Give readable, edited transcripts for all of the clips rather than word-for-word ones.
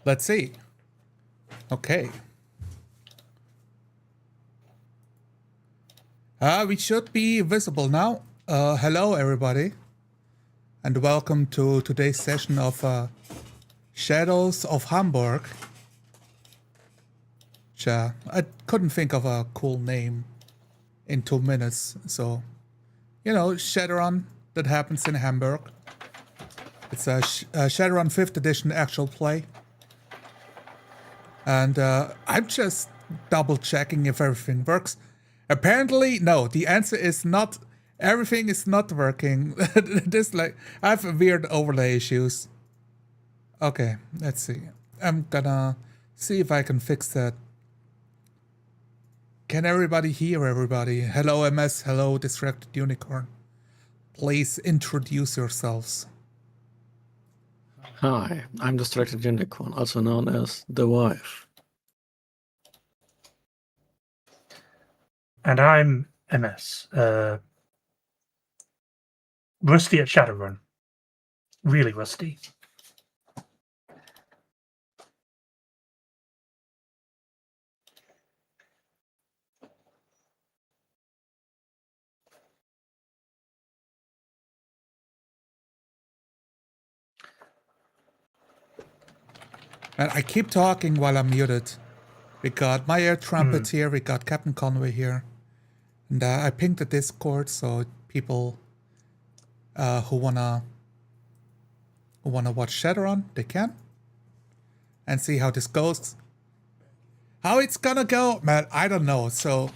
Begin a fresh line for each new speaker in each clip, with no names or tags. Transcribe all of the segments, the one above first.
Let's see. Okay. We should be visible now. Hello, everybody. And welcome to today's session of Shadows of Hamburg. I couldn't think of a cool name in 2 minutes, so... You know, Shadowrun that happens in Hamburg. It's a Shadowrun 5th edition actual play. And I'm just double checking if everything works. Apparently, no, the answer is not. Everything is not working. I have weird overlay issues. Okay, let's see. I'm gonna see if I can fix that. Can everybody hear everybody? Hello, MS. Hello, Distracted Unicorn. Please introduce yourselves.
Hi, I'm Distracted Unicorn, also known as The Wife.
And I'm MS. Rusty at Shadowrun. Really rusty.
And I keep talking while I'm muted. We got my air trumpet here, we got Captain Conway here. And I pinged the Discord so people who wanna watch Shadowrun, they can. And see how this goes. How it's gonna go, man, I don't know. So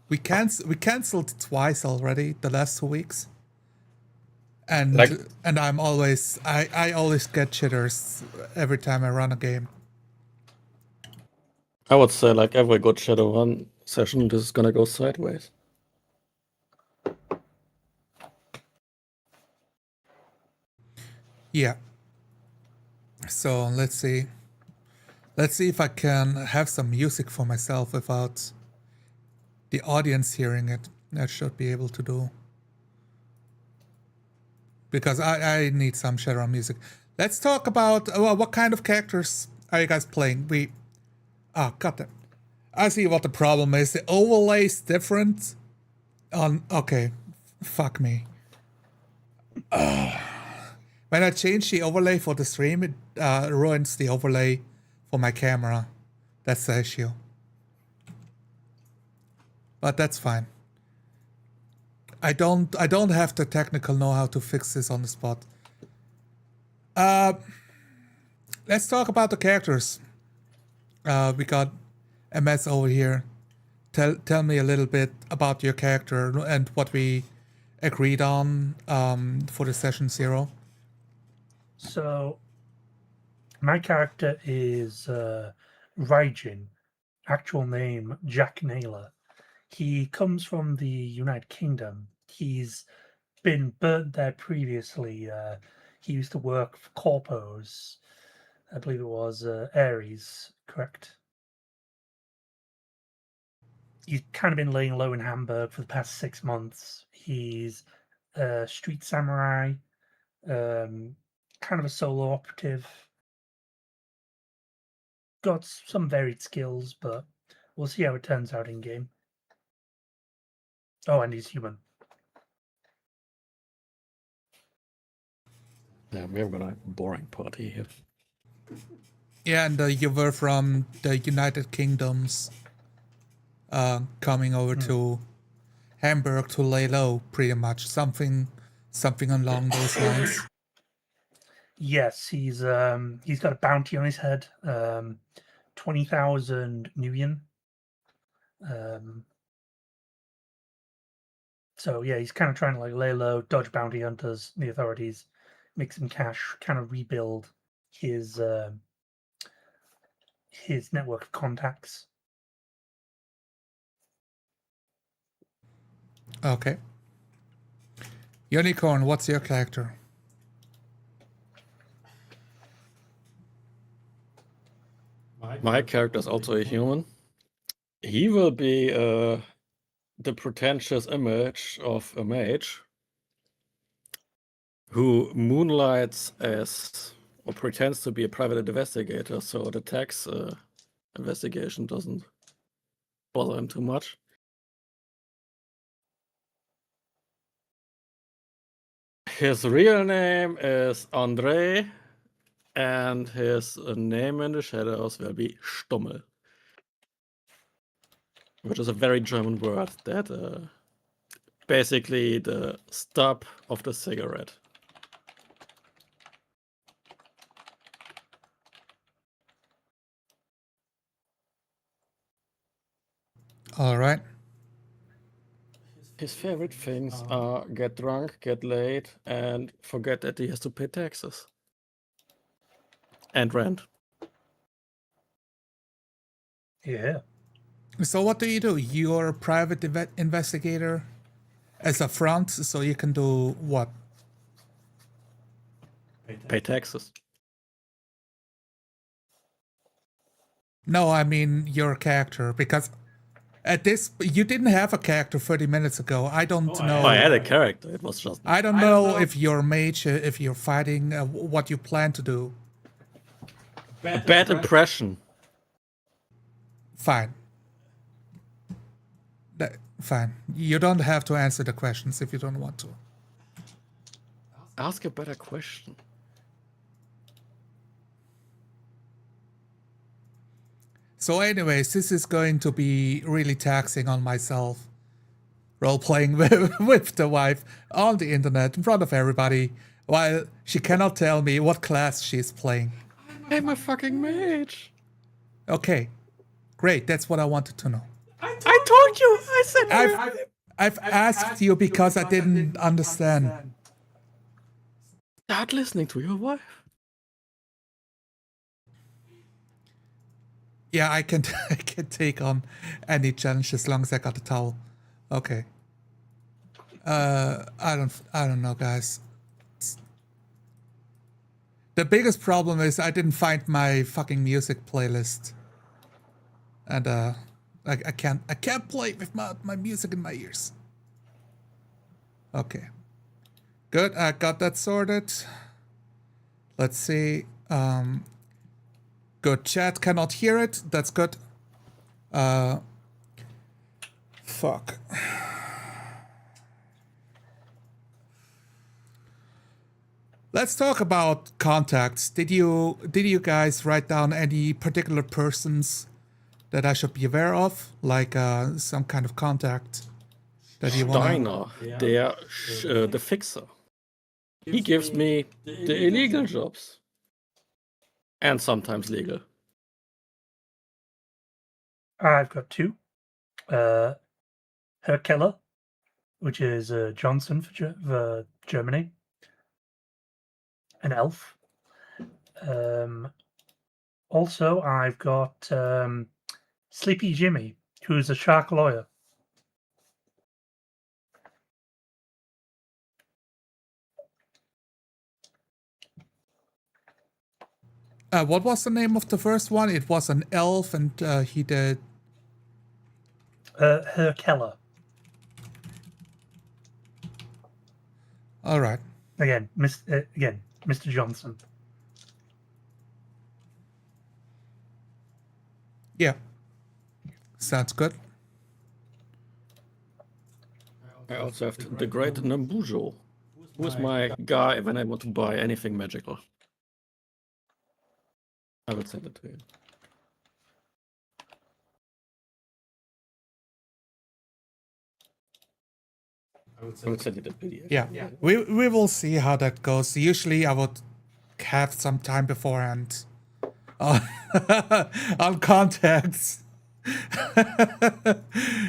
we canceled twice already the last 2 weeks. And I'm always I always get jitters every time I run a game.
I would say, like every good Shadowrun session, this is gonna go sideways.
Yeah. So let's see. Let's see if I can have some music for myself without the audience hearing it. I should be able to do. Because I need some Shadowrun music. Let's talk about what kind of characters are you guys playing? Got it. I see what the problem is. The overlay is different. Okay, fuck me. When I change the overlay for the stream, it ruins the overlay for my camera. That's the issue. But that's fine. I don't have the technical know-how to fix this on the spot. Let's talk about the characters. We got MS over here. Tell me a little bit about your character and what we agreed on for the session 0.
So, my character is Raijin, actual name Jack Naylor. He comes from the United Kingdom. He's been burnt there previously. He used to work for Corpos. I believe it was Ares, correct? He's kind of been laying low in Hamburg for the past 6 months. He's a street samurai, kind of a solo operative. Got some varied skills, but we'll see how it turns out in game. Oh, and he's human.
Yeah, we're gonna boring party here.
Yeah, and you were from the United Kingdoms, coming over to Hamburg to lay low, pretty much. Something along those lines.
Yes, he's got a bounty on his head, 20,000 Nuyen. So yeah, he's kind of trying to like lay low, dodge bounty hunters, the authorities, make some cash, kind of rebuild his network of contacts.
Okay. Unicorn, what's your character?
My character is also a human. He will be the pretentious image of a mage who moonlights as or pretends to be a private investigator, so the tax investigation doesn't bother him too much. His real name is Andre, and his name in the shadows will be Stummel, which is a very German word that basically the stub of the cigarette.
All right.
His favorite things are get drunk, get laid, and forget that he has to pay taxes. And rent.
Yeah.
So what do? You're a private investigator as a front, so you can do what?
Pay taxes.
No, I mean your character, because at this you didn't have a character 30 minutes ago. I don't know.
I had a character. It was just.
I don't know if you're mage, if you're fighting, what you plan to do.
A bad impression.
Fine. Fine. You don't have to answer the questions if you don't want to.
Ask a better question.
So anyways, this is going to be really taxing on myself. Role-playing with the wife on the internet in front of everybody while she cannot tell me what class she's playing.
I'm a fucking mage.
Okay, great. That's what I wanted to know.
I told you. I said
I've asked you because I didn't understand.
Start listening to your wife.
Yeah, I can take on any challenge as long as I got a towel. Okay. I don't know, guys. The biggest problem is I didn't find my fucking music playlist, and I can't play with my music in my ears. Okay. Good. I got that sorted. Let's see. Good. Chat cannot hear it. That's good. Fuck. Let's talk about contacts. Did you guys write down any particular persons that I should be aware of, like some kind of contact that you want?
Steiner, the fixer. He gives me the illegal jobs. And sometimes legal.
I've got two. Herr Keller, which is Johnson for Germany. An elf. Also, I've got Sleepy Jimmy, who's a shark lawyer.
What was the name of the first one? It was an elf, and he did.
Herr Keller.
All right.
Again, Mr. Johnson.
Yeah. Sounds good.
I also have the great Nambujo, who is my guy when I want to buy anything magical. I will send it to you. I will send you the PDF.
Yeah. We will see how that goes. Usually I would have some time beforehand on contacts.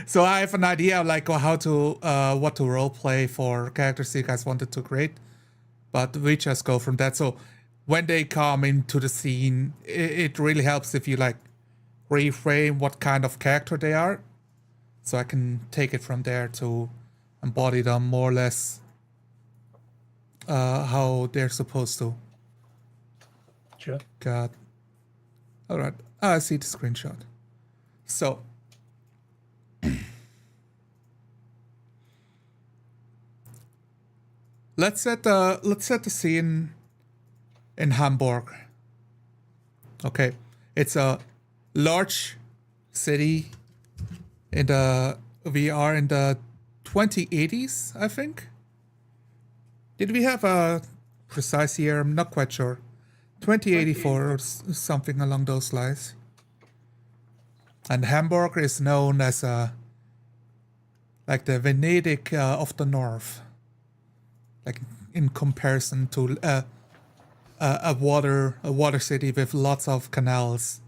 So I have an idea of like how to what to role play for characters you guys wanted to create, but we just go from that. So when they come into the scene, it really helps if you like reframe what kind of character they are, so I can take it from there to embody them more or less how they're supposed to.
Sure.
God. All right. I see the screenshot. So let's set the scene in Hamburg. Okay, it's a large city. We are in the 2080s, I think. Did we have a precise year? I'm not quite sure. 2084 or something along those lines. And Hamburg is known as like the Venedig of the North, like in comparison to a water city with lots of canals.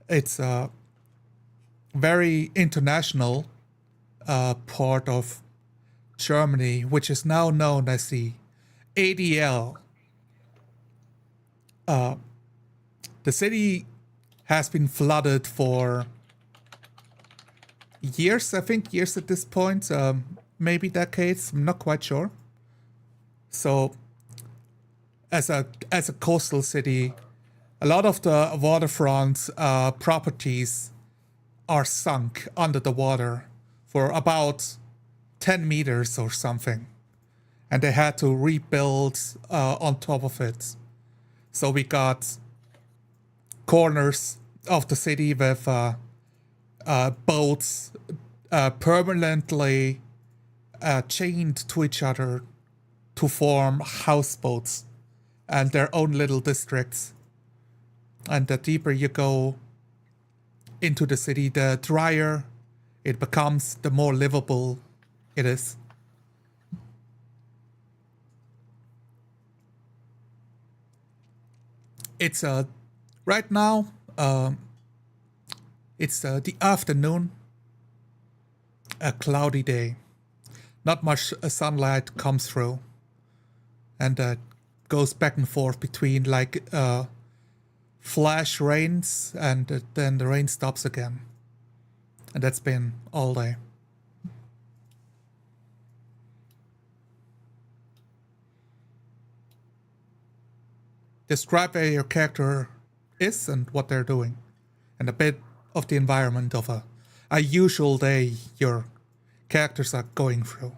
It's a very international part of Germany, which is now known as the ADL. The city has been flooded for years, I think years at this point, maybe decades, I'm not quite sure. So as a coastal city, a lot of the waterfront properties are sunk under the water for about 10 meters or something. And they had to rebuild on top of it. So we got corners of the city with boats permanently chained to each other to form houseboats and their own little districts. And the deeper you go into the city, the drier it becomes, the more livable it is. It's right now it's the afternoon, a cloudy day. Not much sunlight comes through, and goes back and forth between like flash rains, and then the rain stops again. And that's been all day. Describe where your character is and what they're doing, and a bit of the environment of a usual day your characters are going through.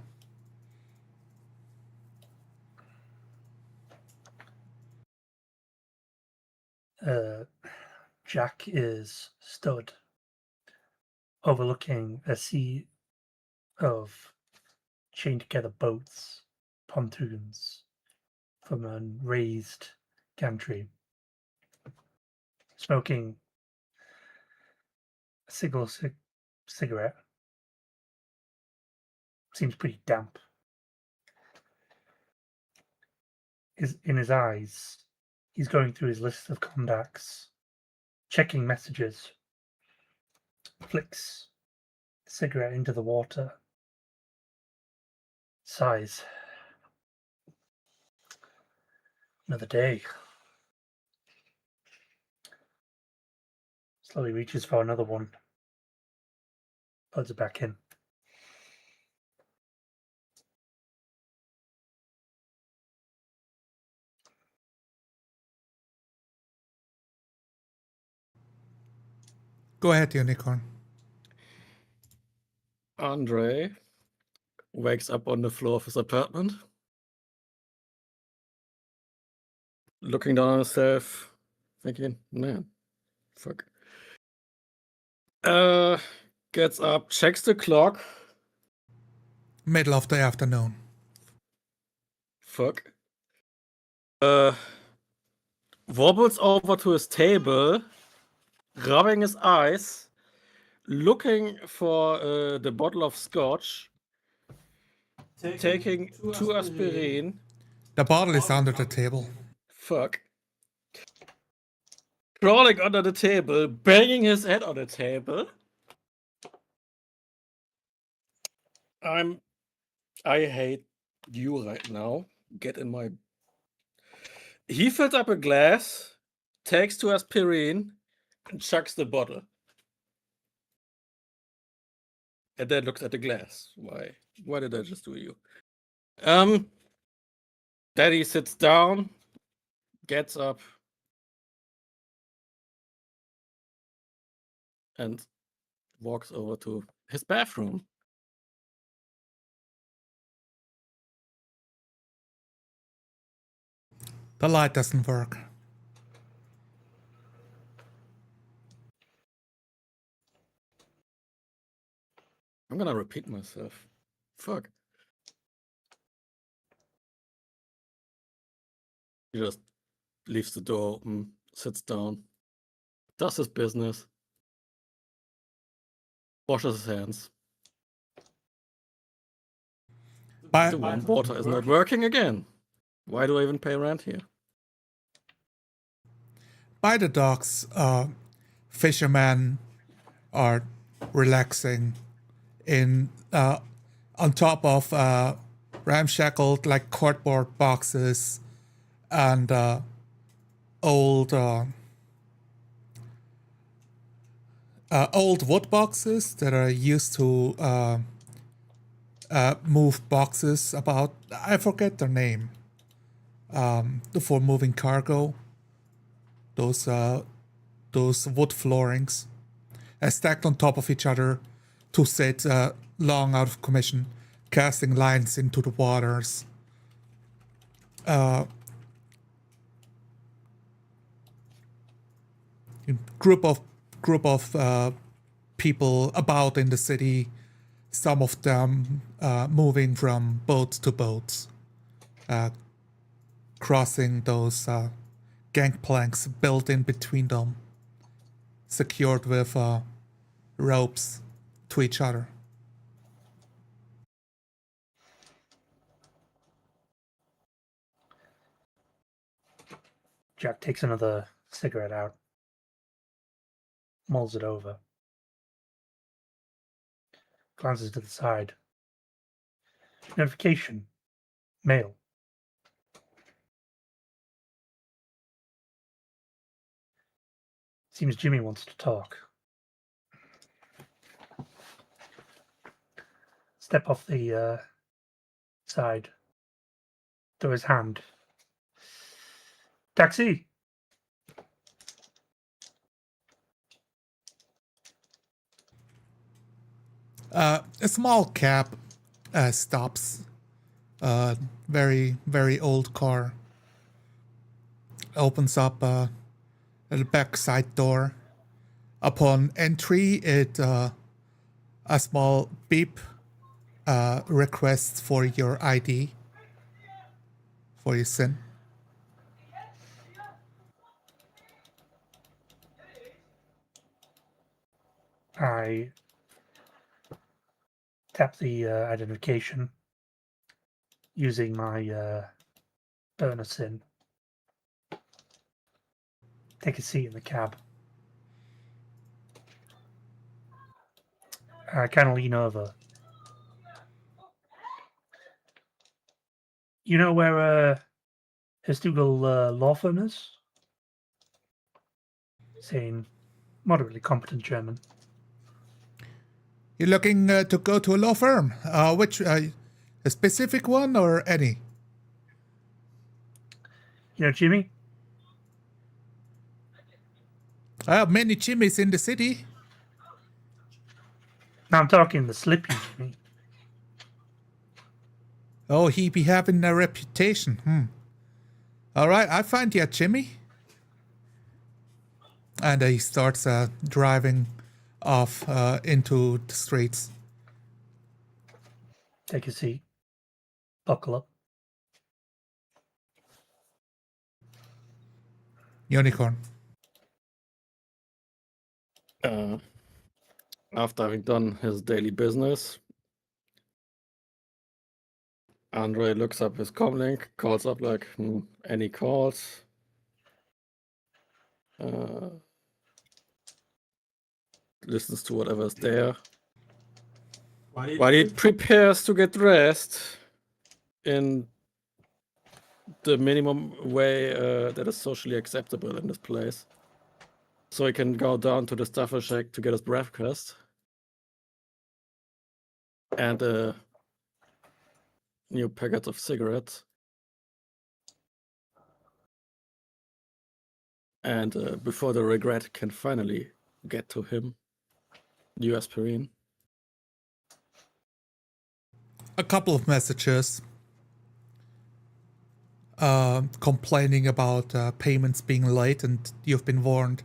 Jack is stood overlooking a sea of chained together boats, pontoons, from a raised gantry, smoking a cigarette. Seems pretty damp. In his eyes, he's going through his list of contacts, checking messages, flicks the cigarette into the water, sighs. Another day. Slowly reaches for another one. Puts it back in.
Go ahead, Unicorn.
Andre wakes up on the floor of his apartment, looking down on himself, thinking, man, fuck. Gets up, checks the clock.
Middle of the afternoon.
Fuck. Wobbles over to his table, rubbing his eyes, looking for the bottle of scotch, taking two aspirin.
The bottle is under the table.
Fuck. Crawling under the table, banging his head on the table. I hate you right now. Get in my... He fills up a glass, takes two aspirin, and chucks the bottle. And then looks at the glass. Why? Why did I just do you? Daddy sits down, gets up, and walks over to his bathroom.
The light doesn't work.
I'm gonna repeat myself. Fuck. He just leaves the door open, sits down, does his business, washes his hands.
By,
The warm water is not working again. Why do I even pay rent here?
by the docks, fishermen are relaxing in on top of ramshackled like cardboard boxes and old old wood boxes that are used to move boxes about. I forget their name. For moving cargo. Those wood floorings, stacked on top of each other to sit long out of commission, casting lines into the waters. Group of people about in the city, some of them moving from boat to boat, crossing those gangplanks built in between them, secured with ropes to each other.
Jack takes another cigarette out, mulls it over, glances to the side. Notification. Mail. Seems Jimmy wants to talk. Step off the side. Throw his hand. Taxi!
A small cab stops. Very, very old car. Opens up the back side door. Upon entry, it a small beep requests for your ID, for your SIN.
I tap the identification using my burner SIN. Take a seat in the cab. I kind of lean over. You know where Histugel law firm is? Saying moderately competent German.
You're looking to go to a law firm. Which, a specific one or any?
You know Jimmy?
Many Jimmys in the city.
Now I'm talking the Slippy Jimmy.
Oh, he be having a reputation. All right, I find you, Jimmy. And he starts driving off into the streets.
Take a seat. Buckle up.
Unicorn.
After having done his daily business, Andre looks up his comlink, calls up like, any calls? Listens to whatever's there. While he prepares to get dressed in the minimum way that is socially acceptable in this place. So he can go down to the stuffer shack to get his breakfast. And a new packet of cigarettes. And before the regret can finally get to him, new aspirin.
A couple of messages. complaining about payments being late, and you've been warned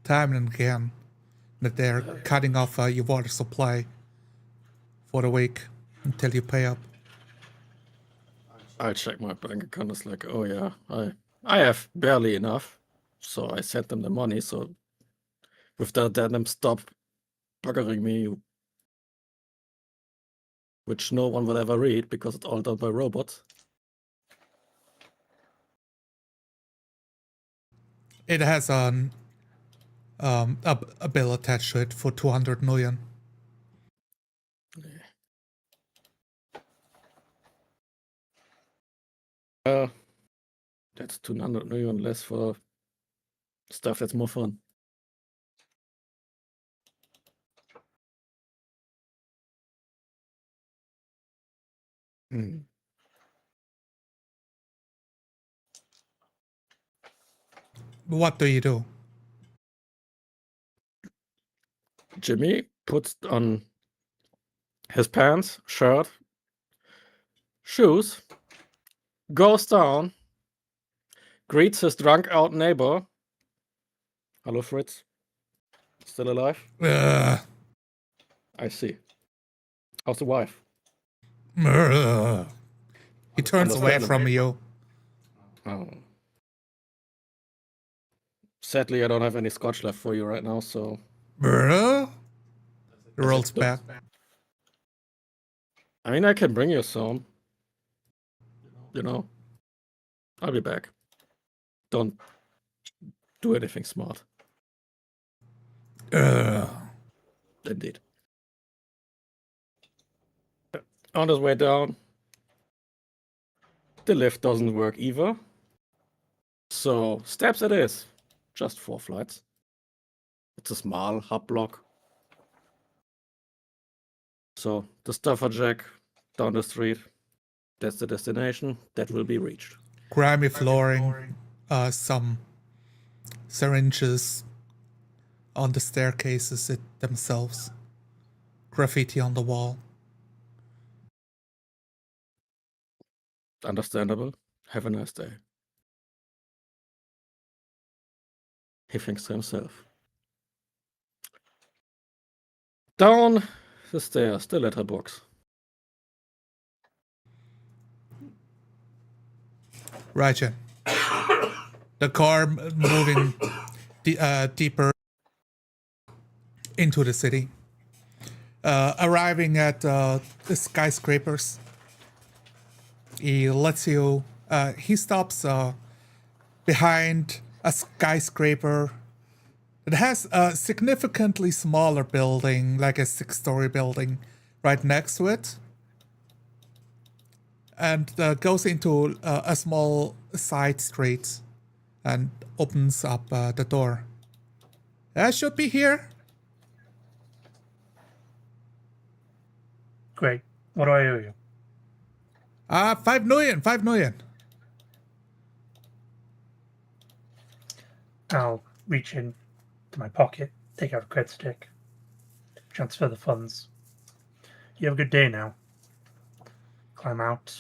time and again that they're cutting off your water supply for the week until you pay up.
I check my bank account. It's like, oh yeah, I have barely enough, so I sent them the money. So with that, then them stop buggering me, which no one will ever read because it's all done by robots.
It has a bill attached to it for 200 million.
That's 200 million less for stuff that's more fun.
What do you do?
Jimmy puts on his pants, shirt, shoes, goes down, greets his drunk out neighbor. Hello, Fritz. Still alive? I see. How's the wife?
He turns away from you.
Oh. Sadly, I don't have any scotch left for you right now, so...
Rolls back.
I mean, I can bring you some. You know, I'll be back. Don't do anything smart. Indeed. On his way down, the lift doesn't work either. So, steps it is. Just 4 flights. It's a small hub block. So, the stuffer jack down the street. That's the destination that will be reached.
Grimy flooring, some syringes on the staircases themselves, graffiti on the wall.
Understandable. Have a nice day. He thinks to himself. Down the stairs, the letterbox.
Right, Jen. The car moving deeper into the city, arriving at the skyscrapers. He lets you. He stops behind a skyscraper. It has a significantly smaller building, like a 6-story building, right next to it, and goes into a small side street and opens up the door. I should be here.
Great. What do I owe you?
5 million, 5 million.
I'll reach in to my pocket, take out a credit stick, transfer the funds. You have a good day now. Climb out,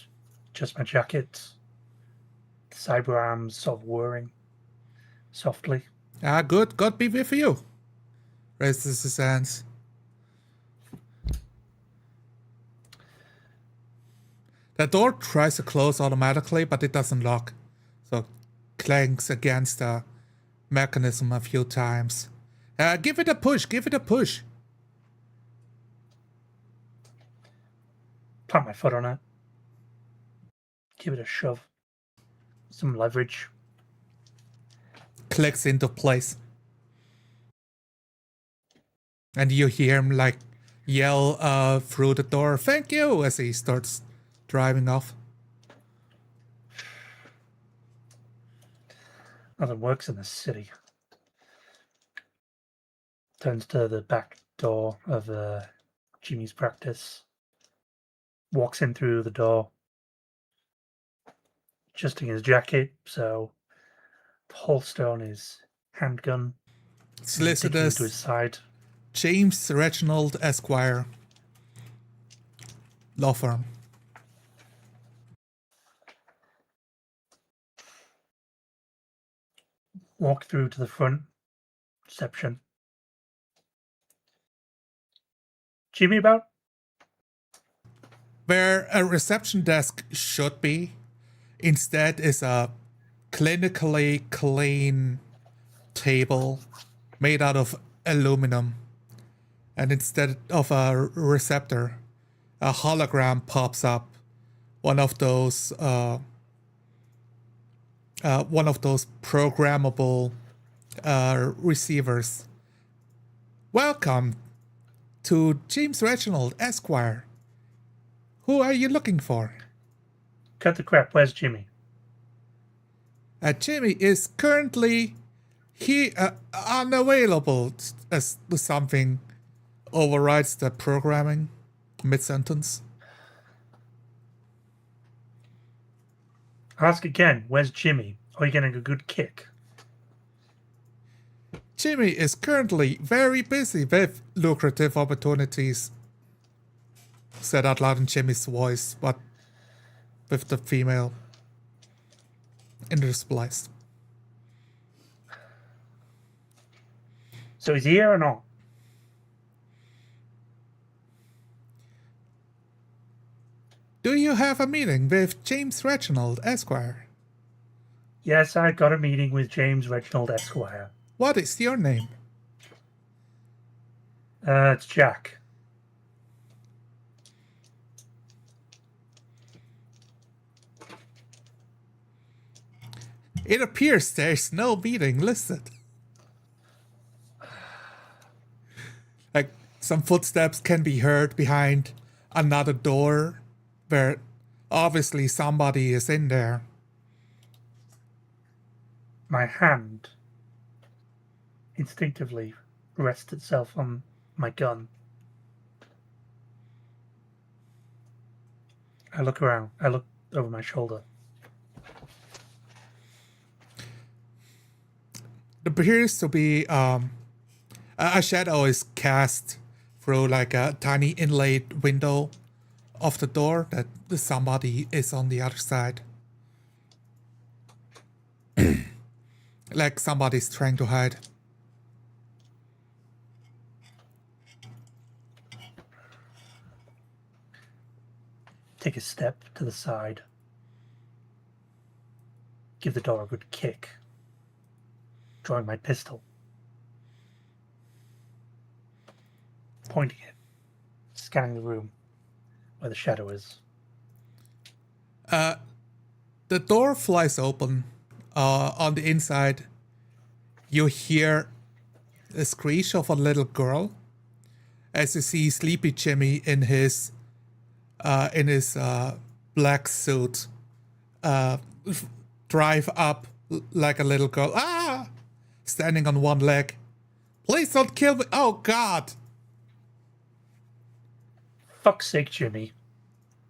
adjust my jacket. The cyber arms sort of whirring softly.
Good. God be with you. Raises his hands. The door tries to close automatically, but it doesn't lock. So clanks against the mechanism a few times. Give it a push, give it a push.
Plant my foot on it. Give it a shove. Some leverage.
Clicks into place. And you hear him like yell through the door, "Thank you," as he starts driving off.
Nothing works in this city. Turns to the back door of Jimmy's practice. Walks in through the door. Adjusting his jacket, so the holster on his handgun.
Solicitors
To his side.
James Reginald Esquire. Law firm.
walk through to the front reception. Jimmy about?
Where a reception desk should be, instead is a clinically clean table made out of aluminum. And instead of a receptor, a hologram pops up. One of those programmable receivers. Welcome to James Reginald, Esquire. Who are you looking for?
Cut the crap. Where's Jimmy?
Jimmy is currently unavailable, as something overrides the programming mid-sentence.
Ask again. Where's Jimmy? Are you getting a good kick?
Jimmy is currently very busy with lucrative opportunities. Said out loud in Jimmy's voice, but with the female interspliced.
So he's here or not?
Do you have a meeting with James Reginald, Esquire?
Yes, I got a meeting with James Reginald, Esquire.
What is your name?
It's Jack.
It appears there's no meeting listed. Like, some footsteps can be heard behind another door where obviously somebody is in there.
My hand instinctively rests itself on my gun. I look around. I look over my shoulder.
There appears to be a shadow is cast through like a tiny inlaid window of the door that somebody is on the other side. Like somebody's trying to hide.
Take a step to the side. Give the door a good kick. Drawing my pistol. Pointing it. Scanning the room where the shadow is.
The door flies open. On the inside, you hear a screech of a little girl as you see Sleepy Jimmy in his black suit drive up like a little girl. Ah! Standing on one leg. Please don't kill me. Oh, God.
Fuck's sake, Jimmy.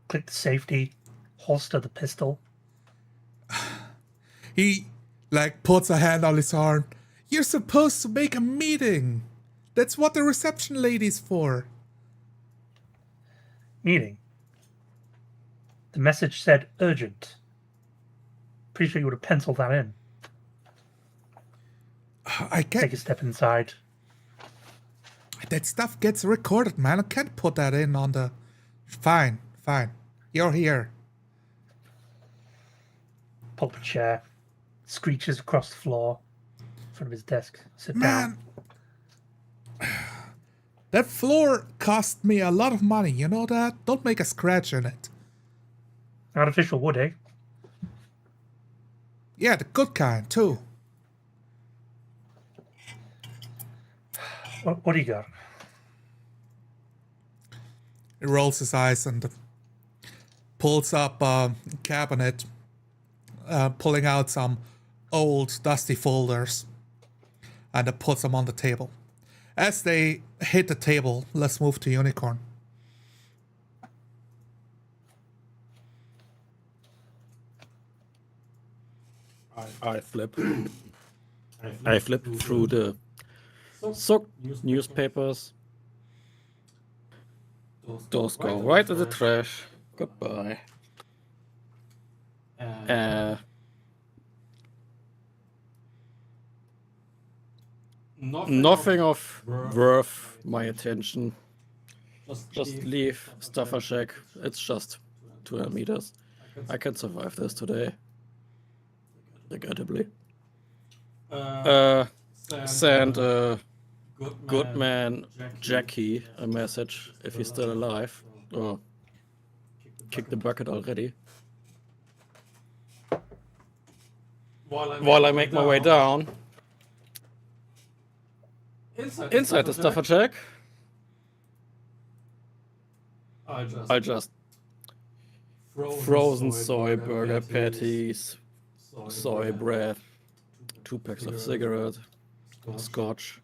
Click the safety. Holster the pistol.
He, like, puts a hand on his arm. You're supposed to make a meeting. That's what the reception lady's for.
Meeting. The message said urgent. Pretty sure you would have penciled that in.
I can't.
Take a step inside.
That stuff gets recorded, man. I can't put that in on the... Fine. You're here.
Pull up a chair. Screeches across the floor. In front of his desk. Sit down.
That floor cost me a lot of money, you know that? Don't make a scratch in it.
Artificial wood, eh?
Yeah, the good kind, too.
What do you got?
He rolls his eyes and pulls up a cabinet, pulling out some old, dusty folders, and puts them on the table. As they hit the table, let's move to Unicorn.
I flip through the soaked newspapers. Those go right in the trash. Goodbye. Nothing of worth my attention. Just leave Stuffer Shack. It's just 200 meters. I can survive this today. Regrettably. Send good man Jackie a message if he's still alive. Or kick the bucket already. While I make my way down, inside the Stuffer Shack, I just frozen soy burger patties, soy bread, 2 packs of cigarettes, scotch.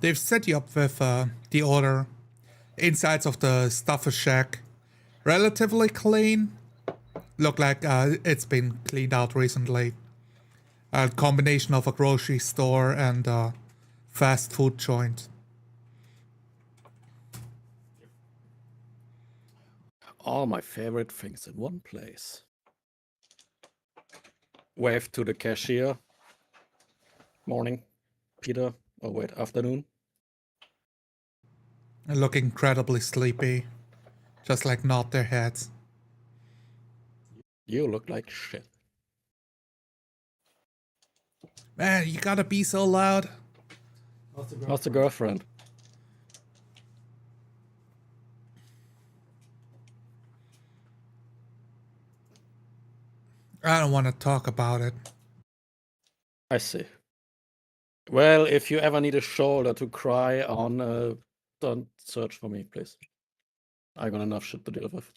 They've set you up with the other insides of the Stuffer Shack. Relatively clean. Look like it's been cleaned out recently. A combination of a grocery store and a fast food joint.
All my favorite things in one place. Wave to the cashier. Morning, Peter. Oh wait, afternoon.
They look incredibly sleepy. Just like nod their heads.
You look like shit.
Man, you gotta be so loud.
How's the girlfriend?
I don't want to talk about it.
I see. Well, if you ever need a shoulder to cry on, don't search for me, please. I got enough shit to deal with.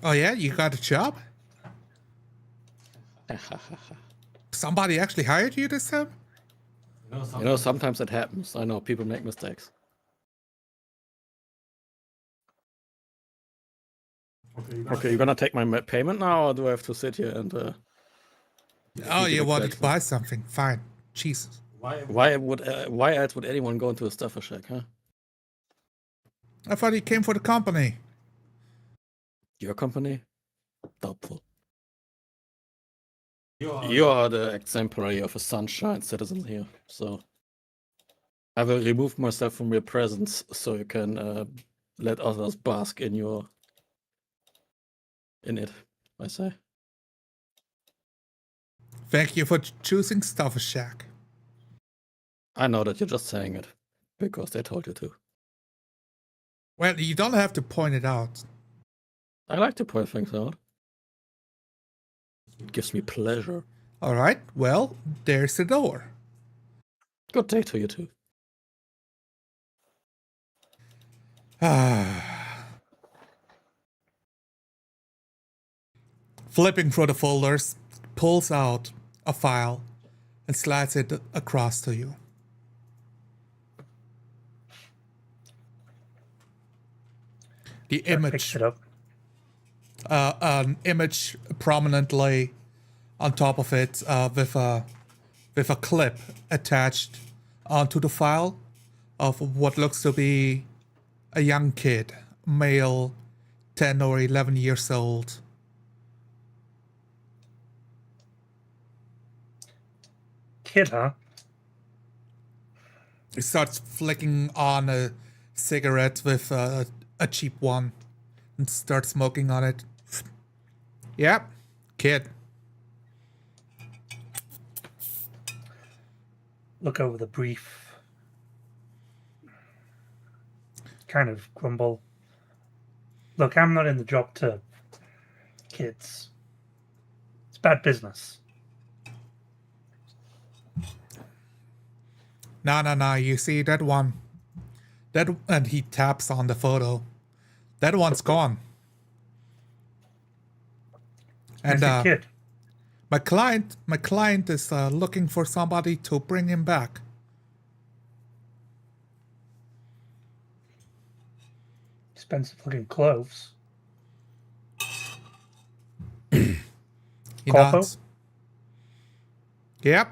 Oh yeah, you got a job? Somebody actually hired you this time?
You know, sometimes it happens. I know people make mistakes. Okay, you're gonna take my payment now, or do I have to sit here and?
Oh, you wanted to buy something? Fine. Jesus.
Why else would anyone go into a Stuffer Shack, huh?
I thought you came for the company.
Your company? Doubtful. You are the exemplary of a sunshine citizen here, so I will remove myself from your presence so you can let others bask in it, I say.
Thank you for choosing Stuffer Shack.
I know that you're just saying it because they told you to.
Well, you don't have to point it out.
I like to point things out. It gives me pleasure.
All right, well, there's the door.
Good day to you too.
Flipping through the folders, pulls out a file and slides it across to you. The image
Picks it up.
An image prominently on top of it with a clip attached onto the file of what looks to be a young kid, male, 10 or 11 years old.
Kid, huh?
He starts flicking on a cigarette with a cheap one and starts smoking on it. Yep, kid.
Look over the brief. Kind of grumble. Look, I'm not in the job to kids. It's bad business.
No, you see that one? And he taps on the photo. That one's gone. And
It's a kid.
my client is looking for somebody to bring him back.
Expensive looking clothes.
He
Corpo?
nods. Yep.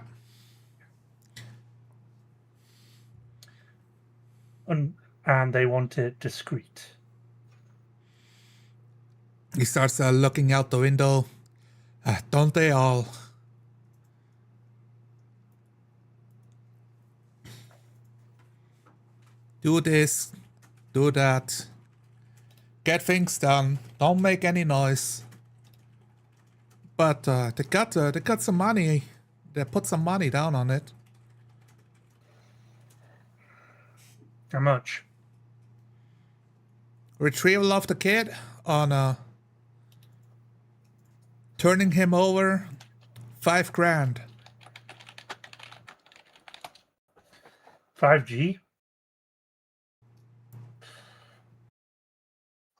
And they want it discreet.
He starts looking out the window. Don't they all? Do this, do that. Get things done. Don't make any noise. But they got some money. They put some money down on it.
How much?
Retrieval of the kid on turning him over, $5,000.
5G?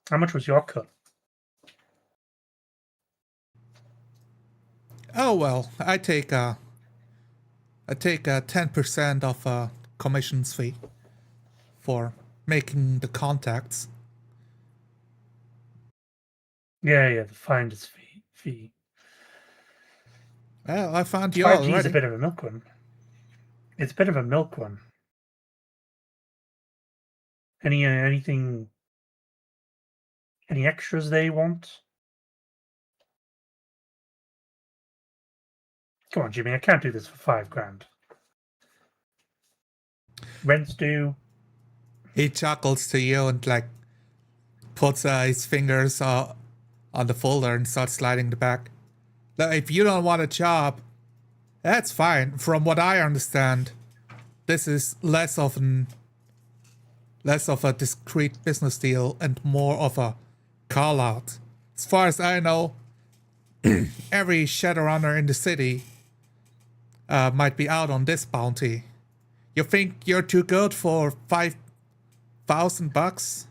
How much was your cut?
Oh well, I take 10% of commissions fee for making the contacts.
Yeah, the finder's fee.
Well, I found you
5G is
already.
a bit of a milk one. It's a bit of a milk one. Anything? Any extras they want? Come on, Jimmy, I can't do this for $5,000. Rent's due.
He chuckles to you and like puts his fingers on the folder and starts sliding the back. Now, if you don't want a job, that's fine. From what I understand, this is less of a discreet business deal and more of a call out. As far as I know, every Shadowrunner in the city might be out on this bounty. You think you're too good for $5,000?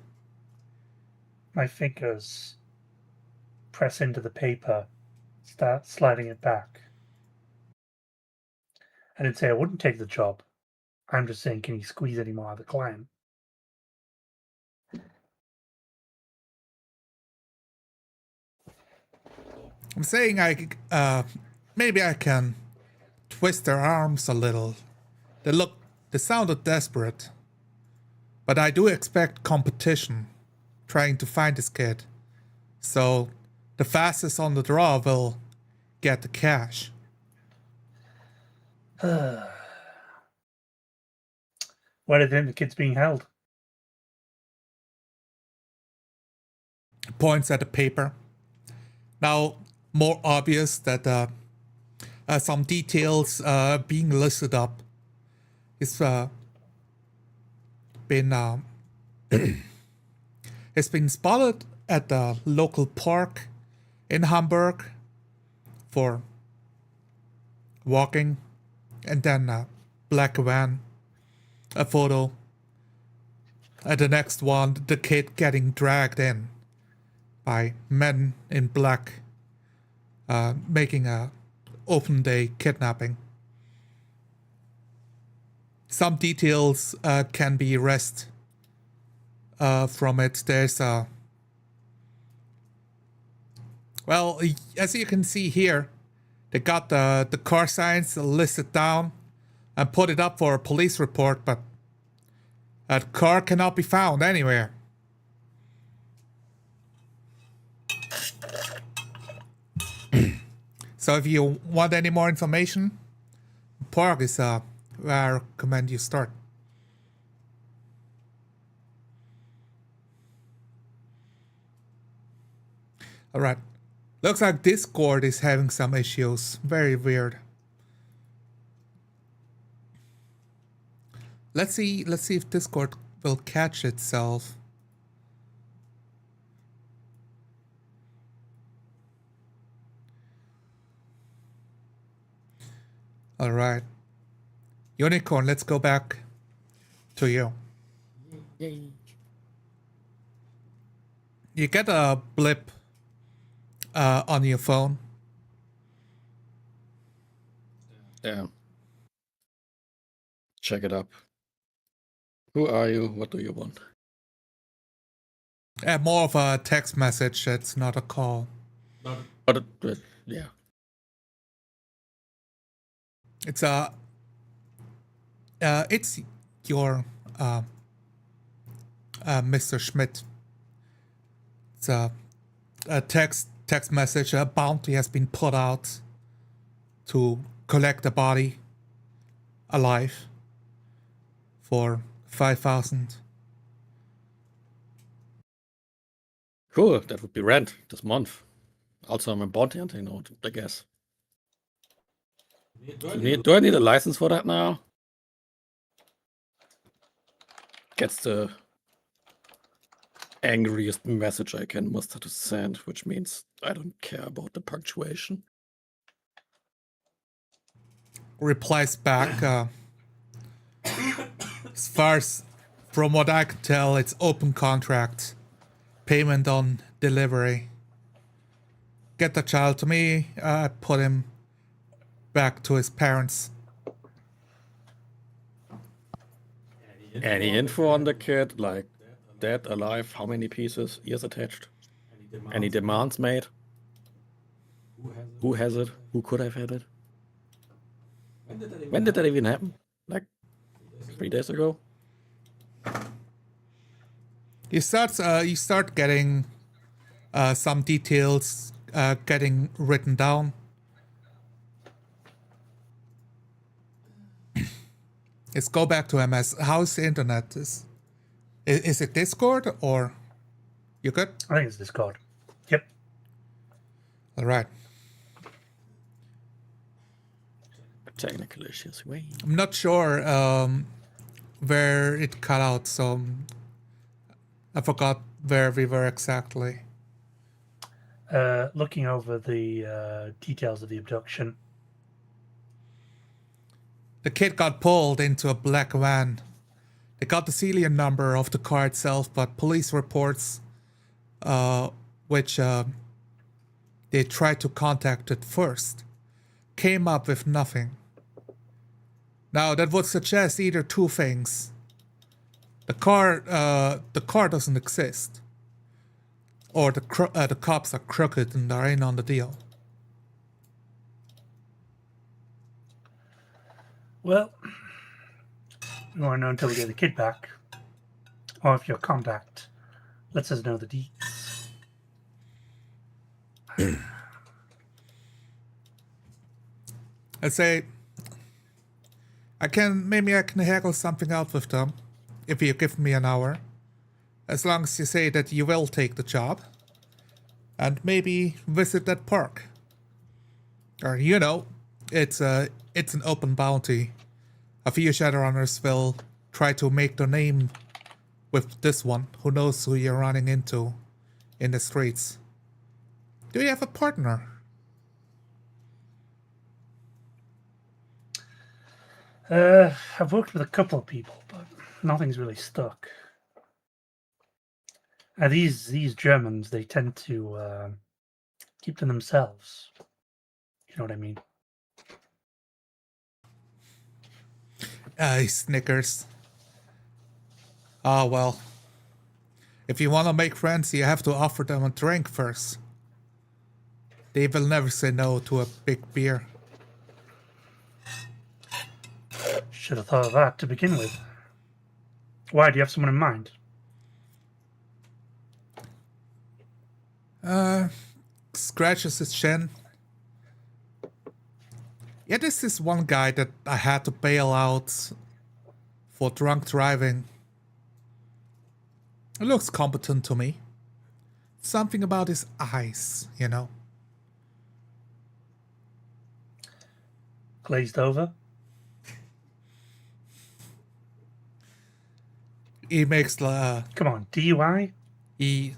My fingers press into the paper, start sliding it back. I didn't say I wouldn't take the job. I'm just saying, can you squeeze any more out of the client?
I'm saying maybe I can twist their arms a little. They sounded desperate. But I do expect competition trying to find this kid. So the fastest on the draw will get the cash.
Where do you think the kid's being held?
Points at the paper. Now, more obvious that some details being listed up. It's been it's been spotted at the local park in Hamburg for walking, and then a black van, a photo. At the next one, the kid getting dragged in by men in black, making a open day kidnapping. Some details can be erased from it. There's well, as you can see here, they got the car signs listed down and put it up for a police report, but that car cannot be found anywhere. So if you want any more information, Park is where I recommend you start. Alright. Looks like Discord is having some issues. Very weird. Let's see if Discord will catch itself. Alright. Unicorn, let's go back to you.
Yay.
You get a blip on your phone.
Damn. Check it up. Who are you? What do you want?
More of a text message. It's not a call.
But yeah.
It's it's your Mr. Schmidt. It's a text message. A bounty has been put out to collect the body alive for 5,000.
Cool, that would be rent this month. Also, I'm a bounty hunting node, I guess. Do I need a license for that now? Gets the angriest message I can muster to send, which means I don't care about the punctuation.
Replies back, as far as from what I can tell, it's open contract. Payment on delivery. Get the child to me, put him back to his parents.
Any info on the kid, like dead, alive, how many pieces, ears attached? Any demands made? Who has it? Who could have had it? When did that even happen? Like 3 days ago?
You start getting some details getting written down. Let's go back to MS. How's the internet? Is it Discord or you good?
I think it's Discord. Yep.
All right.
Technical issues. Wait.
I'm not sure where it cut out, so I forgot where we were exactly.
Looking over the details of the abduction.
The kid got pulled into a black van. They got the serial number of the car itself, but police reports, which they tried to contact it first, came up with nothing. Now that would suggest either two things: the car doesn't exist, or the cops are crooked and are in on the deal.
Well, we won't know until we get the kid back, or if your contact lets us know the deets.
I'd say maybe I can haggle something out with them if you give me an hour, as long as you say that you will take the job and maybe visit that park. Or it's an open bounty. A few Shadowrunners will try to make their name with this one. Who knows who you're running into in the streets? Do you have a partner?
I've worked with a couple of people, but nothing's really stuck. These Germans, they tend to keep to themselves. You know what I mean?
He snickers. Ah, well. If you want to make friends, you have to offer them a drink first. They will never say no to a big beer.
Should have thought of that to begin with. Why? Do you have someone in mind?
Scratches his chin. Yeah, this is one guy that I had to bail out for drunk driving. It looks competent to me. Something about his eyes,
Glazed over?
He makes
Come on, DUI?
he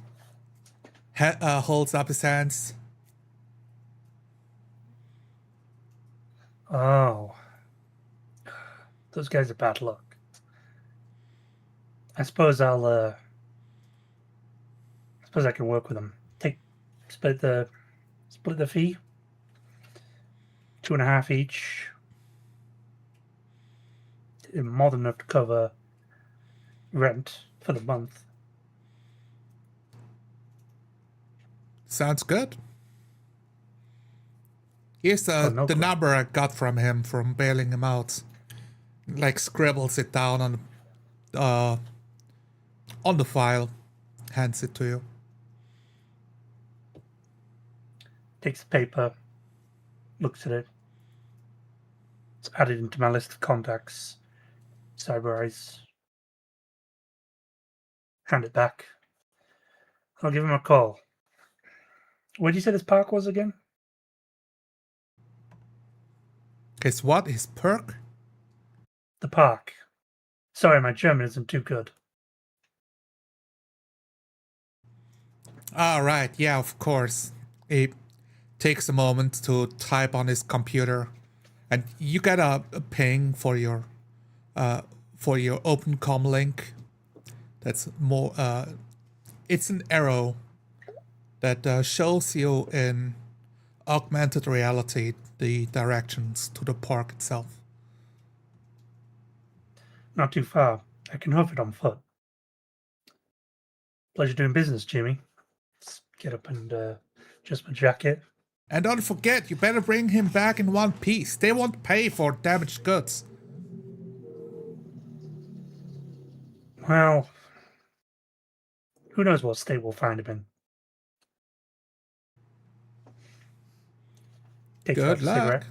holds up his hands.
Oh. Those guys are bad luck. I suppose I can work with them. Split the fee. 2.5 each. More than enough to cover rent for the month.
Sounds good. Here's the number I got from him from bailing him out. Like scribbles it down on the file, hands it to you.
Takes the paper, looks at it. It's added into my list of contacts. Cyber Eyes. Hand it back. I'll give him a call. Where did you say this park was again?
Guess what? His perk?
The park. Sorry, my German isn't too good.
All right, yeah, of course. He takes a moment to type on his computer, and you get a ping for your open com link. That's more. It's an arrow that shows you in augmented reality the directions to the park itself.
Not too far. I can hoof it on foot. Pleasure doing business, Jimmy. Let's get up and adjust my jacket.
And don't forget, you better bring him back in one piece. They won't pay for damaged goods.
Well, who knows what state we'll find him in. Takes out
Good
a
luck.
cigarette,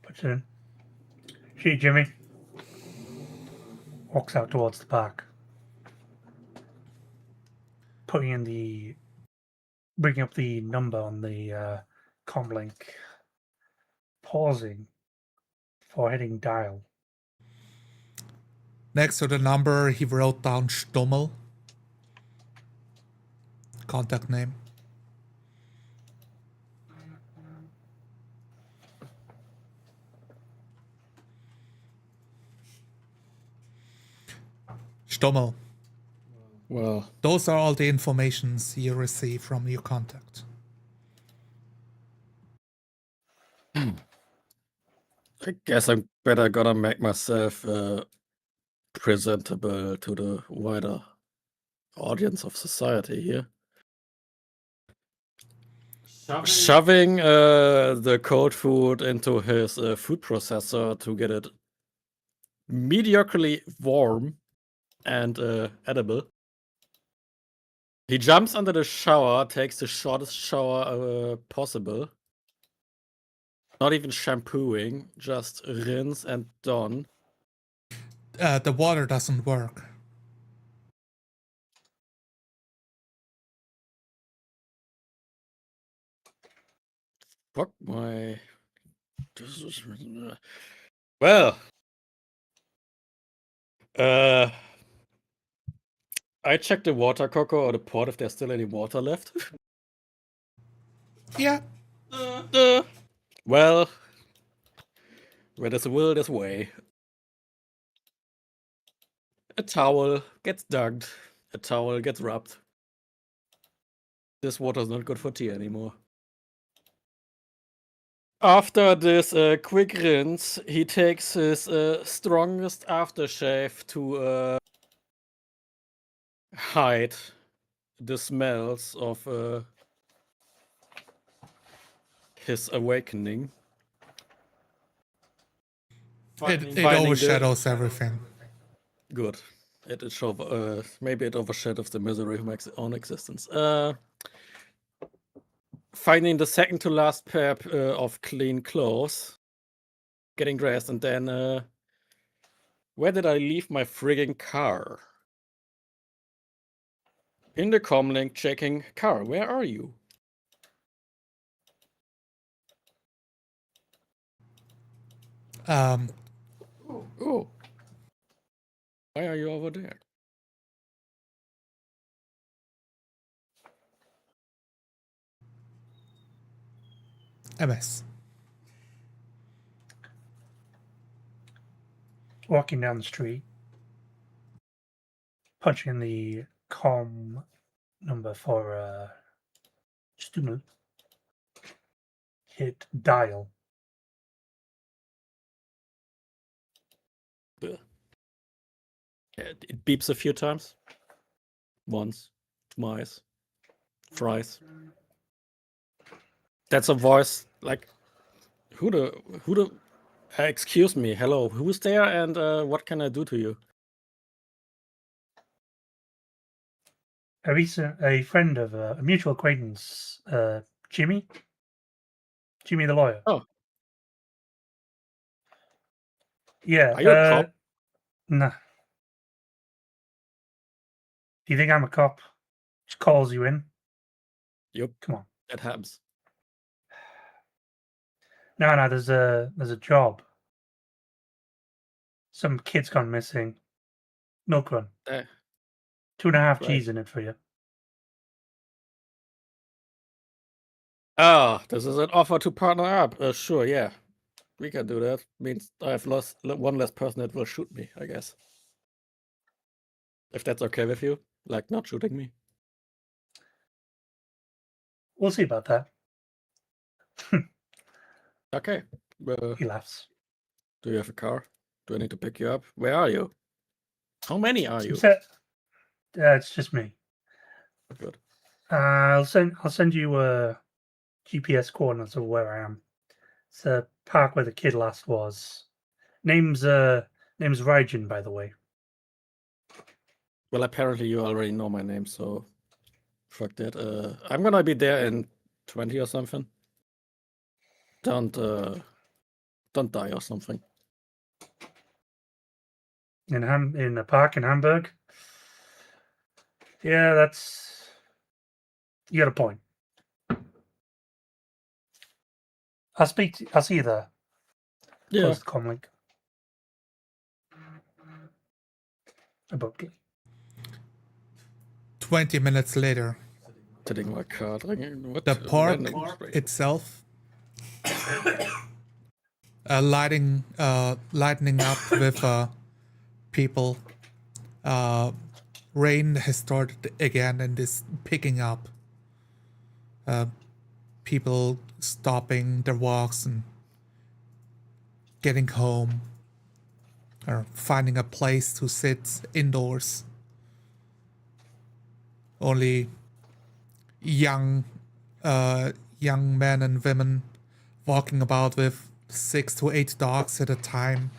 puts it in. See you, Jimmy. Walks out towards the park. Bringing up the number on the comm link. Pausing for hitting dial.
Next to the number, he wrote down Stummel. Contact name. Stummel.
Well,
Those are all the informations you receive from your contact.
I guess I'm better gonna make myself presentable to the wider audience of society here. Shoving the cold food into his food processor to get it mediocrely warm and edible. He jumps under the shower, takes the shortest shower possible. Not even shampooing, just rinse and done.
The water doesn't work.
Fuck my... Well... I checked the water cocker or the pot if there's still any water left.
Yeah.
Well... Where there's a will, there's a way. A towel gets dug. A towel gets rubbed. This water's not good for tea anymore. After this quick rinse, he takes his strongest aftershave to hide the smells of his awakening.
It overshadows everything.
Good. Maybe it overshadows the misery of my own existence. Finding the second to last pair of clean clothes, getting dressed, and then where did I leave my frigging car? In the comlink, checking car. Where are you? Oh. Why are you over there?
MS.
Walking down the street. Punching in the comm number for Stummel. Hit dial.
It beeps a few times. Once, twice, thrice. That's a voice like, who the, excuse me, hello, who's there and what can I do to you?
A friend of a mutual acquaintance, Jimmy. Jimmy the lawyer.
Oh.
Yeah.
Are you a cop?
Nah. Do you think I'm a cop? Just calls you in.
Yup.
Come on.
That happens.
No. There's a job. Some kid's gone missing. Milk run.
Eh,
2.5
right.
G's in it for you.
Ah, this is an offer to partner up. Sure, yeah. We can do that. Means I have lost one less person that will shoot me, I guess. If that's okay with you. Like, not shooting me.
We'll see about that.
Okay.
He laughs.
Do you have a car? Do I need to pick you up? Where are you? How many are you?
It's just me.
Good.
I'll send you GPS coordinates of where I am. It's a park where the kid last was. Name's Raijin, by the way.
Well, apparently you already know my name, so fuck that. I'm gonna be there in 20 or something. Don't die or something.
In a park in Hamburg. Yeah, you got a point. I'll see you there.
Yeah.
Close the comm link. Abruptly.
20 minutes later,
Sitting my card. What
the park
random spray.
itself lightening up with people. Rain has started again and is picking up. People stopping their walks and getting home, or finding a place to sit indoors. Only young men and women walking about with 6 to 8 dogs at a time,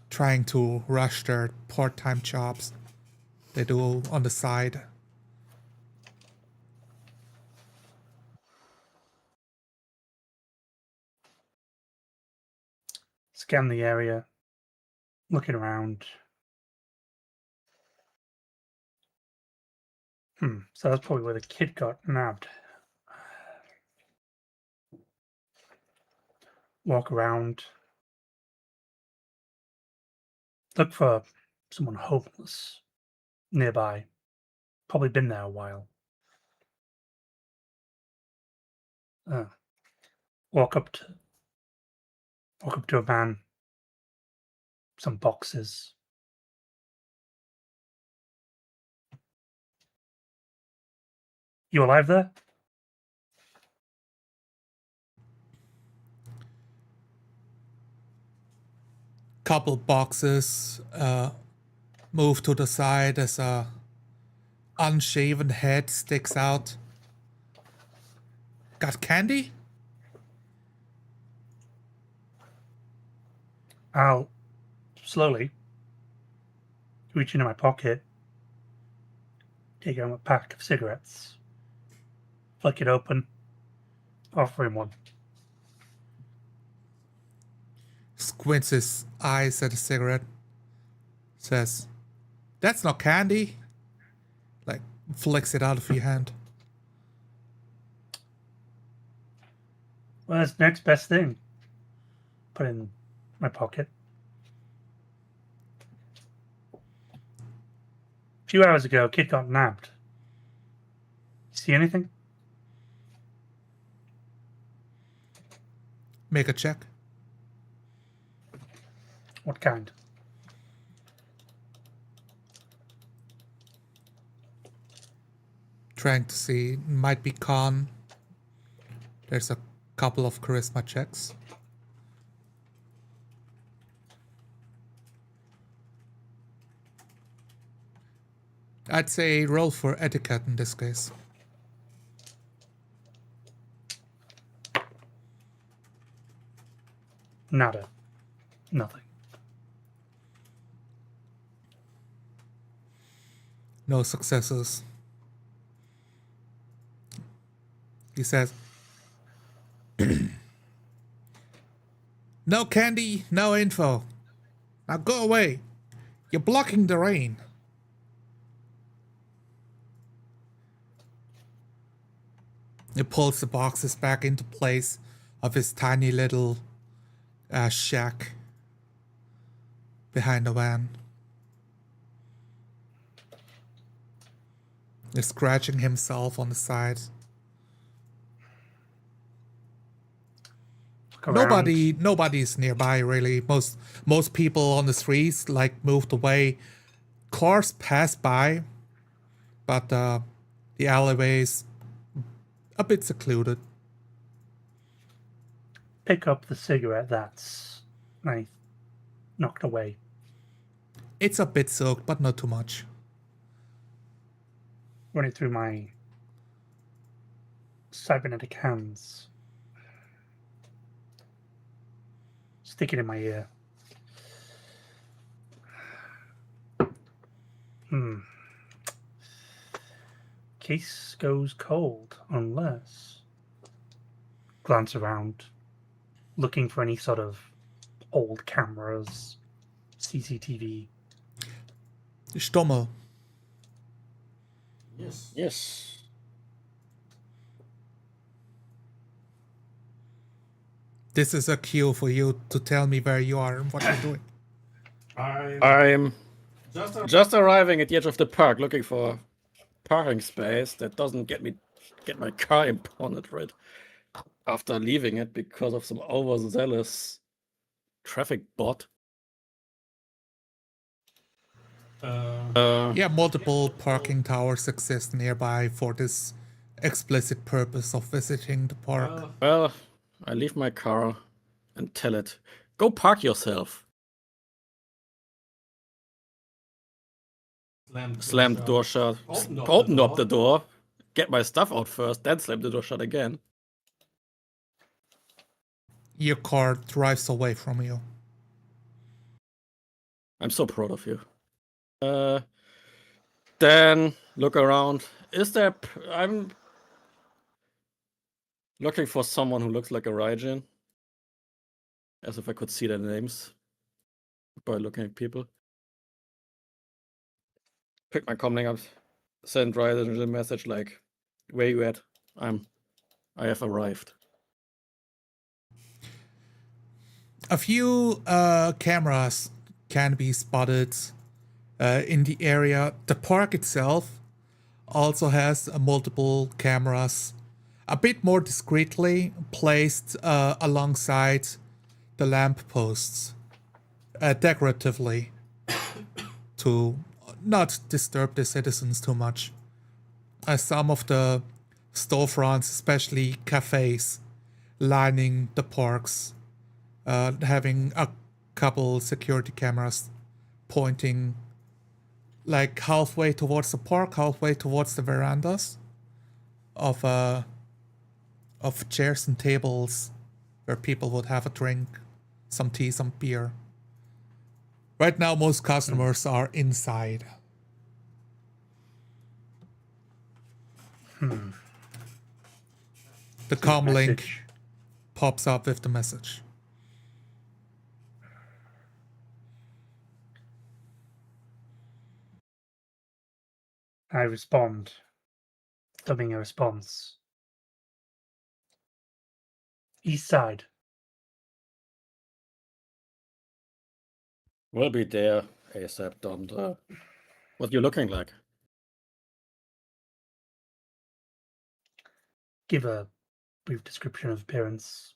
trying to rush their part-time jobs they do on the side.
Scan the area. Looking around. So that's probably where the kid got nabbed. Walk around. Look for someone homeless nearby. Probably been there a while. Walk up to a man. Some boxes. You alive there?
Couple boxes move to the side as a unshaven head sticks out. Got candy?
I'll slowly reach into my pocket, take out a pack of cigarettes, flick it open, offer him one.
Squints his eyes at the cigarette. Says, "That's not candy." Like, flicks it out of your hand.
Well, that's the next best thing. Put it in my pocket. A few hours ago, a kid got nabbed. See anything?
Make a check.
What kind?
Trying to see, might be con. There's a couple of charisma checks. I'd say roll for etiquette in this case.
Nada. Nothing.
No successes. He says, No candy, no info. Now go away. You're blocking the rain. He pulls the boxes back into place of his tiny little shack behind the van. He's scratching himself on the side. Nobody's nearby really. Most people on the streets like moved away. Cars pass by, but the alleyway's a bit secluded.
Pick up the cigarette that's knocked away.
It's a bit soaked, but not too much.
Run it through my cybernetic hands. Stick it in my ear. Case goes cold unless... Glance around, looking for any sort of old cameras, CCTV.
Stommel.
Yes.
This is a cue for you to tell me where you are and what you're doing.
I'm just arriving at the edge of the park, looking for parking space that doesn't get my car impounded right after leaving it because of some overzealous traffic bot.
Yeah, multiple parking towers exist nearby for this explicit purpose of visiting the park.
Well, I leave my car and tell it, go park yourself. Slam the door shut. Open up the door. Get my stuff out first, then slam the door shut again.
Your car drives away from you.
I'm so proud of you. Then look around. I'm looking for someone who looks like a Raijin. As if I could see their names by looking at people. Pick my comlink up. Send Raijin a message like, where you at? I have arrived.
A few cameras can be spotted in the area. The park itself also has multiple cameras, a bit more discreetly placed alongside the lampposts, decoratively, to not disturb the citizens too much. Some of the storefronts, especially cafes, lining the parks, having a couple security cameras pointing like halfway towards the park, halfway towards the verandas of chairs and tables where people would have a drink, some tea, some beer. Right now, most customers are inside. The comm link pops up with the message.
I respond, dubbing a response. East side.
We'll be there ASAP, don't. What you looking like?
Give a brief description of appearance.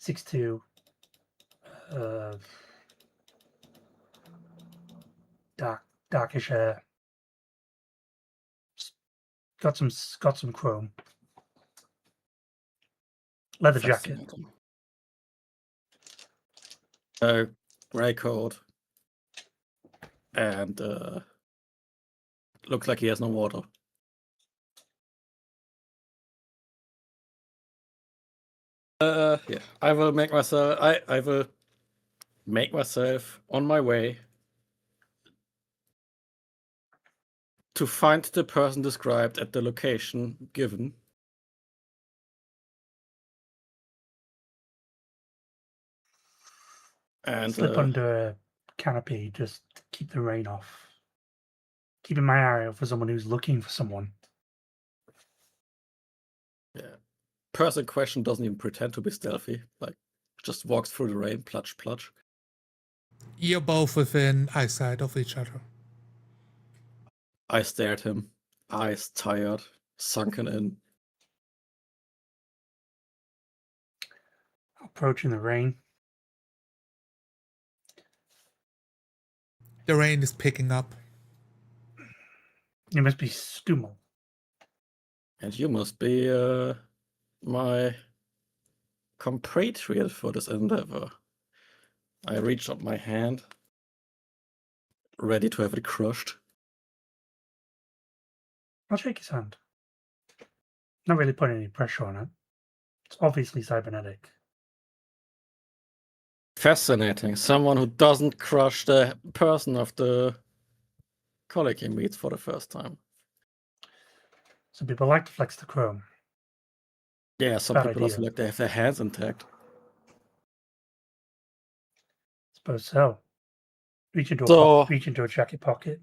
6'2", darkish hair. Got some chrome. Leather jacket.
Gray coat. And looks like he has no water. Yeah, I will make myself. I will make myself on my way to find the person described at the location given. And
Slip under a canopy, just to keep the rain off. Keeping my eye out for someone who's looking for someone.
yeah, person in question doesn't even pretend to be stealthy. Like, just walks through the rain, plutch, plutch.
You're both within eyesight of each other.
I stare at him, eyes tired, sunken in.
Approaching the rain.
The rain is picking up.
You must be Stummel.
And you must be my compatriot for this endeavor. I reach up my hand, ready to have it crushed.
I'll shake his hand. Not really putting any pressure on it. It's obviously cybernetic.
Fascinating. Someone who doesn't crush the person of the colleague he meets for the first time.
Some people like to flex the chrome.
Yeah, some
Bad
people also
idea.
like to have their hands intact.
Suppose so. Reach into a jacket pocket,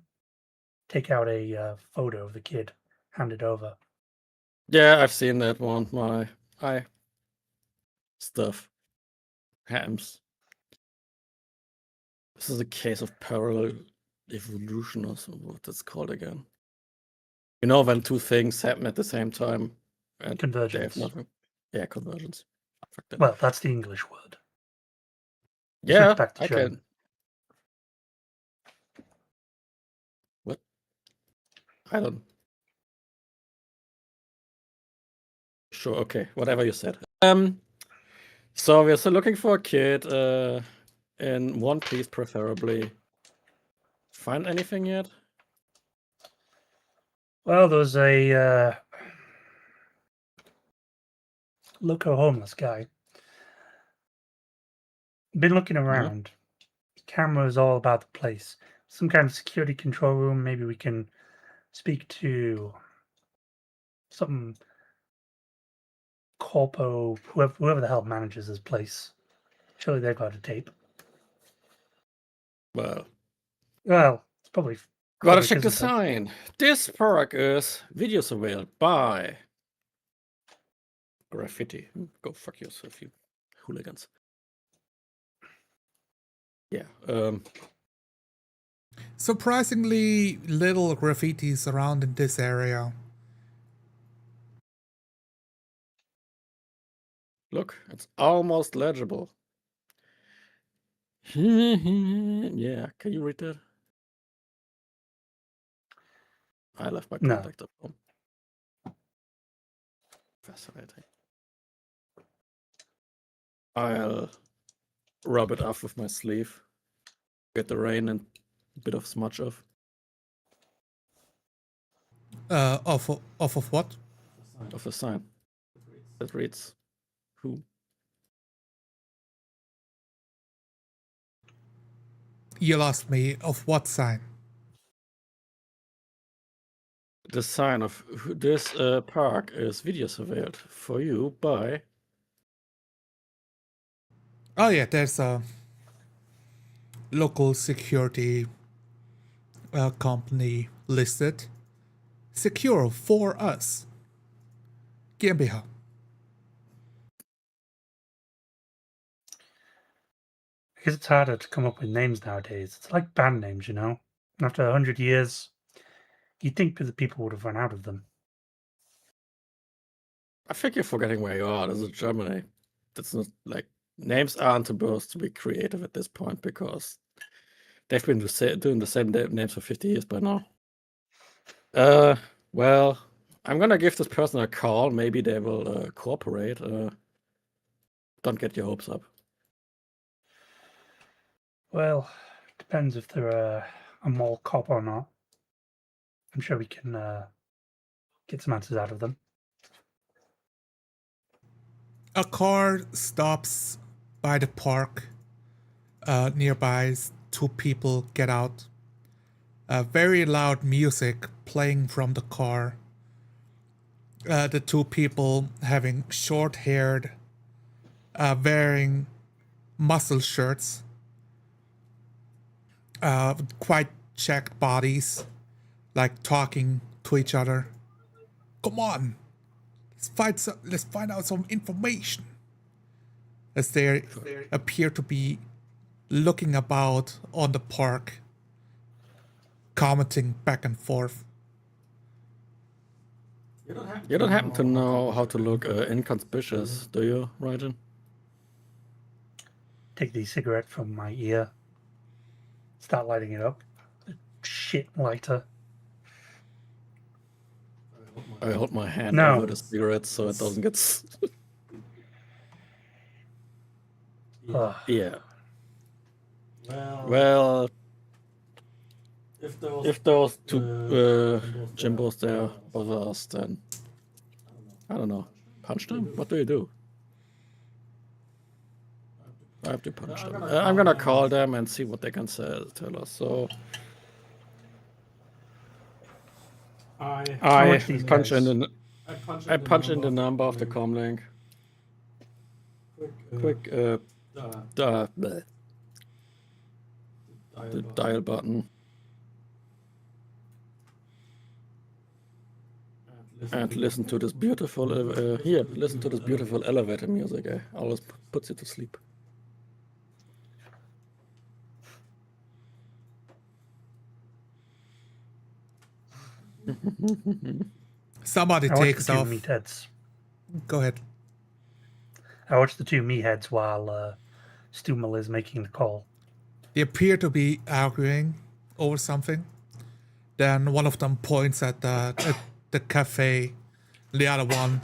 take out a photo of the kid, hand it over.
Yeah, I've seen that one. My stuff. Hams. This is a case of parallel evolution or what that's called again. You know when two things happen at the same time and
Convergence.
they have nothing. Yeah, convergence. Fuck that.
Well, that's the English word.
Yeah,
Switch back to
I
German.
can. What? I don't. Sure, okay, whatever you said. So we're still looking for a kid, in one piece preferably. Find anything yet?
Well, there's a loco homeless guy. Been looking around. Cameras all about the place. Some kind of security control room. Maybe we can speak to some corpo, whoever the hell manages this place. Surely they've got a tape.
Well,
It's probably.
gotta
public,
check the
isn't it?
sign. This park is video surveilled by graffiti. Go fuck yourself, you hooligans. Yeah.
Surprisingly little graffitis around in this area.
Look, it's almost legible. Yeah, can you read that? I left my
No.
contact at home. Fascinating. I'll rub it off with my sleeve. Get the rain and a bit of smudge off.
Off of what?
Of the sign. That reads who?
You lost me. Of what sign?
The sign of this park is video surveilled for you by.
Oh yeah, there's a local security company listed. Secure for us. GmbH.
I guess it's harder to come up with names nowadays. It's like band names, you know? After 100 years, you'd think that the people would have run out of them.
I think you're forgetting where you are. This is Germany. That's not like names aren't supposed to be creative at this point because they've been doing the same names for 50 years by now. Well, I'm gonna give this person a call. Maybe they will cooperate. Don't get your hopes up.
Well, depends if they're a mall cop or not. I'm sure we can get some answers out of them.
A car stops by the park. Nearby, two people get out. Very loud music playing from the car. The two people having short haired, wearing muscle shirts quite jacked bodies, like talking to each other. Come on, let's find out some information. As they appear to be looking about on the park, commenting back and forth.
You don't happen to know how to look inconspicuous, do you, Rajan?
Take the cigarette from my ear. Start lighting it up. Shit lighter.
I hold my hand
No.
over the cigarette so it doesn't get...
Ugh.
Yeah. Well, if those two Jimbos there bother us, then I don't know. Punch them? What do you do? I have to punch them. I'm gonna call them and see what they can tell us. So I
much these
punch
guys?
in I punch in the number of the comlink. Quick the dial button. And listen to this beautiful listen to this beautiful elevator music. Always puts you to sleep.
Somebody
I watched
takes
the two
off.
meatheads.
Go ahead.
I watched the two meatheads while Stumal is making the call.
They appear to be arguing over something. Then one of them points at the cafe. The other one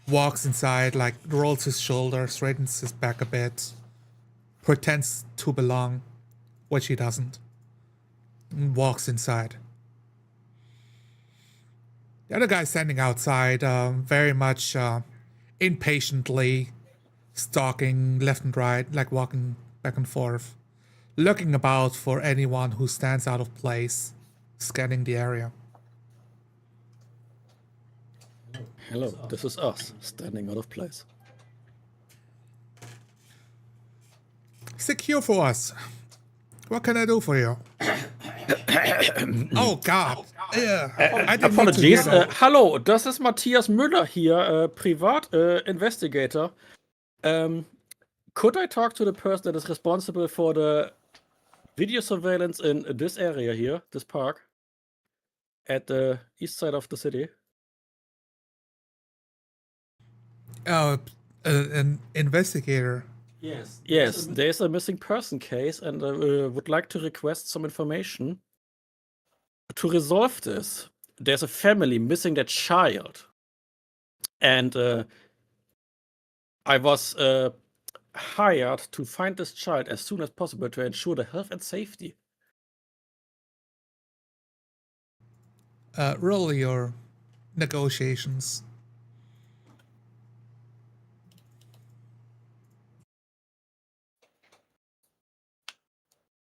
walks inside, like rolls his shoulders, straightens his back a bit, pretends to belong, which he doesn't, and walks inside. The other guy standing outside, very much impatiently stalking left and right, like walking back and forth, looking about for anyone who stands out of place, scanning the area.
Hello, this is us, standing out of place.
Secure for us. What can I do for you? Oh God! Yeah, I didn't mean to hear
Apologies.
that.
Hallo, das ist Matthias Müller hier, Privat Investigator. Could I talk to the person that is responsible for the video surveillance in this area here, this park, at the east side of the city?
An investigator.
Yes, there's a missing person case, and I would like to request some information to resolve this. There's a family missing their child, and I was hired to find this child as soon as possible to ensure the health and safety.
Roll your negotiations.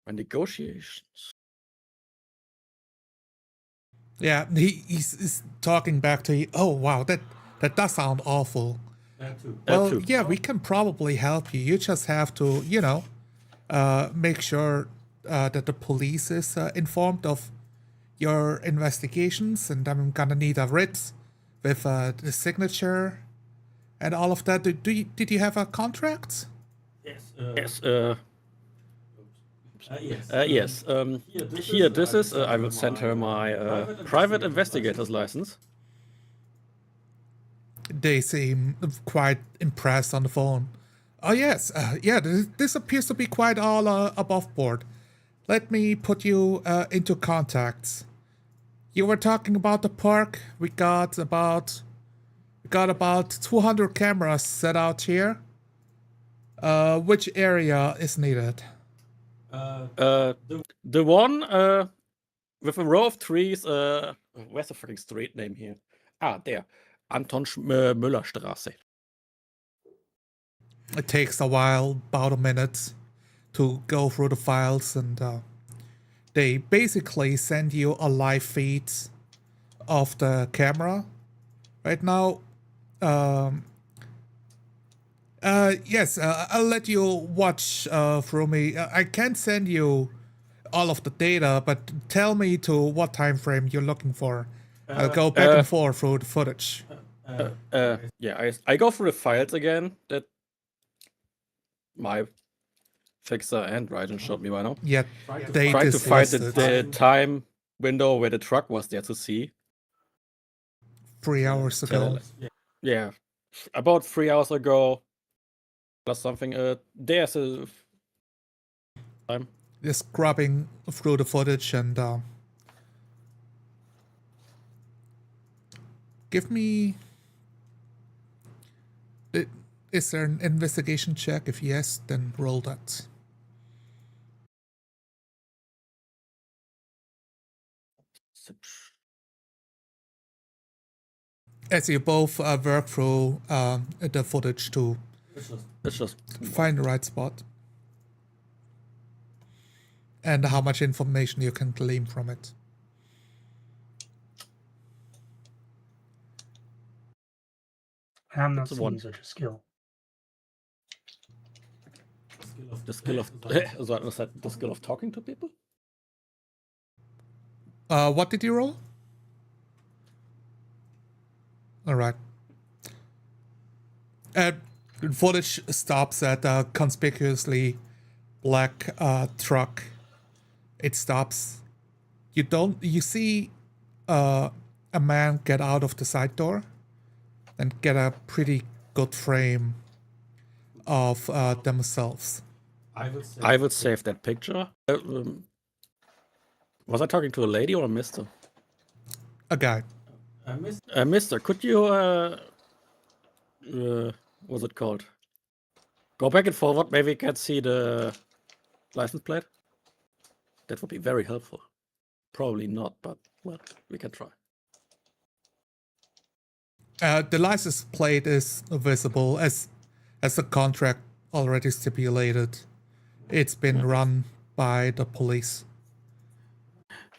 My negotiations.
Yeah, he's talking back to you. Oh wow, that does sound awful. Well,
too.
yeah, we can probably help you. You just have to, make sure that the police is informed of your investigations, and I'm gonna need a writ with the signature and all of that. Did you have a contract?
Yes. Yes. Here, this is. I will send her my private investigator's license.
They seem quite impressed on the phone. Oh yes, yeah, this appears to be quite all above board. Let me put you into contacts. You were talking about the park. We got about 200 cameras set out here. Which area is needed?
The one with a row of trees. Where's the freaking street name here? Ah, there. Anton Müller Straße.
It takes a while, about a minute, to go through the files, and they basically send you a live feed of the camera. Right now, yes, I'll let you watch through me. I can't send you all of the data, but tell me to what time frame you're looking for. I'll go back and forth through the footage.
Yeah, I go through the files again that my fixer and Ryden showed me right now.
Yeah, date
Trying
is
to find
listed.
the time window where the truck was there to see.
3 hours ago.
Yeah, about 3 hours ago, plus something. There's a time.
Just scrubbing through the footage and give me. Is there an investigation check? If yes, then roll that. As you both work through the footage to
It's just
find the right spot and how much information you can glean from it.
I'm not
It's a
seeing
one.
such a skill.
the skill of the skill of talking to people.
What did you roll? All right. Footage stops at a conspicuously black truck. It stops. You see a man get out of the side door and get a pretty good frame of themselves.
I would save that picture. Was I talking to a lady or a mister?
A guy.
Mister, could you what's it called? Go back and forward. Maybe we can see the license plate. That would be very helpful. Probably not, but well, we can try.
The license plate is visible as the contract already stipulated. It's been run by the police.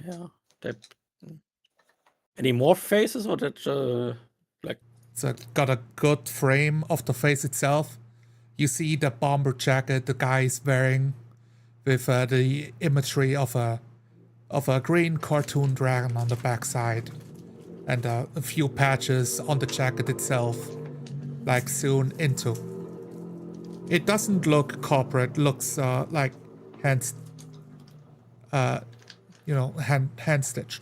Yeah. That. Any more faces, or that like?
It's got a good frame of the face itself. You see the bomber jacket the guy is wearing, with the imagery of a green cartoon dragon on the backside, and a few patches on the jacket itself, like sewn into. It doesn't look corporate. Looks like hand stitched,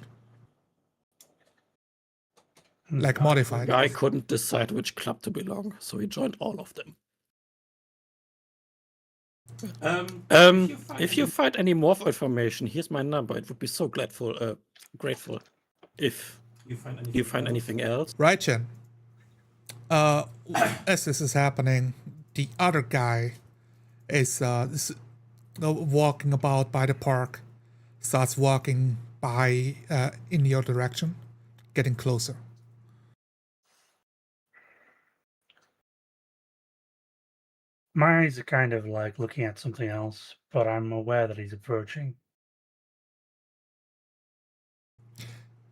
like modified.
Guy couldn't decide which club to belong, so he joined all of them. If you find any more information, here's my number. It would be so grateful if you find anything else.
Right, Jen. As this is happening, the other guy is walking about by the park, starts walking by in your direction, getting closer.
My eyes are kind of like looking at something else, but I'm aware that he's approaching.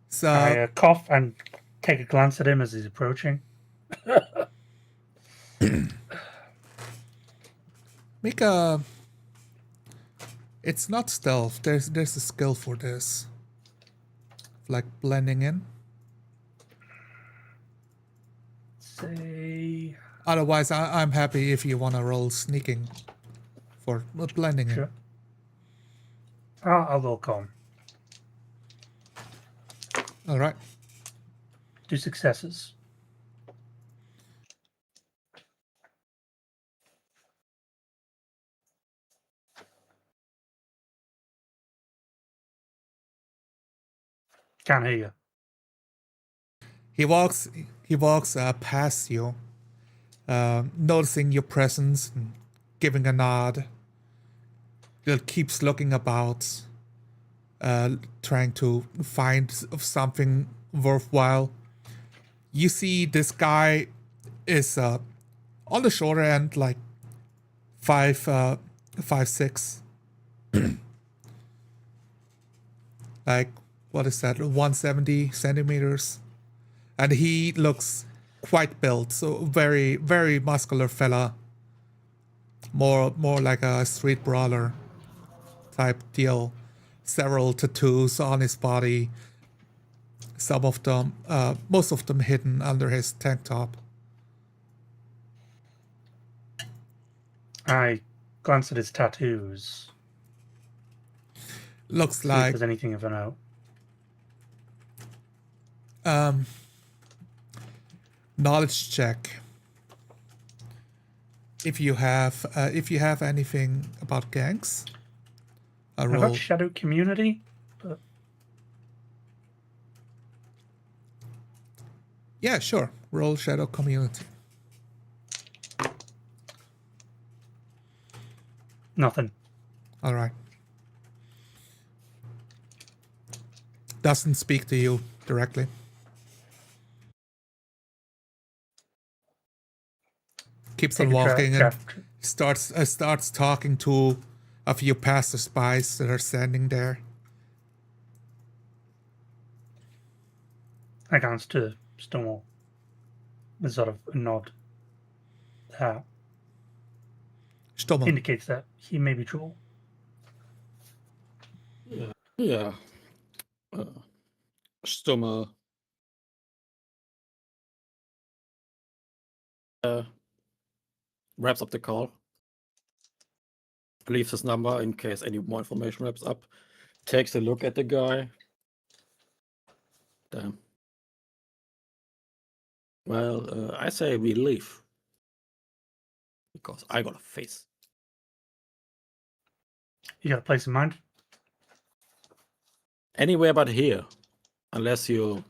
So
I cough and take a glance at him as he's approaching.
make a. It's not stealth. There's a skill for this, like blending in.
Say.
Otherwise, I'm happy if you want to roll sneaking for blending in.
Sure. I'll roll calm.
All right.
2 successes. Can't hear you.
He walks past you, noticing your presence and giving a nod. He keeps looking about, trying to find something worthwhile. You see this guy is on the shorter end, like 5'6". Like, what is that, 170 centimeters? And he looks quite built, so very, very muscular fella. More like a street brawler type deal. several tattoos on his body. Some of them, most of them hidden under his tank top.
I glance at his tattoos.
Looks
See if
like
there's anything of note.
knowledge check. If you have anything about gangs, a
I've
roll.
got Shadow Community, but
Yeah, sure. Roll Shadow Community.
nothing.
All right. Doesn't speak to you directly. Keeps on
Take a
walking and
draft.
starts talking to a few passersby that are standing there.
I glance to Stonewall. With sort of a nod. That
Stummel.
indicates that he may be trouble.
Yeah. Stummer. Wraps up the call. Leaves his number in case any more information wraps up. Takes a look at the guy. Damn. Well, I say we leave. Because I got a face.
You got a place in mind?
Anywhere but here. Unless you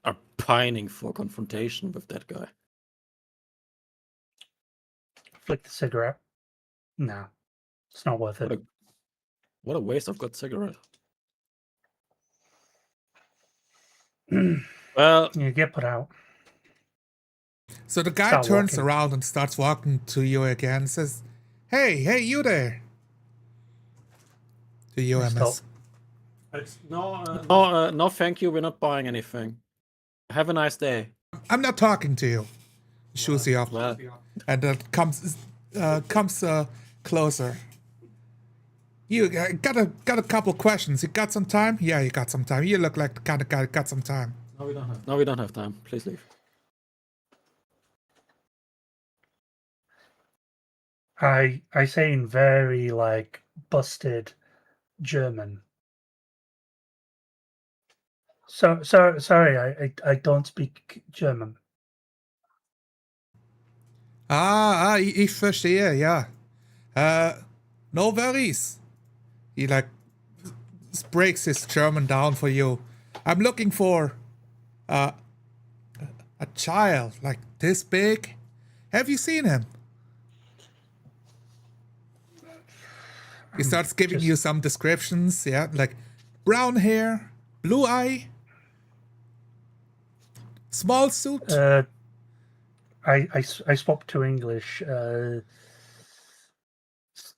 are pining for confrontation with that guy.
Flick the cigarette. No, it's not worth it.
What a waste of good cigarette. Well,
You get put out.
So the guy
Start
turns
walking.
around and starts walking to you again and says, Hey, you there. To you,
I
MS.
stop.
no, thank you. We're not buying anything. Have a nice day.
I'm not talking to you. He shoos you off.
Well,
And comes closer. You got a couple questions. You got some time? Yeah, you got some time. You look like the kind of guy that got some time.
no, we don't have time. Please leave.
I say in very like busted German. Sorry, I don't speak German.
Ich verstehe, ja. No worries. He like breaks his German down for you. I'm looking for a child like this big. Have you seen him? He starts giving you some descriptions, yeah, like brown hair, blue eye, small suit.
I swapped to English.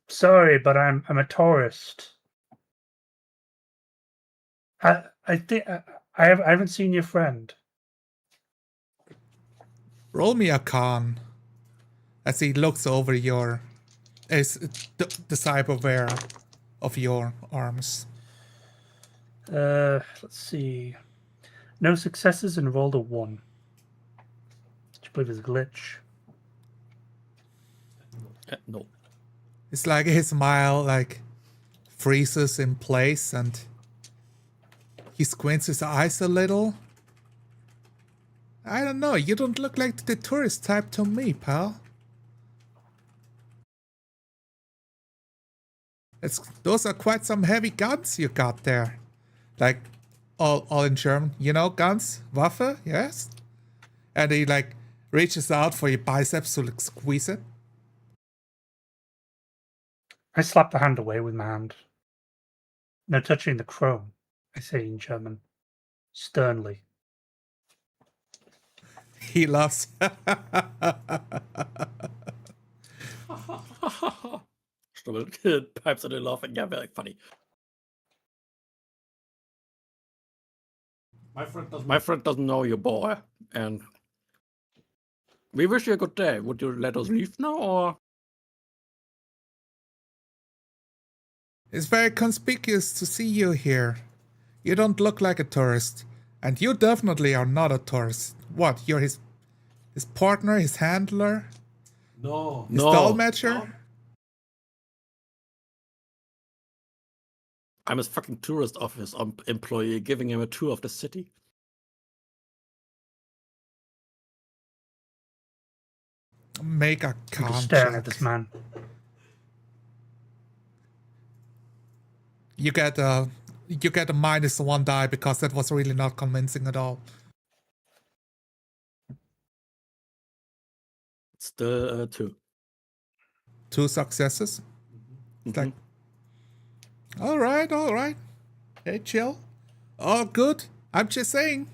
Sorry, but I'm a tourist. I think I haven't seen your friend.
Roll me a con as he looks over the cyberware of your arms.
Let's see. No successes and rolled a 1. Which I believe is a glitch.
No.
It's like his smile like freezes in place and he squints his eyes a little. I don't know, you don't look like the tourist type to me, pal. Those are quite some heavy guns you got there. Like, all in German, you know, guns, Waffe, yes? And he like reaches out for your biceps to like squeeze it.
I slap the hand away with my hand. No touching the chrome, I say in German. Sternly.
He laughs.
Pipes are laughing. Yeah, very funny. My friend doesn't know you, boy, and we wish you a good day. Would you let us leave now, or?
It's very conspicuous to see you here. You don't look like a tourist. And you definitely are not a tourist. What, you're his partner, his handler?
No.
His
No.
dolmetcher?
I'm his fucking tourist office employee giving him a tour of the city.
Make a
I'm
con
just staring
check.
at this man.
You get a -1 die because that was really not convincing at all.
It's the 2.
2 successes. It's
Mhm.
like, all right. Hey, chill. All good. I'm just saying,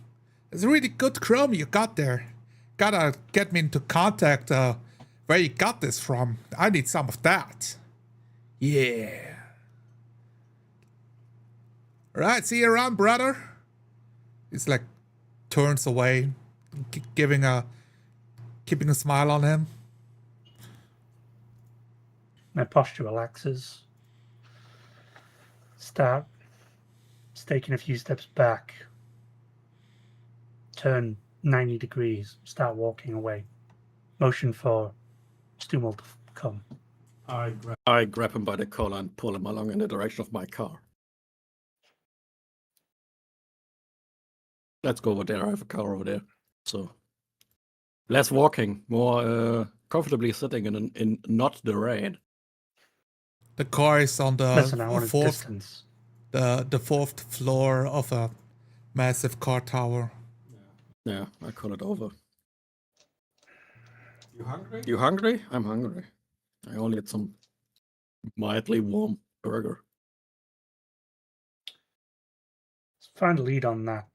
it's a really good chrome you got there. Gotta get me into contact where you got this from. I need some of that. Yeah. Right, see you around, brother. He's like, turns away, keeping a smile on him.
My posture relaxes. Start taking a few steps back. Turn 90 degrees. Start walking away. Motion for Stumel to come.
I grab him by the collar and pull him along in the direction of my car. Let's go over there. I have a car over there. So less walking, more comfortably sitting in not the rain.
The car is on the
Listen, I want a
fourth
distance.
the 4th floor of a massive car tower.
Yeah, I call it over.
You hungry?
You hungry? I'm hungry. I only had some mildly warm burger.
Let's find a lead on that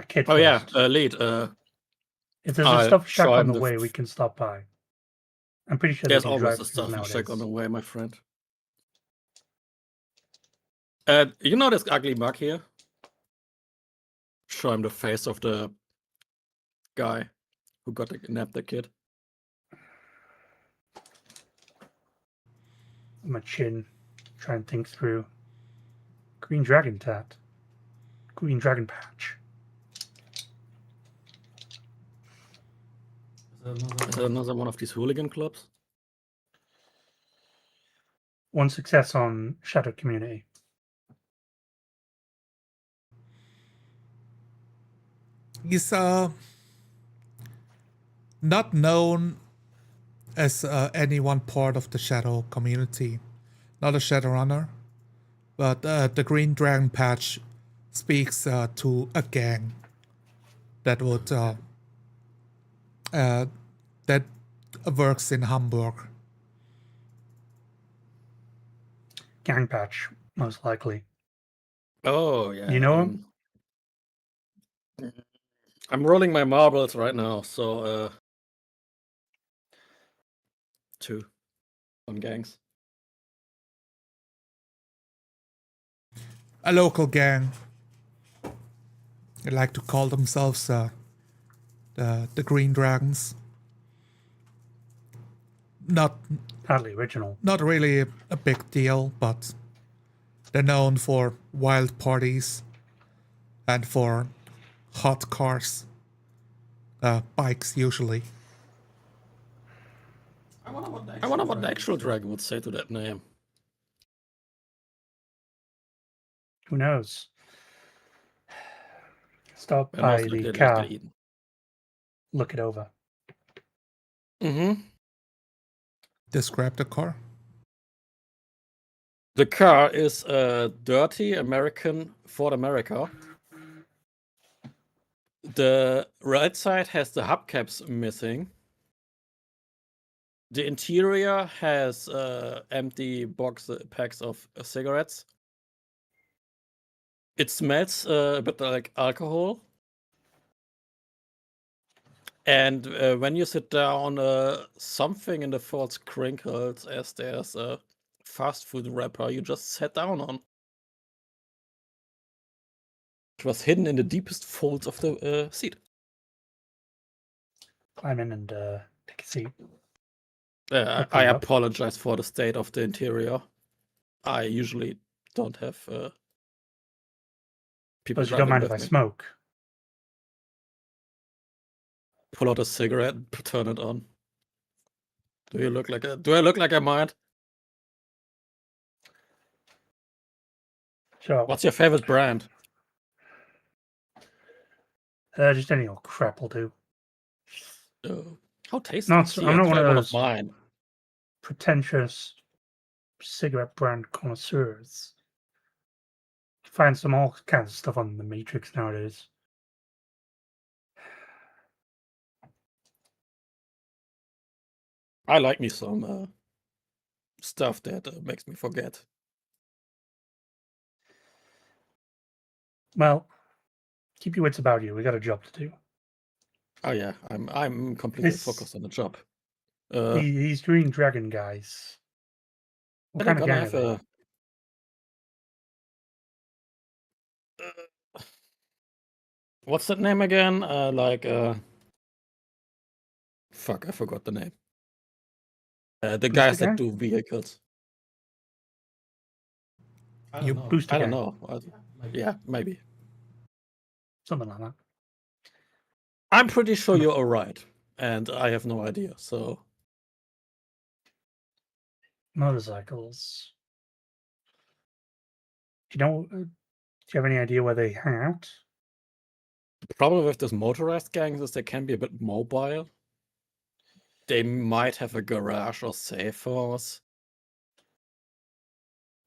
kid.
Oh yeah,
first.
lead.
If there's a
I'll
stuff shack
show
on
him
the
the
way, we can stop by. I'm pretty sure
there's
they can
always
drive
a
things
stuff and check on the
nowadays.
way, my friend. You know this ugly mug here? Show him the face of the guy who got kidnapped the kid.
My chin, try and think through. Green dragon tat. Green dragon patch.
Is that another one of these hooligan clubs?
One success on Shadow Community.
He's not known as any one part of the Shadow community. Not a Shadowrunner. But the Green Dragon Patch speaks to a gang that would that works in Hamburg.
Gang patch, most likely.
Oh yeah.
You know him?
I'm rolling my marbles right now, so 2 on gangs.
A local gang. They like to call themselves the Green Dragons. Not
Hardly original.
not really a big deal, but they're known for wild parties and for hot cars. Bikes usually.
I wonder what the actual dragon would say to that name.
Who knows? Stop
And
by
most likely
the
it'll get
car.
eaten.
Look it over.
Mm-hmm.
Describe the car.
The car is a dirty American Ford America. The right side has the hubcaps missing. The interior has empty packs of cigarettes. It smells a bit like alcohol. And when you sit down, something in the false crinkles as there's a fast food wrapper you just sat down on. It was hidden in the deepest folds of the seat.
Climb in and take a seat.
I
Open it up.
apologize for the state of the interior. I usually don't have people
Because you don't
driving
mind if I
with me.
smoke.
Pull out a cigarette and turn it on. Do I look like I mind?
So,
What's your favorite brand?
just any old crap will do.
How tasty.
I'm
See,
not
I
one of
tried
those
mine.
pretentious cigarette brand connoisseurs. You find some all kinds of stuff on the Matrix nowadays.
I like me some stuff that makes me forget.
Well, keep your wits about you. We got a job to do.
Oh yeah, I'm completely
This-
focused on the job.
These Green Dragon guys. What
They're
kind of
gonna
gang are
have
they?
what's that name again? Fuck, I forgot the name. The guys that
Gang?
do vehicles.
You
Booster
I don't
gang.
know. Yeah, maybe.
Something like that.
I'm pretty sure you're alright, and I have no idea. So
Motorcycles. Do you have any idea where they hang out?
the problem with this motorized gangs is they can be a bit mobile. They might have a garage or safe house.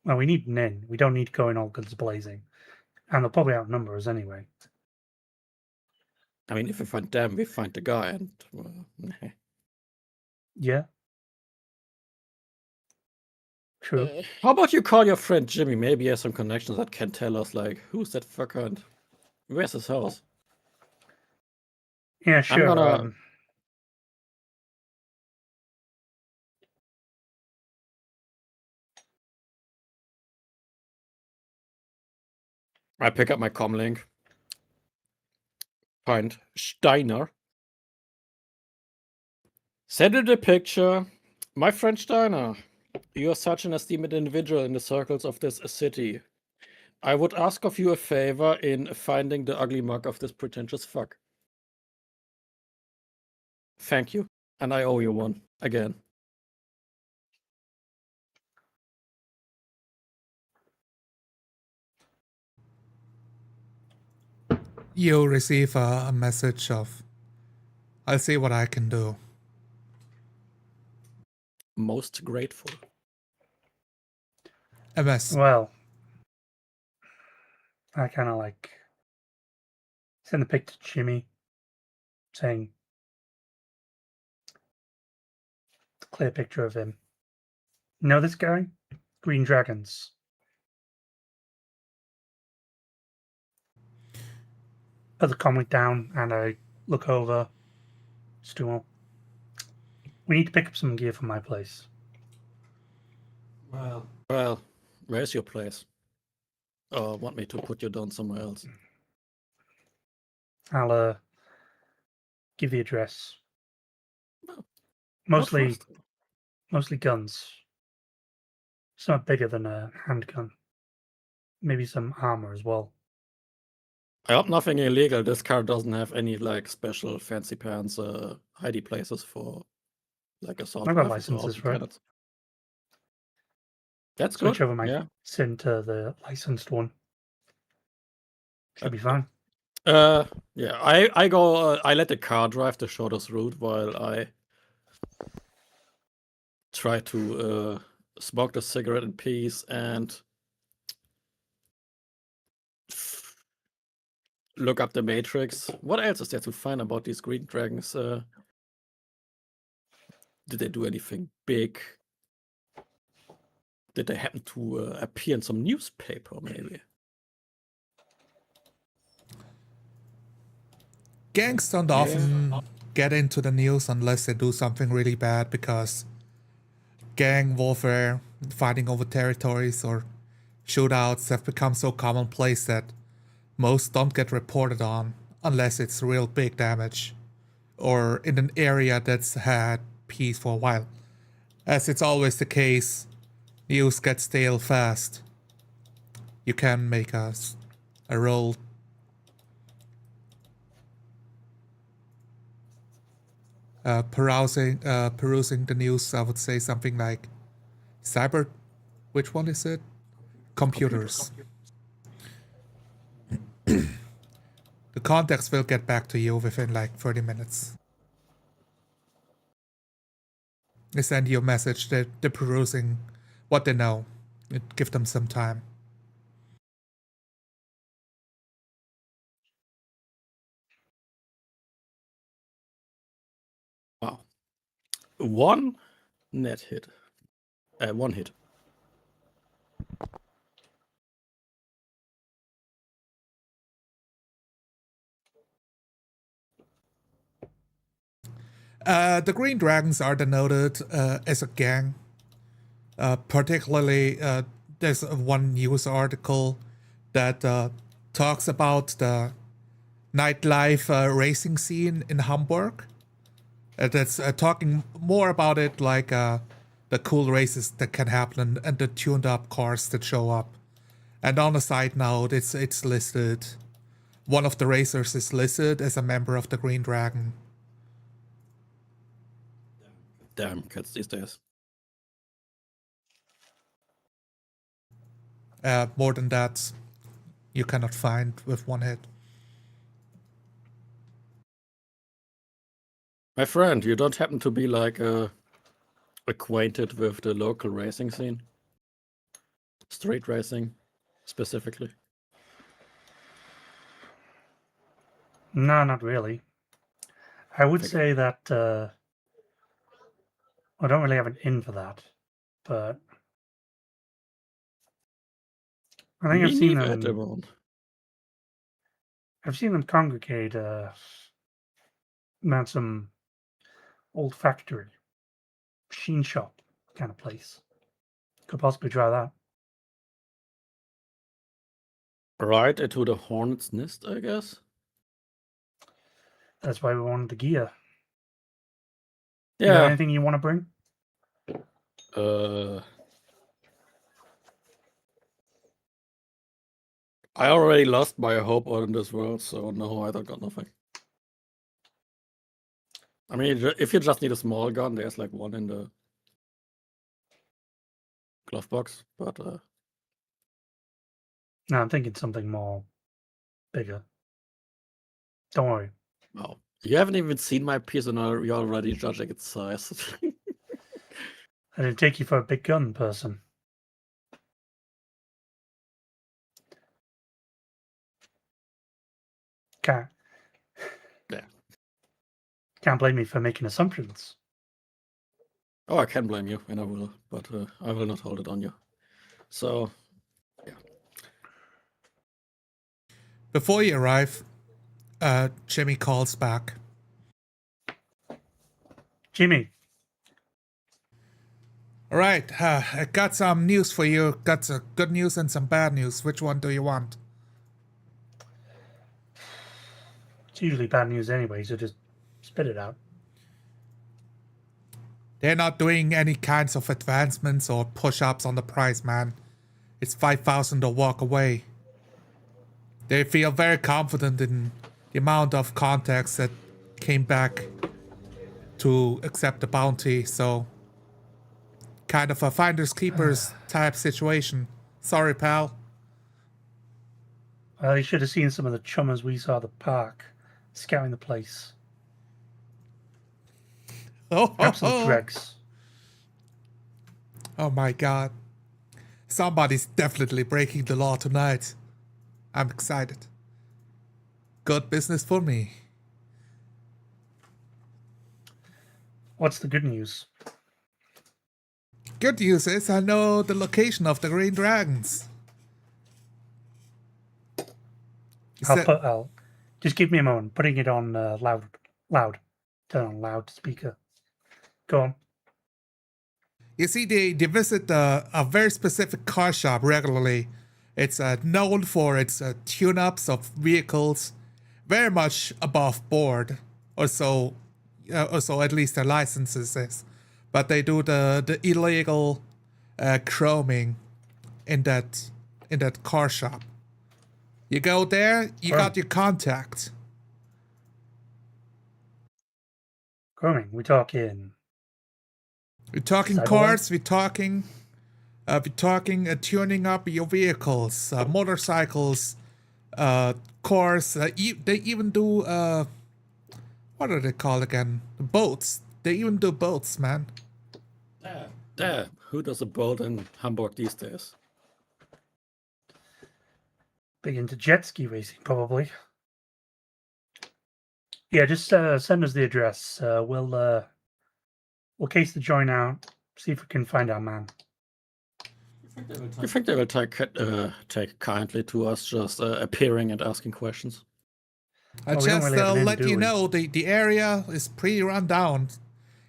Well, we need an inn. We don't need to go in all guns blazing. And they'll probably outnumber us anyway.
I mean, if we find them, we find the guy, and
Yeah. True.
how about you call your friend Jimmy? Maybe he has some connections that can tell us, like, who's that fucker and where's his house?
Yeah, sure.
gonna- I pick up my comlink. Find Steiner. Send it a picture. My friend Steiner, you are such an esteemed individual in the circles of this city. I would ask of you a favor in finding the ugly mug of this pretentious fuck. Thank you. And I owe you one again.
You receive a message of, I'll see what I can do.
Most grateful.
MS.
Well, I kind of like send the pic to Jimmy saying, clear picture of him. You know this guy? Green Dragons. Put the comic down and I look over. Stool. We need to pick up some gear from my place.
Well, where's your place? Or want me to put you down somewhere else?
I'll give the address.
Oh,
Mostly guns. Somewhat bigger than a handgun. Maybe some armor as well.
I hope nothing illegal. This car doesn't have any like special fancy pants hidey places for like assault
I've got
rifles or
licenses for it.
autocannons. That's
Switch
good.
over my
Yeah.
SIN to the licensed one. Should be fine.
Yeah. I go. I let the car drive the shortest route while I try to smoke the cigarette in peace and look up the Matrix. What else is there to find about these green dragons? Did they do anything big? Did they happen to appear in some newspaper, maybe?
Gangs don't often get into the news unless they do something really bad, because gang warfare, fighting over territories or shootouts have become so commonplace that most don't get reported on unless it's real big damage or in an area that's had peace for a while. As it's always the case, news get stale fast. You can make a roll. Perusing the news, I would say something like which one is it? Computers. The context will get back to you within like 30 minutes. They send you a message that they're perusing what they know. Give them some time.
Wow. One net hit. One hit.
The Green Dragons are denoted as a gang. Particularly, there's one news article that talks about the nightlife racing scene in Hamburg. That's talking more about it, like the cool races that can happen and the tuned up cars that show up. And on a side note, it's listed. One of the racers is listed as a member of the Green Dragon.
Damn cats these days.
More than that, you cannot find with one hit.
My friend, you don't happen to be like acquainted with the local racing scene? Street racing, specifically?
No, not really. I would say that I don't really have an in for that, but I think I've seen them. I've seen them congregate around some old factory, machine shop kind of place. Could possibly try that.
Right into the hornet's nest, I guess.
That's why we wanted the gear. Yeah. Is there anything you want to bring?
I already lost my hope on this world, so no, I don't got nothing. I mean, if you just need a small gun, there's like one in the glove box, but
No, I'm thinking something more bigger. Don't worry.
wow. You haven't even seen my piece and you're already judging its size.
I didn't take you for a big gun person. Can't.
Yeah.
Can't blame me for making assumptions.
Oh, I can blame you, and I will, but I will not hold it on you. So, yeah.
Before you arrive, Jimmy calls back.
Jimmy.
All right, I got some news for you. Got some good news and some bad news. Which one do you want?
It's usually bad news anyway, so just spit it out.
They're not doing any kinds of advancements or push-ups on the price, man. It's 5,000 or walk away. They feel very confident in the amount of contacts that came back to accept the bounty, so kind of a finders keepers type situation. Sorry, pal.
Well, you should have seen some of the chummers we saw at the park scouting the place. Absolute dregs.
Oh my god. Somebody's definitely breaking the law tonight. I'm excited. Good business for me.
What's the good news?
Good news is I know the location of the Green Dragons.
I'll just give me a moment. Putting it on loud. Turn on loudspeaker. Go on.
You see, they visit a very specific car shop regularly. It's known for its tune-ups of vehicles, very much above board, or so at least their licenses is. But they do the illegal chroming in that car shop. You go there, you got your contact.
Grooming, we talking.
We're talking
Cyberpunk?
cars. We're talking tuning up your vehicles, motorcycles, cars. They even do what are they called again? Boats. They even do boats, man.
Damn, who does a boat in Hamburg these days?
Big into jet ski racing, probably. Yeah, just send us the address. We'll case the joint out, see if we can find our man.
You think they will take kindly to us just appearing and asking questions?
I
Well, we don't
just
really have an in,
let
do
you
we?
know the area is pretty run down.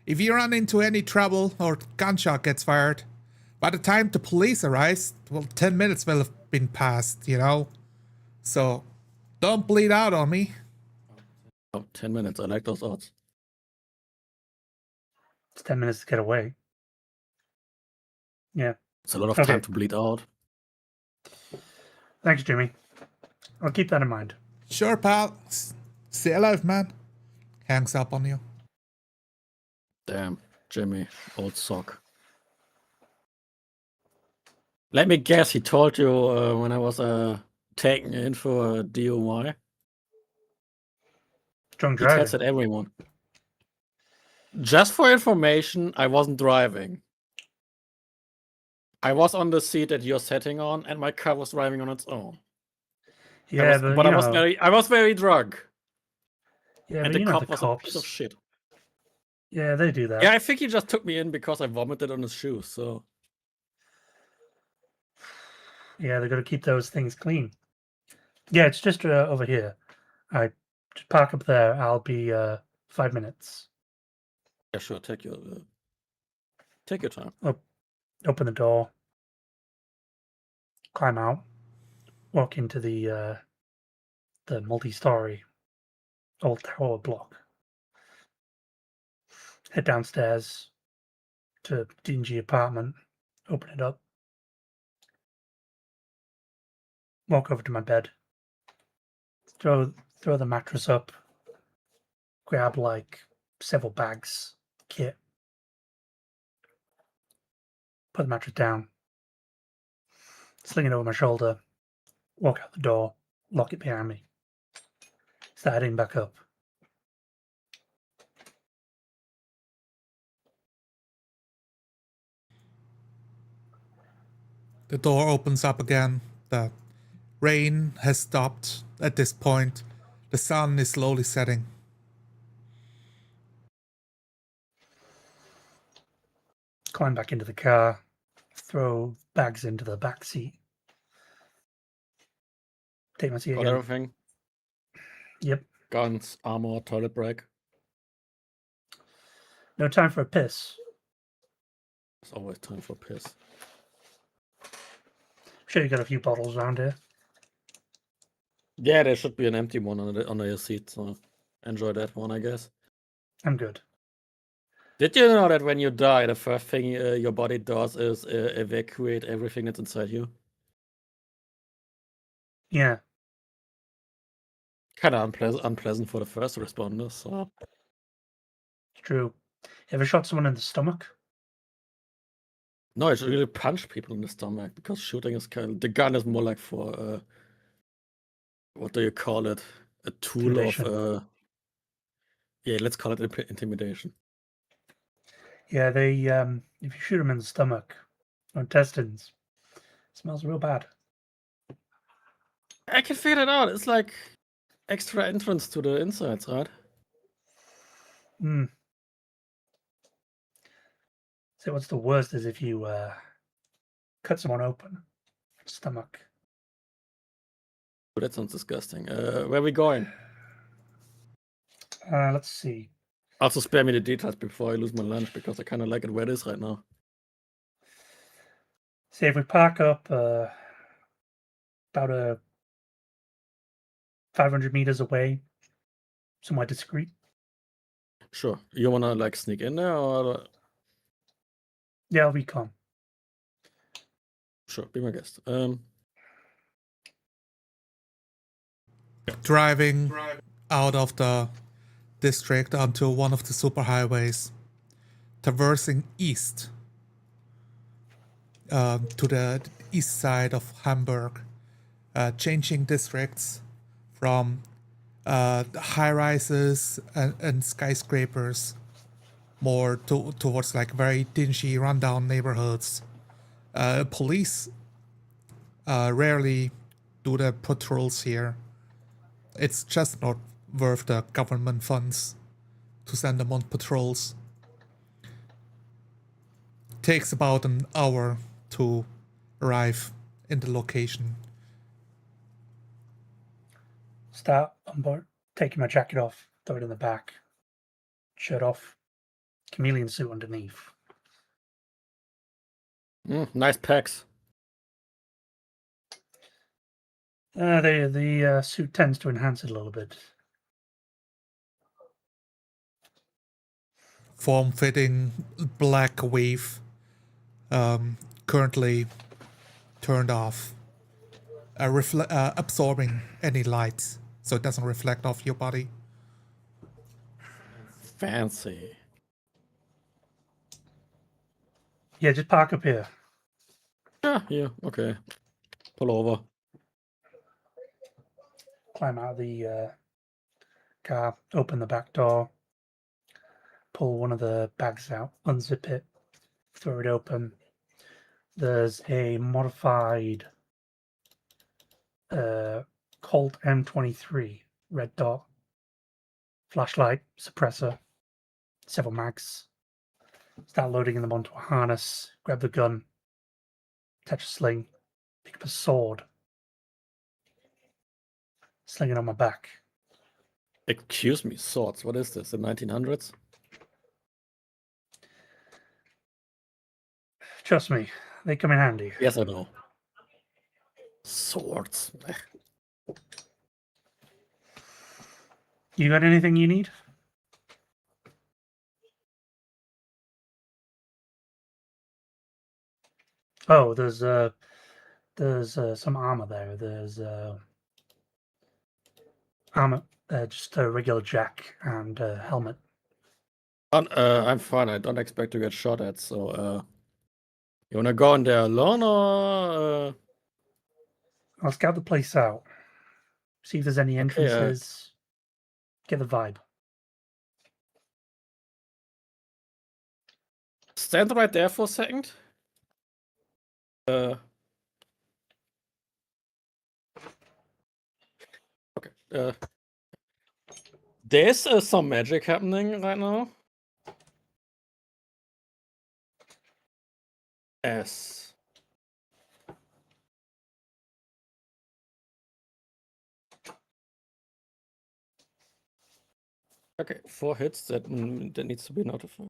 If you run into any trouble or gunshot gets fired, by the time the police arrives, well, 10 minutes will have been passed, you know? So, don't bleed out on me.
Oh, 10 minutes, I like those odds.
It's 10 minutes to get away. Yeah.
It's a lot of
Okay.
time to bleed out.
Thanks, Jimmy. I'll keep that in mind.
Sure, pal. Stay alive, man. Hangs up on you.
Damn, Jimmy, old sock. Let me guess, he told you when I was taken in for a DUI?
Drunk
He
driving.
texted everyone. Just for information, I wasn't driving. I was on the seat that you're sitting on, and my car was driving on its own.
Yeah, but
I was very drunk.
Yeah,
And
but
the
you know
cop
the
was a piece of
cops.
shit.
Yeah, they do that.
Yeah, I think he just took me in because I vomited on his shoes, so...
Yeah, they're going to keep those things clean. Yeah, it's just over here. I just park up there. I'll be 5 minutes.
Yeah, sure, take your time.
Open the door. Climb out. Walk into the multi-story old tower block. Head downstairs to a dingy apartment. Open it up. Walk over to my bed. Throw the mattress up. Grab like several bags, kit. Put the mattress down. Sling it over my shoulder. Walk out the door. Lock it behind me. Start heading back up.
The door opens up again. The rain has stopped at this point. The sun is slowly setting.
Climb back into the car. Throw bags into the back seat. Take my seat
Got
again.
everything?
Yep.
Guns, armor, toilet break.
No time for a piss.
There's always time for piss.
Sure, you got a few bottles around here.
Yeah, there should be an empty one under your seat, so enjoy that one, I guess.
I'm good.
Did you know that when you die, the first thing your body does is evacuate everything that's inside you?
Yeah.
Kind of unpleasant for the first responders, so...
It's true. Ever shot someone in the stomach?
No, it should really punch people in the stomach, because shooting is kind of... The gun is more like for... what do you call it? A tool of... yeah, let's call it intimidation.
Yeah, they if you shoot them in the stomach or intestines, it smells real bad.
I can figure it out. It's like extra entrance to the insides, right?
So what's the worst is if you cut someone open, stomach.
Oh, that sounds disgusting. Where are we going?
Let's see.
Also, spare me the details before I lose my lunch, because I kind of like it where it is right now.
See, if we park up about 500 meters away, somewhere discreet.
Sure. You wanna like sneak in there, or
Yeah, we come.
Sure, be my guest.
Driving out of the district onto one of the superhighways, traversing east to the east side of Hamburg, changing districts from high rises and skyscrapers more towards like very dingy, rundown neighborhoods. Police rarely do the patrols here. It's just not worth the government funds to send them on patrols. Takes about an hour to arrive in the location.
Start on board, taking my jacket off, throw it in the back, shirt off, chameleon suit underneath.
Nice packs.
The suit tends to enhance it a little bit.
Form-fitting black weave, currently turned off, absorbing any light, so it doesn't reflect off your body.
Fancy.
Yeah, just park up here.
Yeah, okay. Pull over.
Climb out of the car, open the back door, pull one of the bags out, unzip it, throw it open. There's a modified Colt M23 red dot, flashlight, suppressor, several mags. Start loading them onto a harness, grab the gun, attach a sling, pick up a sword, sling it on my back.
Excuse me, swords. What is this? The 1900s?
Trust me, they come in handy.
Yes, I know. Swords.
You got anything you need? Oh, there's some armor there. There's armor, just a regular jack and a helmet.
I'm fine. I don't expect to get shot at. So, you wanna go in there alone or?
I'll scout the place out. See if there's any entrances. Get the vibe.
Stand right there for a second. Okay. There's some magic happening right now. Yes. Okay, 4 hits. That needs to be notified.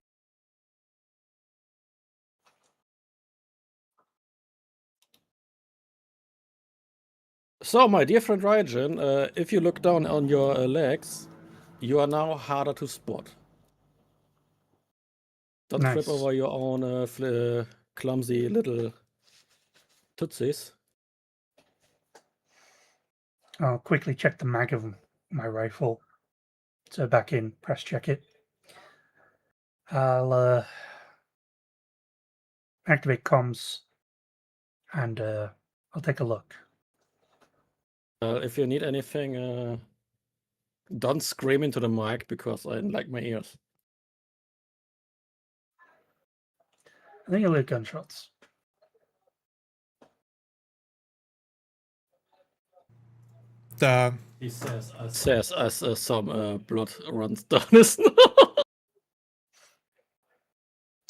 So, my dear friend Raijin, if you look down on your legs, you are now harder to spot. Don't trip
Nice.
over your own clumsy little tootsies.
I'll quickly check the mag of my rifle. So back in, press check it. I'll activate comms and I'll take a look.
If you need anything, don't scream into the mic because I like my ears.
I think I'll hear gunshots.
He says as some blood runs down his nose.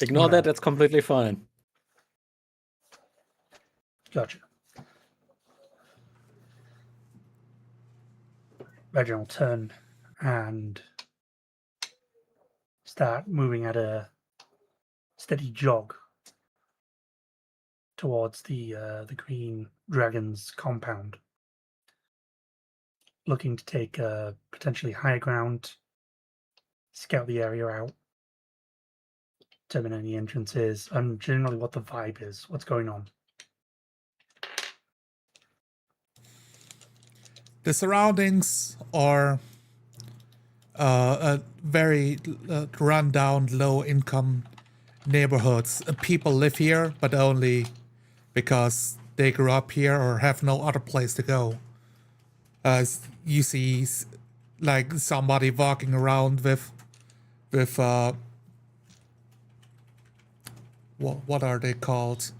Ignore that, that's completely fine.
Gotcha. Reginald will turn and start moving at a steady jog towards the Green Dragon's compound, looking to take potentially higher ground, scout the area out, determine any entrances, and generally what the vibe is, what's going on.
The surroundings are very run-down, low-income neighborhoods. People live here, but only because they grew up here or have no other place to go. You see, like somebody walking around with what are they called?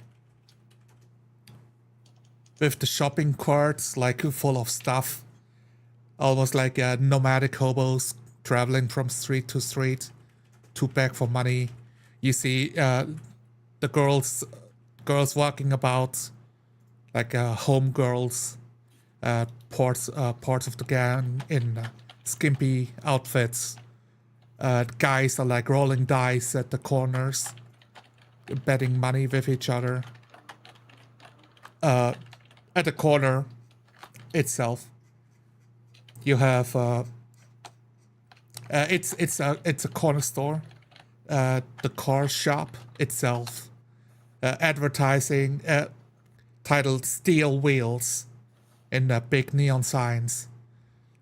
With the shopping carts, like full of stuff, almost like nomadic hobos traveling from street to street to beg for money. You see the girls walking about like home girls, parts of the gang in skimpy outfits. Guys are like rolling dice at the corners, betting money with each other. At the corner itself, you have it's a corner store. The car shop itself, advertising titled "Steel Wheels" in big neon signs.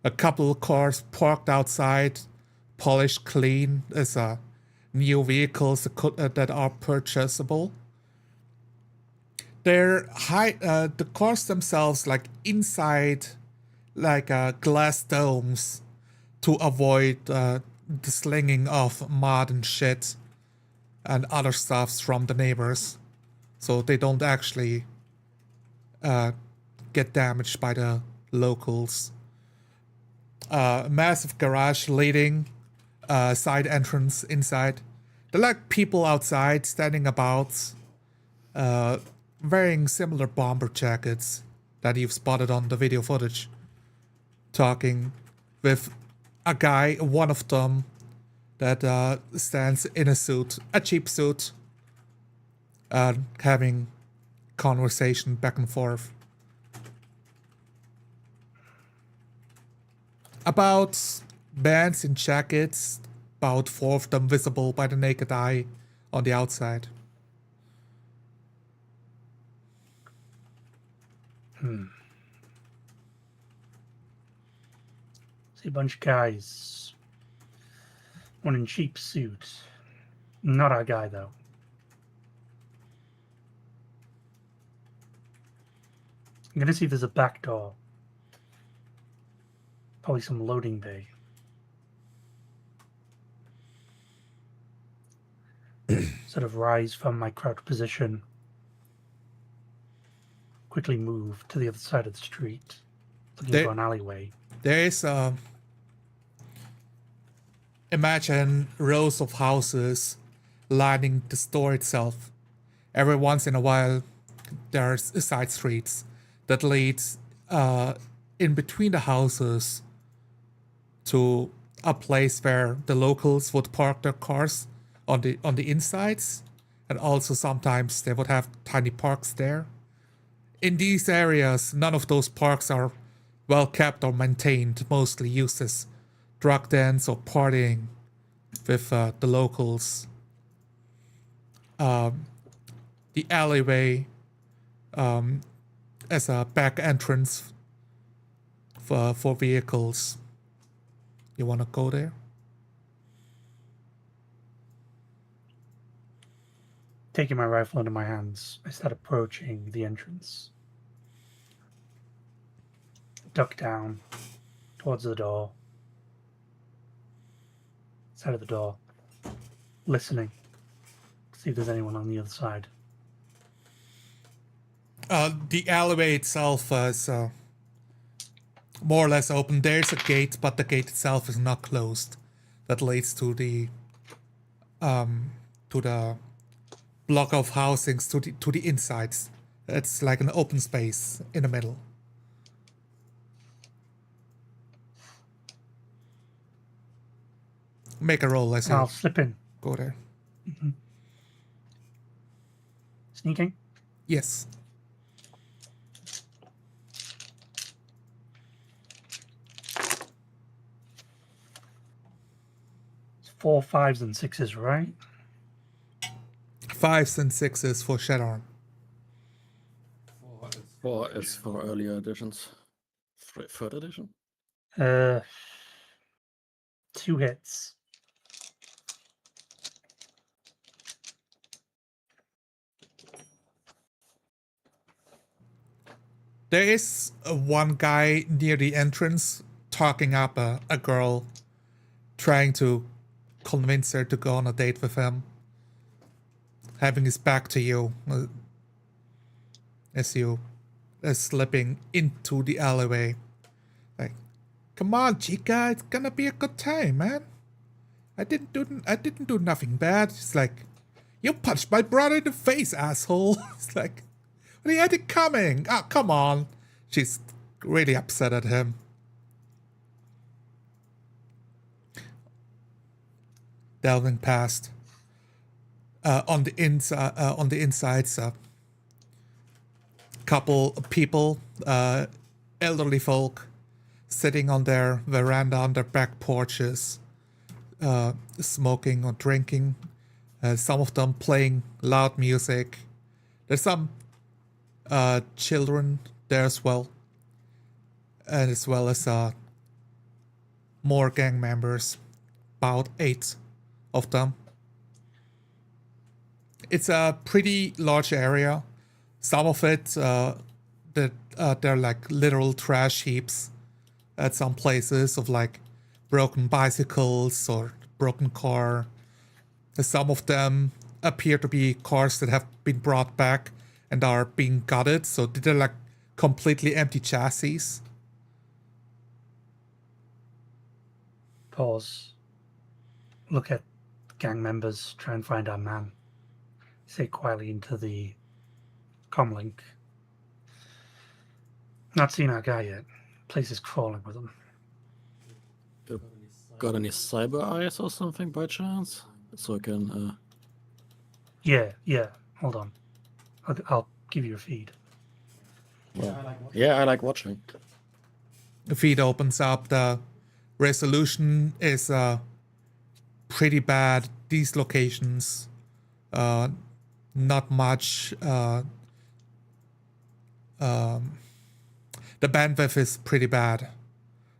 A couple of cars parked outside, polished clean as new vehicles that are purchasable. They're the cars themselves, like inside, like glass domes, to avoid the slinging of mud and shit and other stuffs from the neighbors, so they don't actually get damaged by the locals. Massive garage leading, side entrance inside. There are like people outside standing about, wearing similar bomber jackets that you've spotted on the video footage, talking with a guy, one of them, that stands in a suit, a cheap suit, having conversation back and forth. About bands in jackets, about 4 of them visible by the naked eye on the outside.
See a bunch of guys. One in cheap suit. Not our guy, though. I'm gonna see if there's a back door. Probably some loading bay. Sort of rise from my crouched position. Quickly move to the other side of the street. Looking for an alleyway.
There is imagine rows of houses lining the store itself. Every once in a while, there's side streets that leads in between the houses to a place where the locals would park their cars on the insides, and also sometimes they would have tiny parks there. In these areas, none of those parks are well kept or maintained, mostly used as drug dens or partying with the locals. The alleyway as a back entrance for vehicles. You want to go there?
Taking my rifle into my hands, I start approaching the entrance. Duck down towards the door. Side of the door. Listening. See if there's anyone on the other side.
The alleyway itself is more or less open. There's a gate, but the gate itself is not closed. That leads to the block of housings to the insides. It's like an open space in the middle. Make a roll, let's see.
I'll slip in.
Go there.
Mm-hmm. Sneaking?
Yes.
It's 4 5s and 6s, right?
5s and 6s for Shadowrun.
4 is for earlier editions. third edition?
2 hits.
There is one guy near the entrance talking up a girl, trying to convince her to go on a date with him, having his back to you as you are slipping into the alleyway. Like, come on, chica, it's gonna be a good time, man. I didn't do nothing bad. It's like, you punched my brother in the face, asshole. It's like, but he had it coming. Oh, come on. She's really upset at him. Delving past. On the insides, couple people, elderly folk, sitting on their veranda on their back porches, smoking or drinking. Some of them playing loud music. There's some children there as well, and as well as more gang members, about 8 of them. It's a pretty large area. Some of it, they're like literal trash heaps at some places of like broken bicycles or broken car. Some of them appear to be cars that have been brought back and are being gutted, so they're like completely empty chassis.
Pause. Look at gang members. Try and find our man. Say quietly into the comlink. Not seen our guy yet. Place is crawling with him.
Got any cyber eyes or something by chance? So I can.
Yeah. Hold on. I'll give you a feed.
Yeah, I like watching.
The feed opens up. The resolution is pretty bad. These locations, not much. The bandwidth is pretty bad,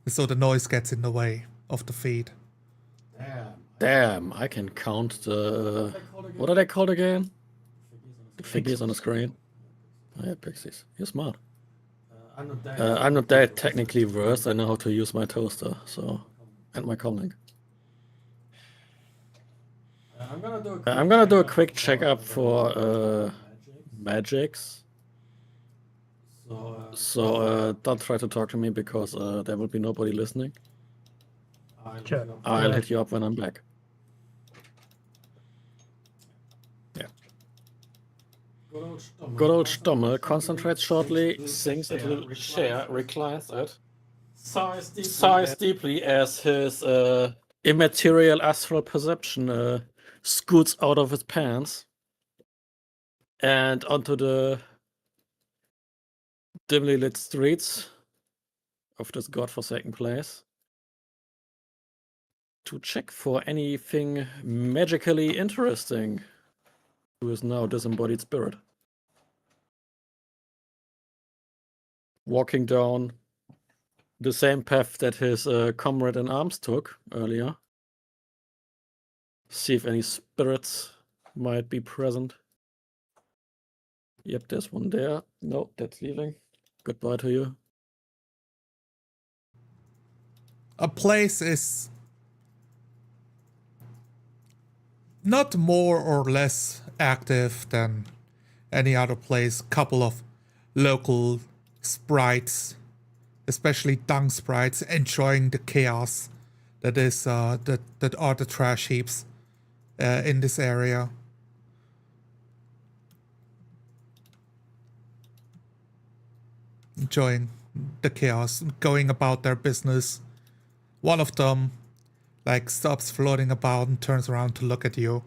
so the noise gets in the way of the feed.
Damn, I can count the. What are they called again? The figures on the screen. Oh, yeah, pixies. You're smart. I'm not that technically versed. I know how to use my toaster, so, and my comlink. I'm gonna do a quick checkup for magics. So don't try to talk to me because there will be nobody listening.
Sure.
I'll hit you up when I'm back. Yeah. Good old Stommel concentrates shortly, sinks into the chair, reclines it, sighs deeply as his immaterial astral perception scoots out of his pants and onto the dimly lit streets of this godforsaken place to check for anything magically interesting to his now disembodied spirit. Walking down the same path that his comrade in arms took earlier. See if any spirits might be present. Yep, there's one there. No, that's leaving. Goodbye to you.
A place is not more or less active than any other place. Couple of local sprites, especially dung sprites, enjoying the chaos that is that are the trash heaps in this area. Enjoying the chaos, going about their business. One of them like stops floating about and turns around to look at you.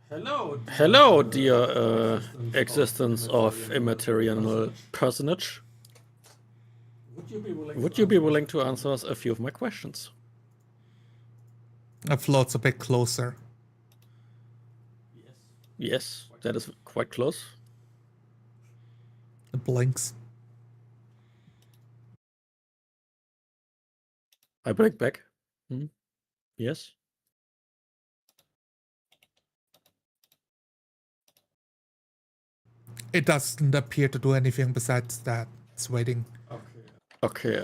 Hello, dear existence of immaterial personage. Would you be willing to answer us a few of my questions?
It floats a bit closer.
Yes, that is quite close.
It blinks.
I break back. Hmm? Yes.
It doesn't appear to do anything besides that. It's waiting.
Okay.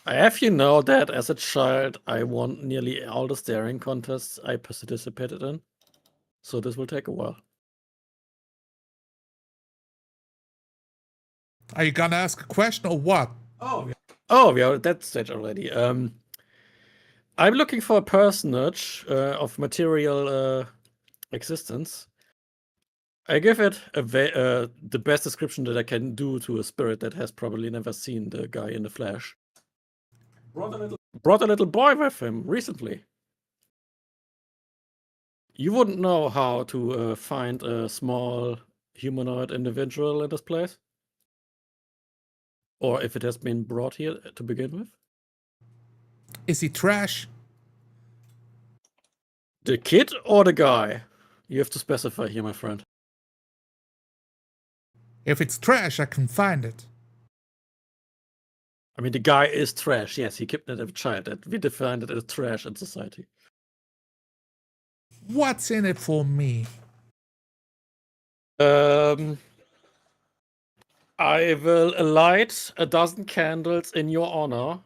I have you know that as a child, I won nearly all the staring contests I participated in. So this will take a while.
Are you gonna ask a question or what?
Oh, we are at that stage already. I'm looking for a personage of material existence. I give it the best description that I can do to a spirit that has probably never seen the guy in the flesh. Brought a little boy with him recently. You wouldn't know how to find a small humanoid individual in this place? Or if it has been brought here to begin with?
Is he trash?
The kid or the guy? You have to specify here, my friend.
If it's trash, I can find it.
I mean, the guy is trash. Yes, he kidnapped a child. That we defined it as trash in society.
What's in it for me?
I will light a dozen candles in your honor.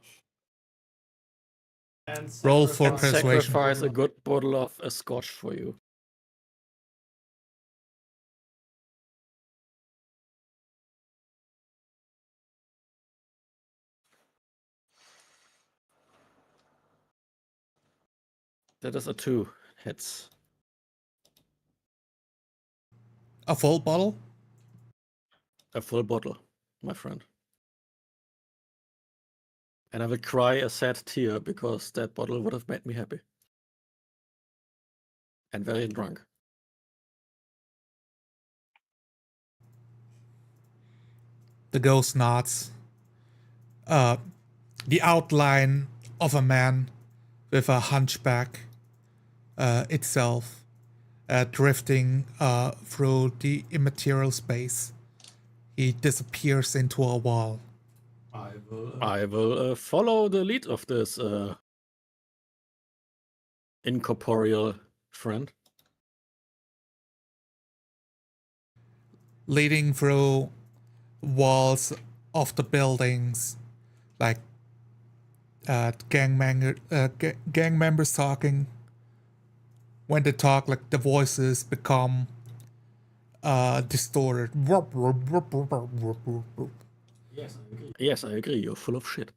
And
Roll for persuasion.
sacrifice a good bottle of a scotch for you. That is a 2 hits.
A full bottle?
A full bottle, my friend. And I will cry a sad tear because that bottle would have made me happy. And very drunk.
The ghost nods. The outline of a man with a hunchback itself drifting through the immaterial space. He disappears into a wall.
I will follow the lead of this incorporeal friend.
Leading through walls of the buildings, like gang members talking. When they talk, like the voices become distorted.
Yes, I agree. You're full of shit.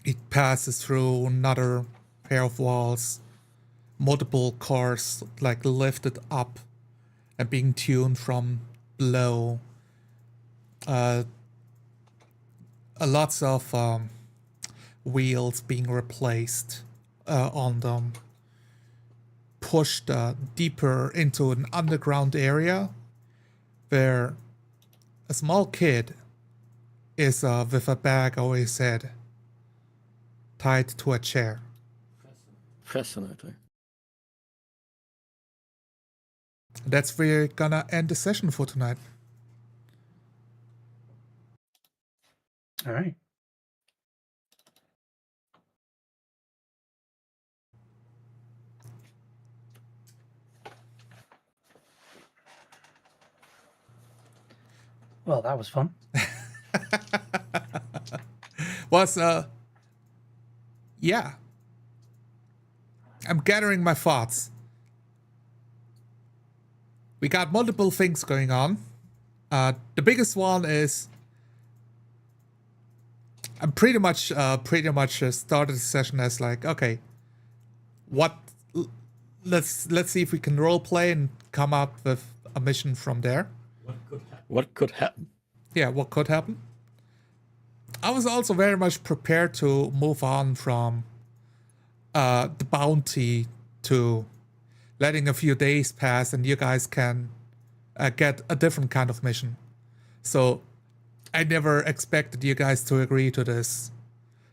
It passes through another pair of walls, multiple cars like lifted up and being tuned from below. Lots of wheels being replaced on them. Pushed deeper into an underground area where a small kid is with a bag over his head, tied to a chair.
Fascinating.
That's where we're gonna end the session for tonight.
All right. Well, that was fun.
Yeah. I'm gathering my thoughts. We got multiple things going on. The biggest one is I'm pretty much started the session as like, okay, let's see if we can role play and come up with a mission from there.
What could happen?
Yeah, what could happen? I was also very much prepared to move on from the bounty to letting a few days pass and you guys can get a different kind of mission. So I never expected you guys to agree to this.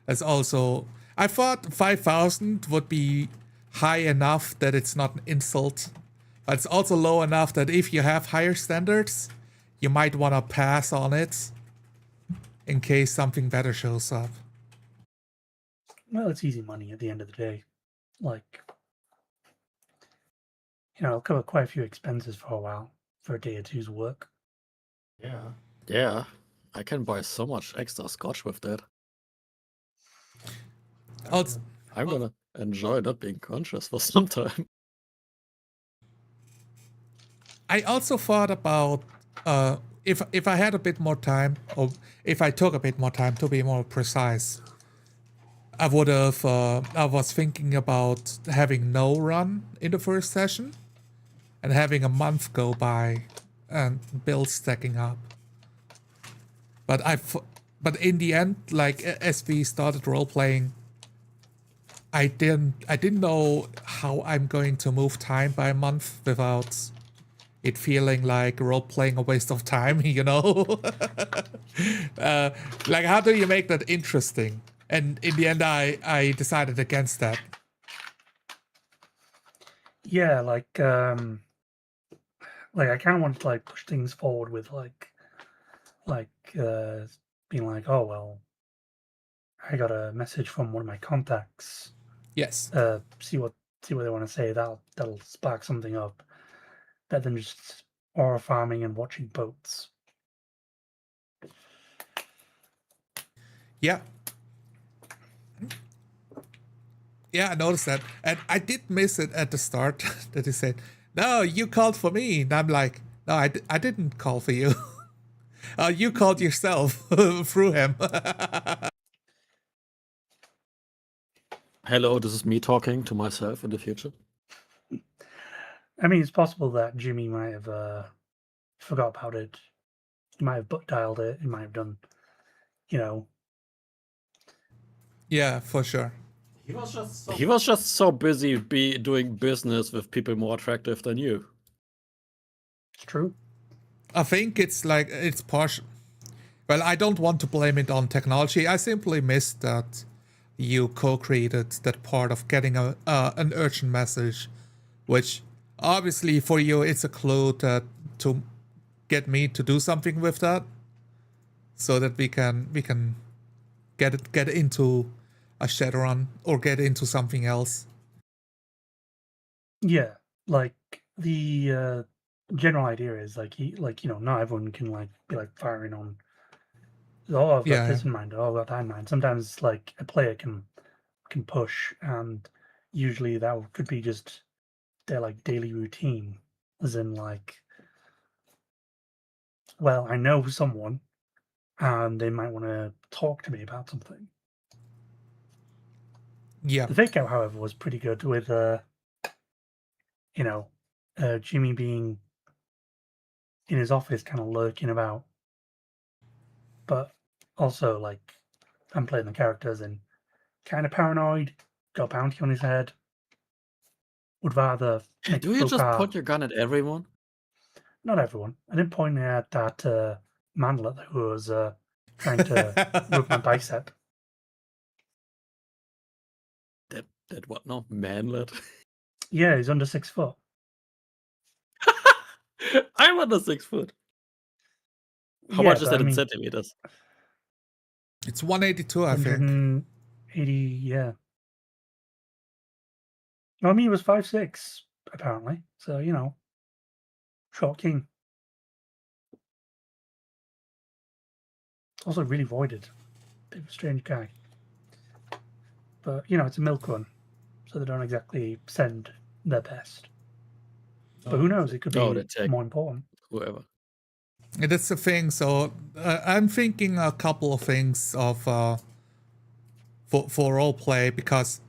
As also, I thought 5,000 would be high enough that it's not an insult, but it's also low enough that if you have higher standards, you might want to pass on it in case something better shows up.
Well, it's easy money at the end of the day. Like, it'll cover quite a few expenses for a while, for a day or two's work.
Yeah, I can buy so much extra scotch with that.
Also,
I'm gonna enjoy not being conscious for some time.
I also thought about if I had a bit more time, or if I took a bit more time to be more precise, I would have. I was thinking about having no run in the first session, and having a month go by, and bills stacking up. But in the end, like as we started role playing, I didn't know how I'm going to move time by a month without it feeling like role playing a waste of time, you know? Like, how do you make that interesting? And in the end, I decided against that.
Yeah, like I kind of wanted to like push things forward with being like, oh well, I got a message from one of my contacts.
Yes.
See what they want to say. That'll spark something up. Better than just horror farming and watching boats.
Yeah. Yeah, I noticed that. And I did miss it at the start that he said, no, you called for me. And I'm like, no, I didn't call for you. You called yourself through him.
Hello, this is me talking to myself in the future.
I mean, it's possible that Jimmy might have forgot about it. He might have butt dialed it. He might have done, you know.
Yeah, for sure.
He was just so busy doing business with people more attractive than you.
It's true.
I think it's like, it's partial. Well, I don't want to blame it on technology. I simply missed that you co-created that part of getting an urgent message, which obviously for you it's a clue to get me to do something with that, so that we can get into a Shadowrun or get into something else.
Yeah, like the general idea is like not everyone can like be like firing on. Oh, I've got this in mind. Oh, I've got that in mind. Sometimes like a player can push, and usually that could be just their like daily routine, as in like, well, I know someone, and they might want to talk to me about something.
Yeah.
The fake out, however, was pretty good with Jimmy being in his office, kind of lurking about, but also like I'm playing the characters and kind of paranoid, got a bounty on his head. Would rather make
Do you
faux
just
pas.
point your gun at everyone?
Not everyone. I didn't point at that manlet who was trying to rub my bicep.
That what? No, manlet.
Yeah, he's under 6 foot.
I'm under 6 foot. How
Yeah,
much is
but
that
I
in
mean,
centimeters?
It's 182, I think.
180, yeah. No, I mean, he was 5'6", apparently. So, short king. Also really voided. Bit of a strange guy. But, it's a milk run, so they don't exactly send their best. But who knows? It could
Oh,
be
they take
more important.
whoever.
That's the thing. So I'm thinking a couple of things of for role play, because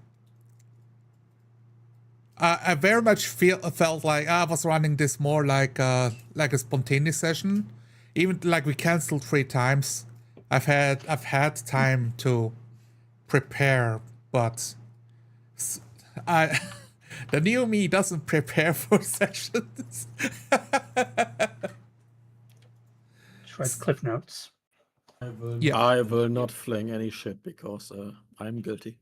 I very much felt like I was running this more like a spontaneous session. Even like we canceled 3 times. I've had time to prepare, but I the new me doesn't prepare for sessions.
Just write cliff notes.
Yeah.
I will not fling any shit because I'm guilty.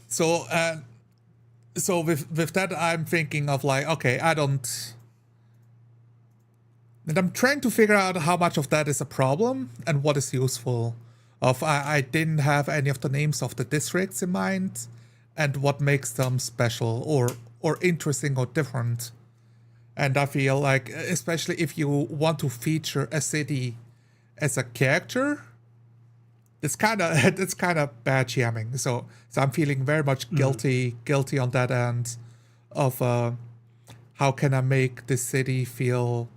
So with that, I'm thinking of like, okay, and I'm trying to figure out how much of that is a problem and what is useful. I didn't have any of the names of the districts in mind and what makes them special or interesting or different. And I feel like, especially if you want to feature a city as a character, it's kind of bad jamming. So I'm feeling very much guilty on that end of how can I make this city feel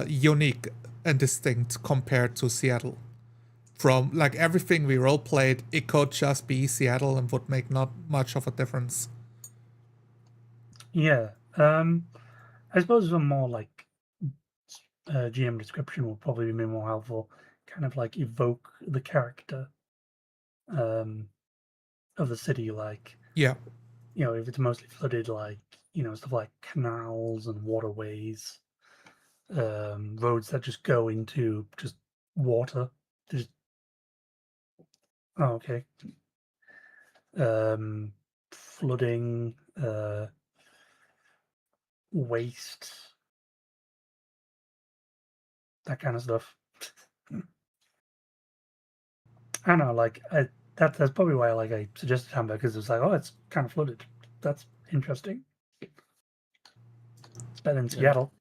unique and distinct compared to Seattle. From like everything we role played, it could just be Seattle and would make not much of a difference.
Yeah. I suppose a more like GM description will probably be more helpful. Kind of like evoke the character of the city, like
Yeah.
if it's mostly flooded, like stuff like canals and waterways, roads that just go into just water. Just okay. Flooding, waste, that kind of stuff. I don't know, like that's probably why I suggested Hamburg, because it's like, oh, it's kind of flooded. That's interesting. It's better than Seattle.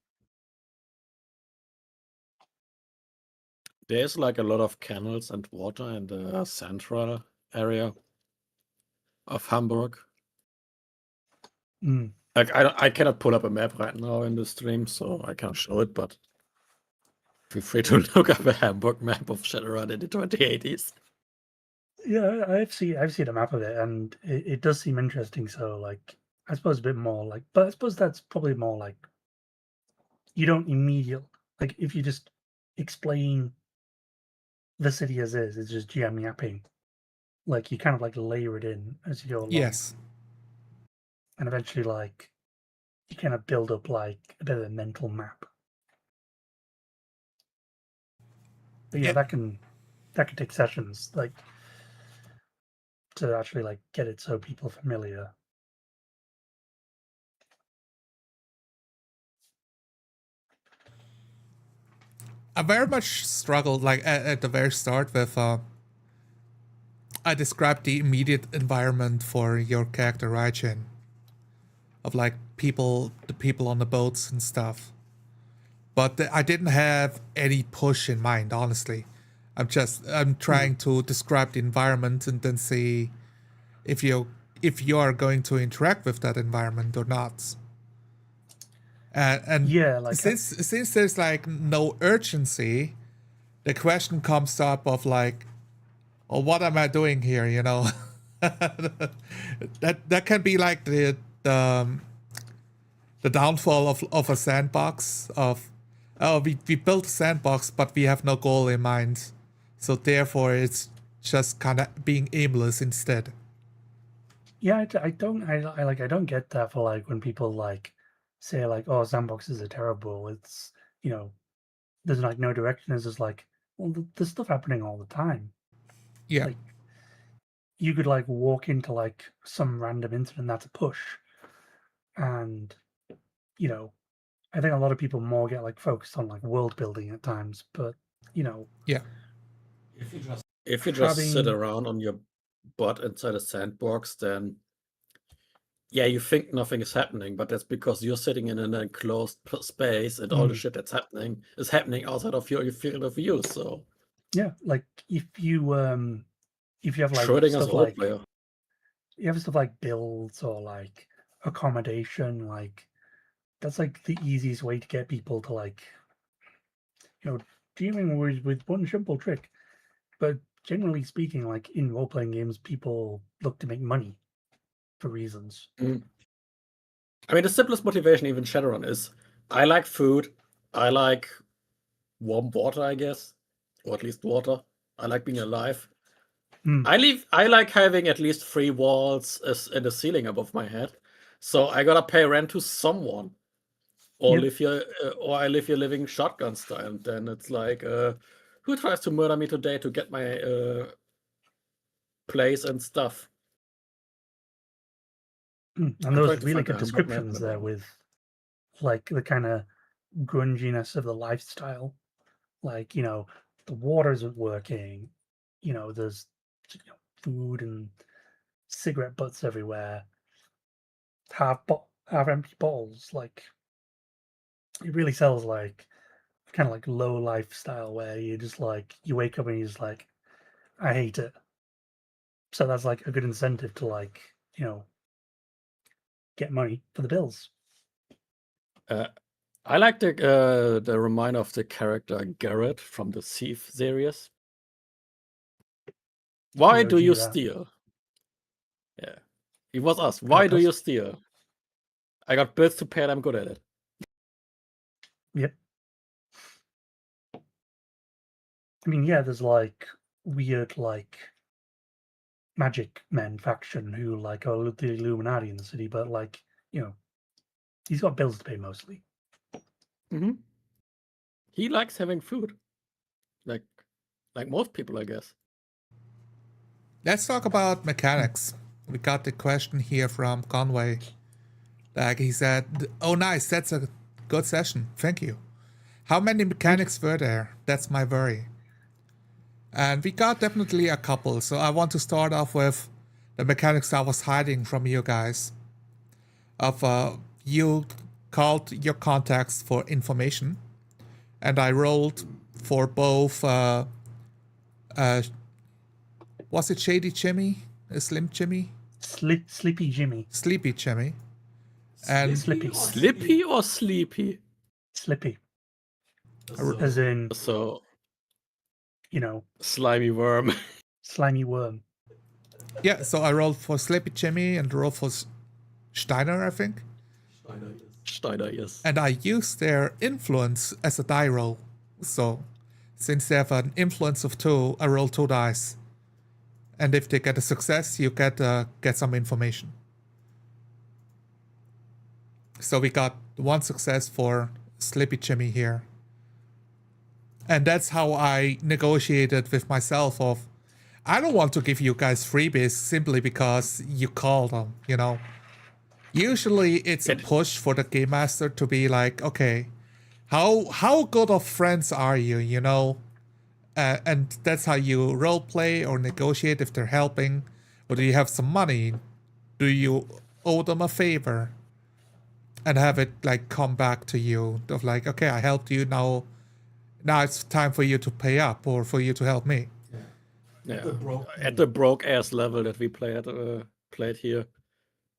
There's like a lot of canals and water in the central area of Hamburg. Like I cannot pull up a map right now in the stream, so I can't show it, but feel free to look up a Hamburg map of Shadowrun in the 2080s.
Yeah, I've seen a map of it, and it does seem interesting. So, like, I suppose a bit more like, but I suppose that's probably more like you don't immediately like if you just explain the city as is, it's just GM yapping. Like you kind of like layer it in as you go along.
Yes.
And eventually, like, you kind of build up like a bit of a mental map. But yeah, that can take sessions, like, to actually like get it so people are familiar.
I very much struggled, like at the very start, with I described the immediate environment for your character, Raijin, of like the people on the boats and stuff. But I didn't have any push in mind, honestly. I'm trying to describe the environment and then see if you are going to interact with that environment or not. And
Yeah, like
since there's like no urgency, the question comes up of like, well, what am I doing here? You know, that can be like the downfall of a sandbox. Of we built a sandbox, but we have no goal in mind, so therefore it's just kind of being aimless instead.
Yeah, I don't get that for like when people like say like, oh, sandboxes are terrible. It's there's like no direction. It's just like, well, there's stuff happening all the time.
Yeah.
Like, you could like walk into like some random incident that's a push, and I think a lot of people more get like focused on like world building at times, but
Yeah.
If you just sit around on your butt inside a sandbox, then yeah, you think nothing is happening, but that's because you're sitting in an enclosed space, and all the shit that's happening is happening outside of your field of view. So
yeah, like if you have like
Schrodinger's
stuff like
roleplayer.
you have stuff like builds or like accommodation, like that's like the easiest way to get people to like dealing with one simple trick. But generally speaking, like in role-playing games, people look to make money for reasons.
I mean, the simplest motivation, even Shadowrun, is I like food, I like warm water, I guess, or at least water. I like being alive. I like having at least 3 walls and a ceiling above my head. So I gotta pay rent to someone, or
Yep.
live here, or I live here living shotgun style. And then it's like, who tries to murder me today to get my place and stuff?
And
I'm
those
trying to
really
find
good
the Hamburg map
descriptions
in the
there
moment.
with like the kind of grunginess of the lifestyle. Like, the water isn't working. There's food and cigarette butts everywhere. Half empty bottles. Like, it really sells like kind of like low lifestyle where you just like you wake up and you're just like, I hate it. So that's like a good incentive to like get money for the bills.
I like the reminder of the character Garrett from the Thief series. Why do you steal? Yeah, it was us. Why do you steal? I got bills to pay and I'm good at it.
Yep. I mean, yeah, there's like weird like magic men faction who like are the Illuminati in the city, but like, he's got bills to pay mostly.
Mm-hmm. He likes having food. Like most people, I guess.
Let's talk about mechanics. We got the question here from Conway. Like he said, oh nice, that's a good session. Thank you. How many mechanics were there? That's my worry. And we got definitely a couple. So I want to start off with the mechanics I was hiding from you guys. You called your contacts for information. And I rolled for both, was it Shady Jimmy? Slim Jimmy?
Sleepy Jimmy.
Sleepy Jimmy. And
Slippy or sleepy?
Slippy. As in,
so,
slimy
worm.
Slimy worm.
Yeah, so I rolled for Sleepy Jimmy and rolled for Steiner, I think.
Steiner, yes.
And I used their influence as a die roll. So, since they have an influence of 2, I roll 2 dice. And if they get a success, you get some information. So we got 1 success for Sleepy Jimmy here. And that's how I negotiated with myself of, I don't want to give you guys freebies simply because you called them, Usually it's a push for the game master to be like, okay, how good of friends are you, and that's how you role play or negotiate if they're helping, or do you have some money? Do you owe them a favor? And have it like come back to you of like, okay, I helped you, now it's time for you to pay up or for you to help me.
Yeah. At the broke ass level that we played here.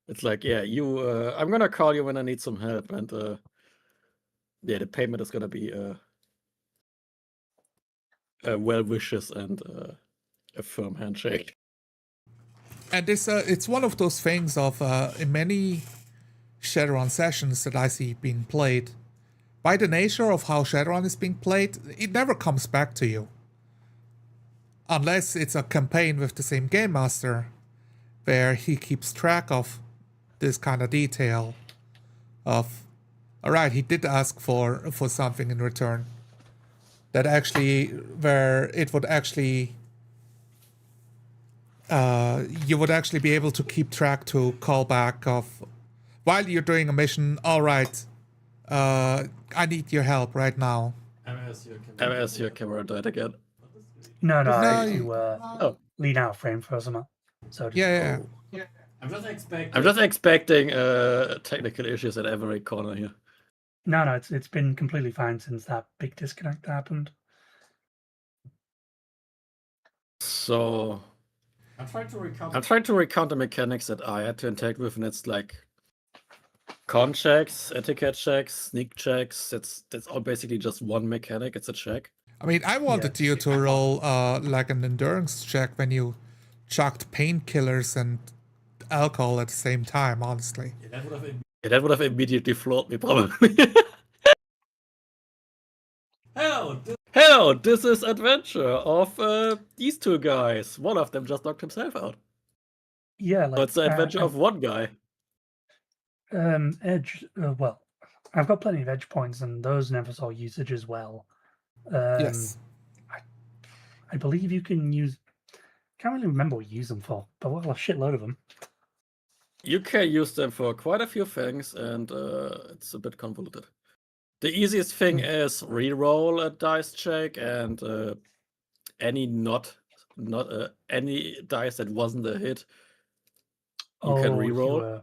It's like, yeah, I'm gonna call you when I need some help, and the payment is gonna be well wishes and a firm handshake.
And it's one of those things of in many Shadowrun sessions that I see being played, by the nature of how Shadowrun is being played, it never comes back to you. Unless it's a campaign with the same game master, where he keeps track of this kind of detail of, alright, he did ask for something in return. That actually, where it would actually, you would actually be able to keep track to call back of, while you're doing a mission, alright, I need your help right now.
MS, your camera died again.
No, I had to lean out frame for some. So
yeah.
I'm just expecting technical issues at every corner here.
No, it's been completely fine since that big disconnect happened.
So I'm trying to recount the mechanics that I had to interact with, and it's like con checks, etiquette checks, sneak checks. That's all basically just one mechanic. It's a check.
I mean, I wanted you to roll like an endurance check when you chucked painkillers and alcohol at the same time, honestly.
That would have immediately floored me, probably. Hello, this is adventure of these 2 guys. One of them just knocked himself out.
Yeah, like,
it's the adventure of one guy.
Edge. Well, I've got plenty of edge points, and those never saw usage as well.
Yes.
I believe you can use. Can't really remember what you use them for, but well, a shitload of them.
You can use them for quite a few things, and it's a bit convoluted. The easiest thing is re-roll a dice check and any any dice that wasn't a hit, you can reroll.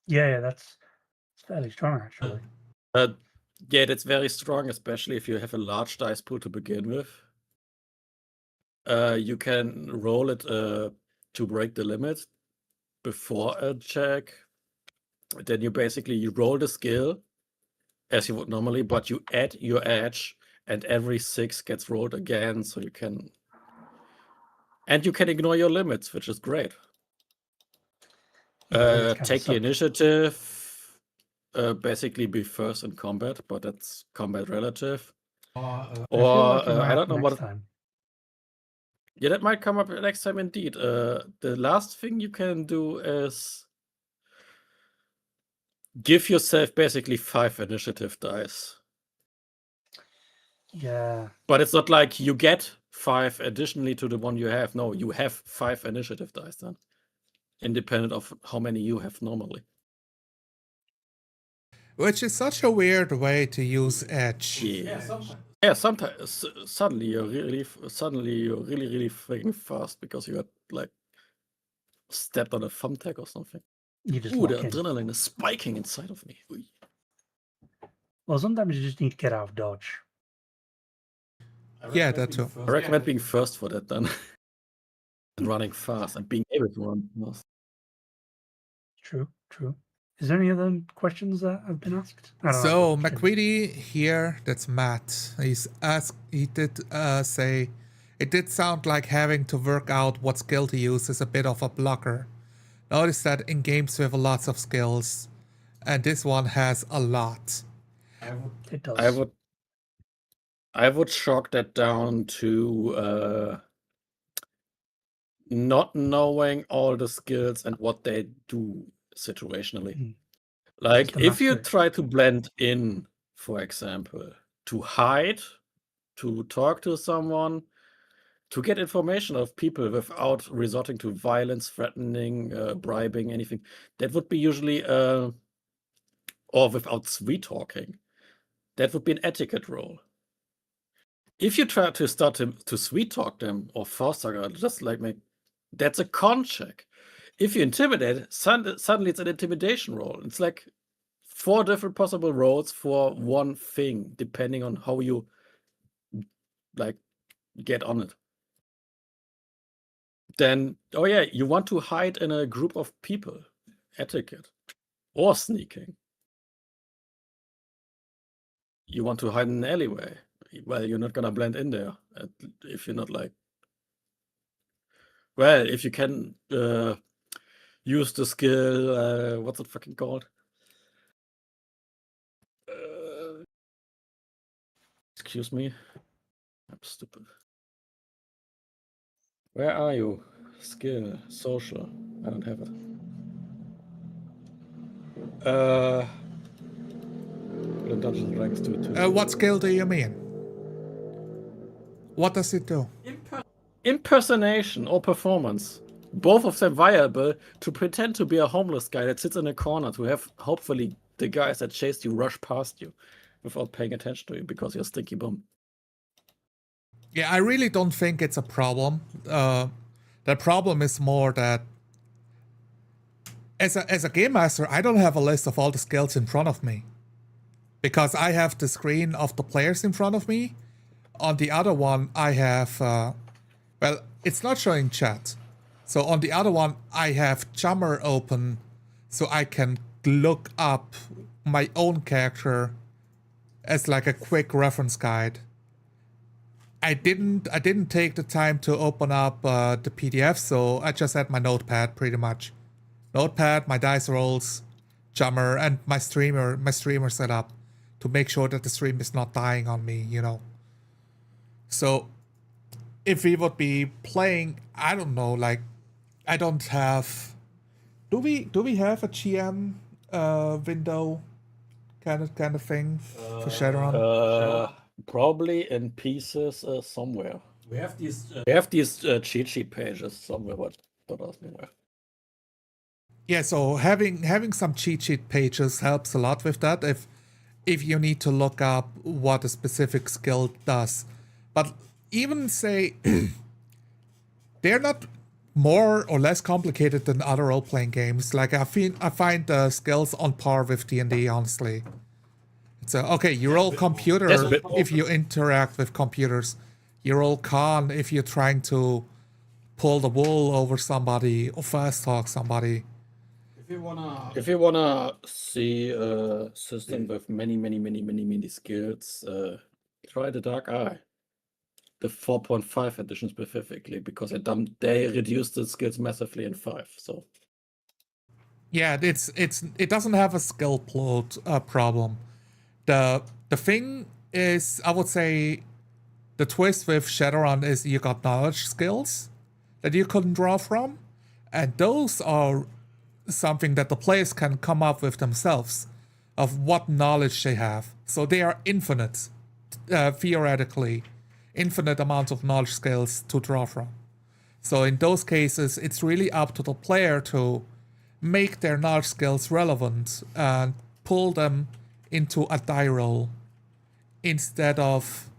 Yeah, that's fairly strong actually.
Yeah, that's very strong, especially if you have a large dice pool to begin with. You can roll it to break the limit before a check. Then you roll the skill as you would normally, but you add your edge, and every 6 gets rolled again, so you can ignore your limits, which is great. Take the initiative. Basically be first in combat, but that's combat relative. I don't know what.
Time.
Yeah, that might come up next time indeed. The last thing you can do is give yourself basically 5 initiative dice.
Yeah.
But it's not like you get 5 additionally to the one you have. No, you have 5 initiative dice then, independent of how many you have normally.
Which is such a weird way to use edge.
Yeah, sometimes suddenly you're really freaking fast because you got like stepped on a thumbtack or something.
You just
the adrenaline is spiking inside of me. Ooh.
Well, sometimes you just need to get out of dodge.
Yeah, that too.
I recommend being first for that then. And running fast and being able to run fast.
True. Is there any other questions that have been asked?
So McQueedy here, that's Matt. He did say it did sound like having to work out what skill to use is a bit of a blocker. Notice that in games with lots of skills, and this one has a lot.
It does.
I would chalk that down to not knowing all the skills and what they do situationally. Like if you try to blend in, for example, to hide, to talk to someone, to get information of people without resorting to violence, threatening, bribing, anything, that would be usually or without sweet talking, that would be an etiquette roll. If you try to start to sweet talk them or force talk, just like me, that's a con check. If you intimidate, suddenly it's an intimidation roll. It's like 4 different possible rolls for one thing, depending on how you like get on it. Then, oh yeah, you want to hide in a group of people, etiquette, or sneaking. You want to hide in an alleyway. Well, you're not gonna blend in there if you're not like. Well, if you can use the skill, what's it fucking called? Excuse me. I'm stupid. Where are you? Skill, social. I don't have it. Dungeons and Dragons 2.
What skill do you mean? What does it do?
Impersonation or performance. Both of them viable to pretend to be a homeless guy that sits in a corner to have hopefully the guys that chased you rush past you without paying attention to you because you're a stinky bum.
Yeah, I really don't think it's a problem. The problem is more that as a game master, I don't have a list of all the skills in front of me. Because I have the screen of the players in front of me. On the other one, I have... well, it's not showing chat. So on the other one, I have Jammer open so I can look up my own character as like a quick reference guide. I didn't take the time to open up the PDF, so I just had my notepad pretty much. Notepad, my dice rolls, Jammer, and my streamer setup to make sure that the stream is not dying on me, you know. So if we would be playing, I don't know, like I don't have. Do we have a GM window kind of thing for Shadowrun?
Probably in pieces somewhere. We have these cheat sheet pages somewhere, but don't ask me where.
Yeah, so having some cheat sheet pages helps a lot with that if you need to look up what a specific skill does. But even say they're not more or less complicated than other role-playing games. Like I find the skills on par with D&D, honestly. It's okay, you roll computer
There's a bit more.
if you interact with computers. You roll con if you're trying to pull the wool over somebody or fast talk somebody.
If you wanna see a system with many skills, try the Dark Eye. The 4.5 edition specifically, because they reduced the skills massively in 5. So
Yeah, it doesn't have a skill plot problem. The thing is, I would say, the twist with Shadowrun is you got knowledge skills that you couldn't draw from, and those are something that the players can come up with themselves of what knowledge they have. So they are infinite, theoretically, infinite amounts of knowledge skills to draw from. So in those cases, it's really up to the player to make their knowledge skills relevant and pull them into a die roll instead of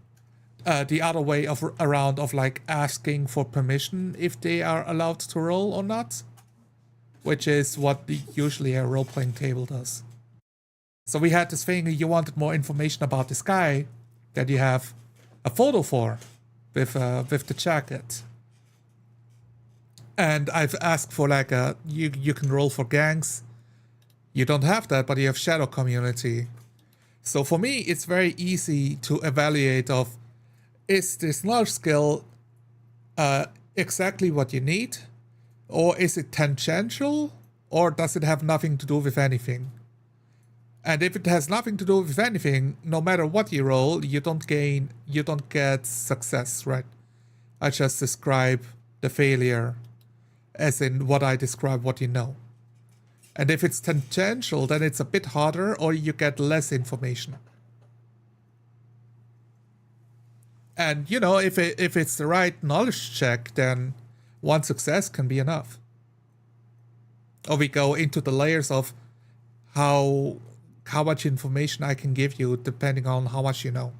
the other way around of like asking for permission if they are allowed to roll or not, which is what usually a role-playing table does. So we had this thing, you wanted more information about this guy that you have a photo for with the jacket. And I've asked for like you can roll for gangs. You don't have that, but you have shadow community. So for me, it's very easy to evaluate of, is this knowledge skill exactly what you need? Or is it tangential? Or does it have nothing to do with anything? And if it has nothing to do with anything, no matter what you roll, you don't get success, right? I just describe the failure as in what I describe what you know. And if it's tangential, then it's a bit harder or you get less information. And, you know, if it's the right knowledge check, then one success can be enough. Or we go into the layers of how much information I can give you depending on how much you know.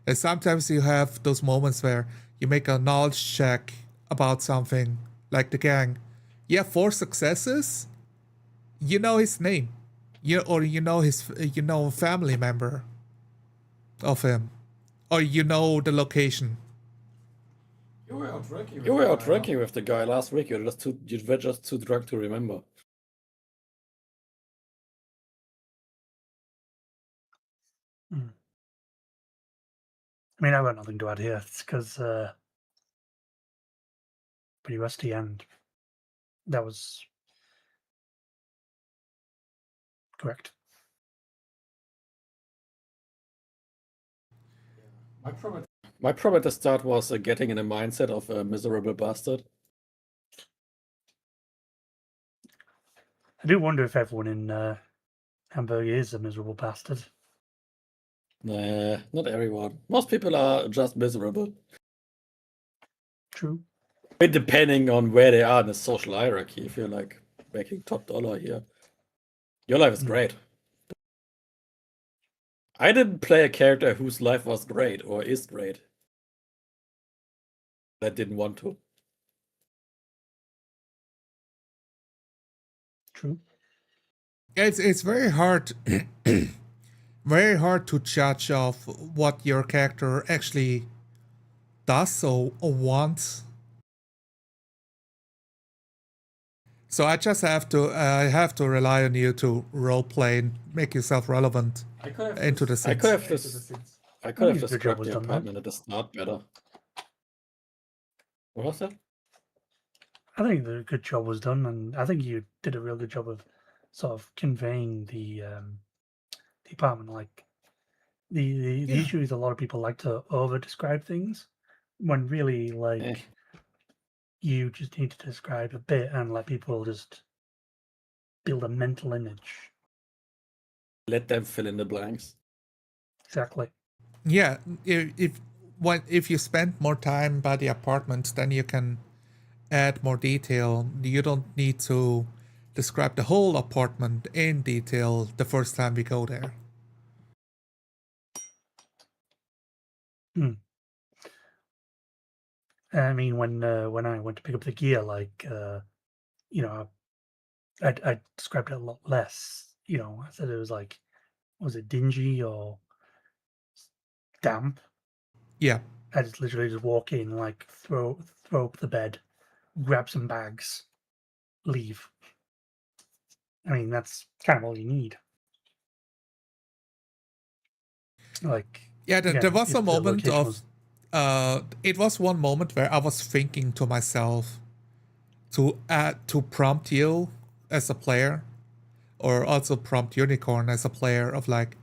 And sometimes you have those moments where you make a knowledge check about something, like the gang. You have 4 successes. You know his name, you know a family member of him, or you know the location.
you were out drinking with the guy last week. You were just too drunk to remember.
I mean, I've got nothing to add here. It's because pretty rusty, and that was correct.
My problem at the start was getting in the mindset of a miserable bastard.
I do wonder if everyone in Hamburg is a miserable bastard.
Nah, not everyone. Most people are just miserable.
True.
But depending on where they are in the social hierarchy, if you're like making top dollar here, your life is great. I didn't play a character whose life was great or is great. I didn't want to.
True.
It's very hard, very hard to judge of what your character actually does or wants. So I just have to rely on you to roleplay and make yourself relevant into the scenes.
I could have
the job
described
was
the
done, man.
apartment at the start better. What was that?
I think the good job was done, and I think you did a real good job of sort of conveying the apartment. Like the issue is a lot of people like to over describe things when really like you just need to describe a bit and let people just build a mental image.
Let them fill in the blanks.
Exactly.
Yeah, if you spend more time by the apartment, then you can add more detail. You don't need to describe the whole apartment in detail the first time we go there.
I mean, when I went to pick up the gear, like you know, I described it a lot less. You know, I said it was like, was it dingy or damp?
Yeah.
I just literally just walk in, like throw up the bed, grab some bags, leave. I mean, that's kind of all you need. Like,
Yeah, there was
if
a
the
moment
location
of it was one moment where I was thinking to myself to prompt you as a player, or also prompt Unicorn as a player, of like,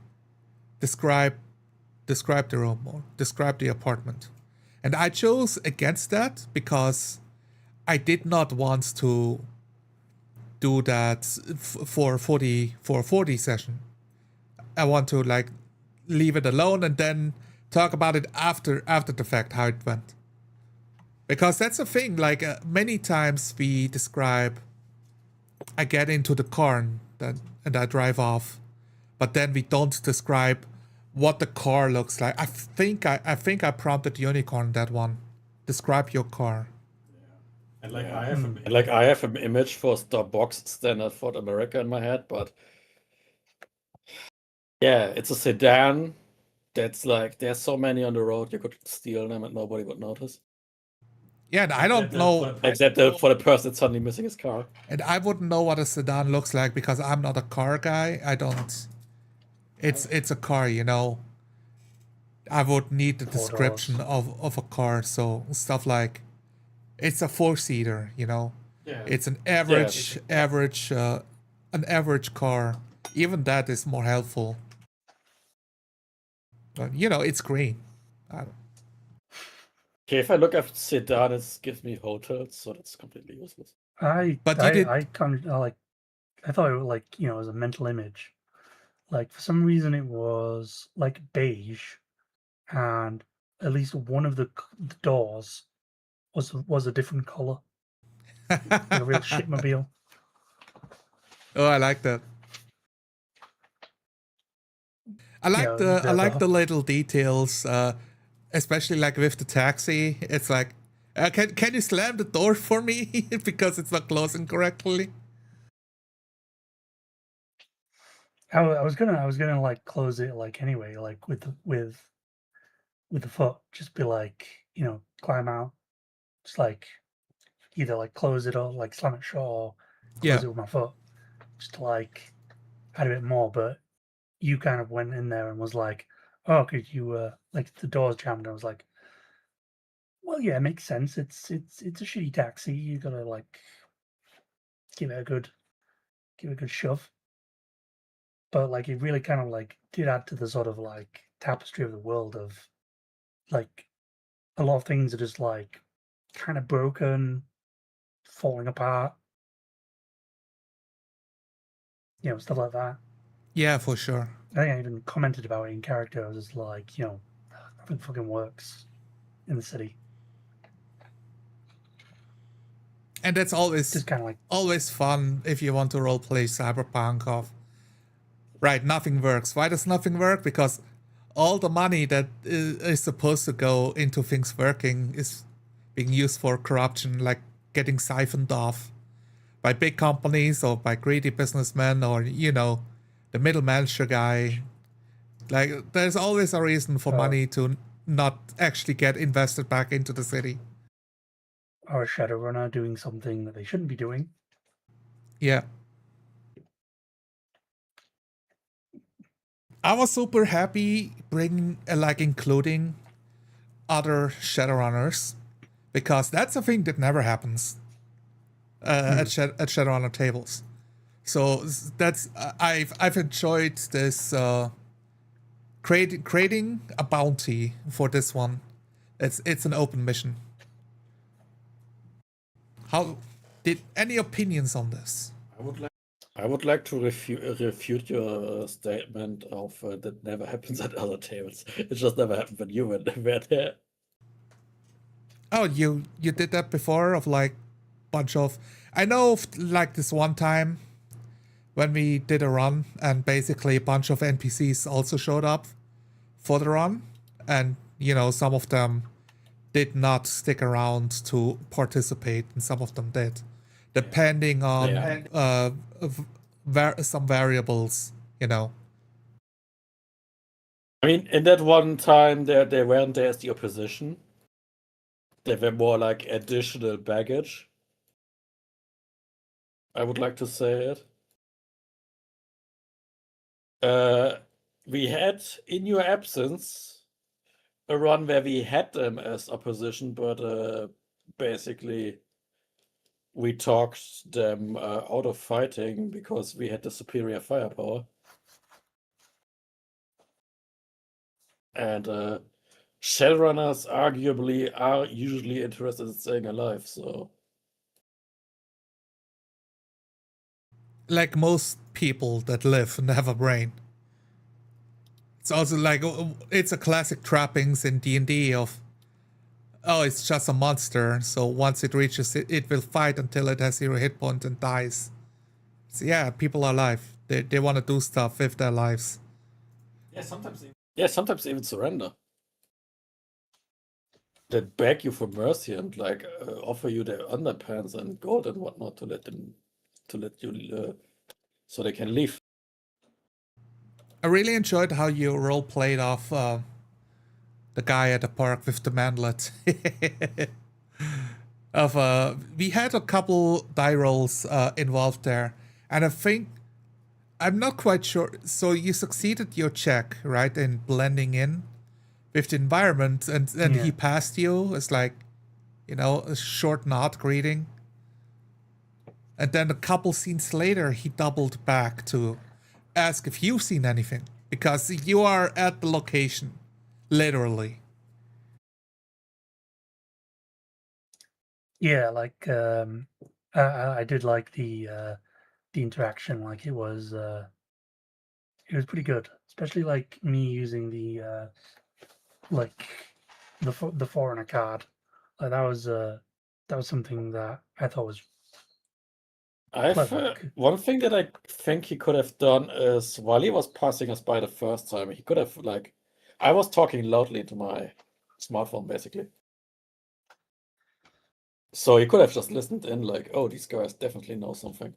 describe the room or describe the apartment. And I chose against that because I did not want to do that for 40 session. I want to like leave it alone and then talk about it after the fact, how it went. Because that's the thing, like many times we describe, I get into the car and I drive off, but then we don't describe what the car looks like. I think I prompted Unicorn that one. Describe your car.
And like I have an image for Starbucks standard Ford America in my head, but yeah, it's a sedan that's like, there's so many on the road, you could steal them and nobody would notice.
Yeah, and I don't know.
Except for the person that's suddenly missing his car.
And I wouldn't know what a sedan looks like because I'm not a car guy. I don't. It's a car, you know. I would need the description of a car, so stuff like, it's a 4-seater, you know.
Yeah.
It's an average car. Even that is more helpful. But you know, it's green. I don't.
Okay, if I look at sedan, it gives me hotels, so that's completely useless.
I kind of like, I thought it was like, you know, as a mental image. Like for some reason it was like beige, and at least one of the doors was a different color, like a real shitmobile.
Oh, I like that. I like the little details, especially like with the taxi. It's like, can you slam the door for me because it's not closing correctly?
I was gonna like close it like anyway, like with the foot, just be like, you know, climb out, just like either like close it or like slam it shut or close it with my foot, just to like add a bit more. But you kind of went in there and was like, oh, could you like the doors jammed? I was like, well, yeah, it makes sense. It's a shitty taxi. You gotta like give it a good shove. But like it really kind of like did add to the sort of like tapestry of the world of like a lot of things are just like kind of broken, falling apart, you know, stuff like that.
Yeah, for sure.
I think I even commented about it in character. I was just like, you know, nothing fucking works in the city.
And that's always
Just kind of like
always fun if you want to roleplay cyberpunk of, right, nothing works. Why does nothing work? Because all the money that is supposed to go into things working is being used for corruption, like getting siphoned off by big companies or by greedy businessmen or, you know, the middle manager guy. Like, there's always a reason for money to not actually get invested back into the city.
or a Shadowrunner doing something that they shouldn't be doing.
Yeah. I was super happy bringing, including other Shadowrunners, because that's a thing that never happens at Shadowrunner tables. So that's I've enjoyed this creating a bounty for this one. It's an open mission. How did any opinions on this?
I would like to refute your statement of that never happens at other tables. It just never happened when you were there.
Oh, you did that before, of like bunch of, I know of, like this one time when we did a run and basically a bunch of NPCs also showed up for the run, and you know, some of them did not stick around to participate, and some of them did, depending on some variables, you know.
I mean, in that one time, they weren't there as the opposition. They were more like additional baggage. I would like to say it. We had, in your absence, a run where we had them as opposition, but basically we talked them out of fighting because we had the superior firepower. And Shadowrunners arguably are usually interested in staying alive, so...
Like most people that live and have a brain. It's also like, it's a classic trappings in D&D of, oh, it's just a monster, so once it reaches it, it will fight until it has 0 hit point and dies. So yeah, people are alive. They want to do stuff with their lives.
Yeah, sometimes even surrender. They beg you for mercy and like offer you their underpants and gold and whatnot to let you so they can leave.
I really enjoyed how you role played off the guy at the park with the manlet. We had a couple die rolls involved there, and I think I'm not quite sure. So you succeeded your check, right, in blending in with the environment, and he passed you. It's like, you know, a short nod greeting. And then a couple scenes later, he doubled back to ask if you've seen anything, because you are at the location, literally.
Yeah, like I did like the interaction. Like it was pretty good, especially like me using the like the foreigner card. Like that was something that I thought was clever.
One thing that I think he could have done is while he was passing us by the first time, he could have like, I was talking loudly into my smartphone basically. So he could have just listened in like, oh, these guys definitely know something.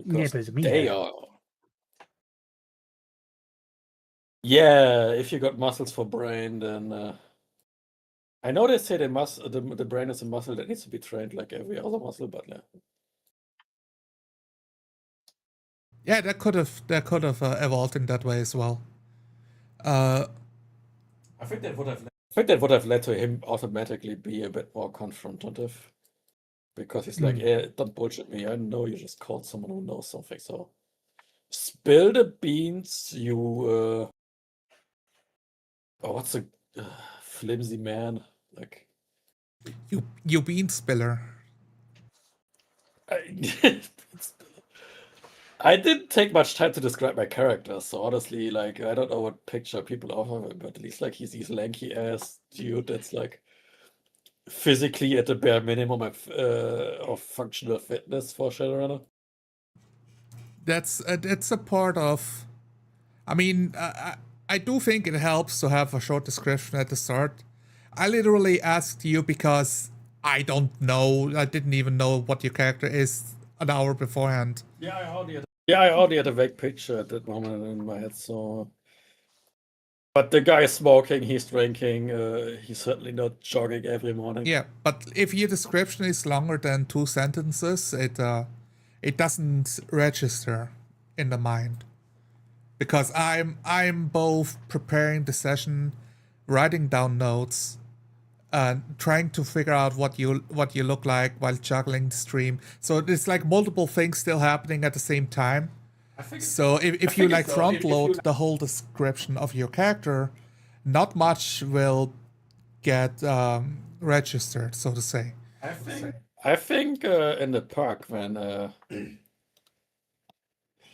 Yeah, but it's me.
They are. Yeah, if you got muscles for brain, then I know they say the brain is a muscle that needs to be trained like every other muscle, but yeah.
Yeah, that could have evolved in that way as well.
I think that would have led to him automatically be a bit more confrontative, because he's like, "Yeah, don't bullshit me. I know you just called someone who knows something. So spill the beans, you what's a flimsy man like."
You bean spiller.
I didn't take much time to describe my character, so honestly, like, I don't know what picture people offer, but at least like he's this lanky ass dude that's like physically at the bare minimum of functional fitness for Shadowrunner.
That's a part of. I mean, I do think it helps to have a short description at the start. I literally asked you because I don't know. I didn't even know what your character is an hour beforehand.
Yeah, I already had a vague picture at that moment in my head. So, but the guy is smoking, he's drinking, he's certainly not jogging every morning.
Yeah, but if your description is longer than 2 sentences, it doesn't register in the mind. Because I'm both preparing the session, writing down notes, trying to figure out what you look like while juggling the stream. So it's like multiple things still happening at the same time. So if you like front load the whole description of your character, not much will get registered, so to say.
I think in the park when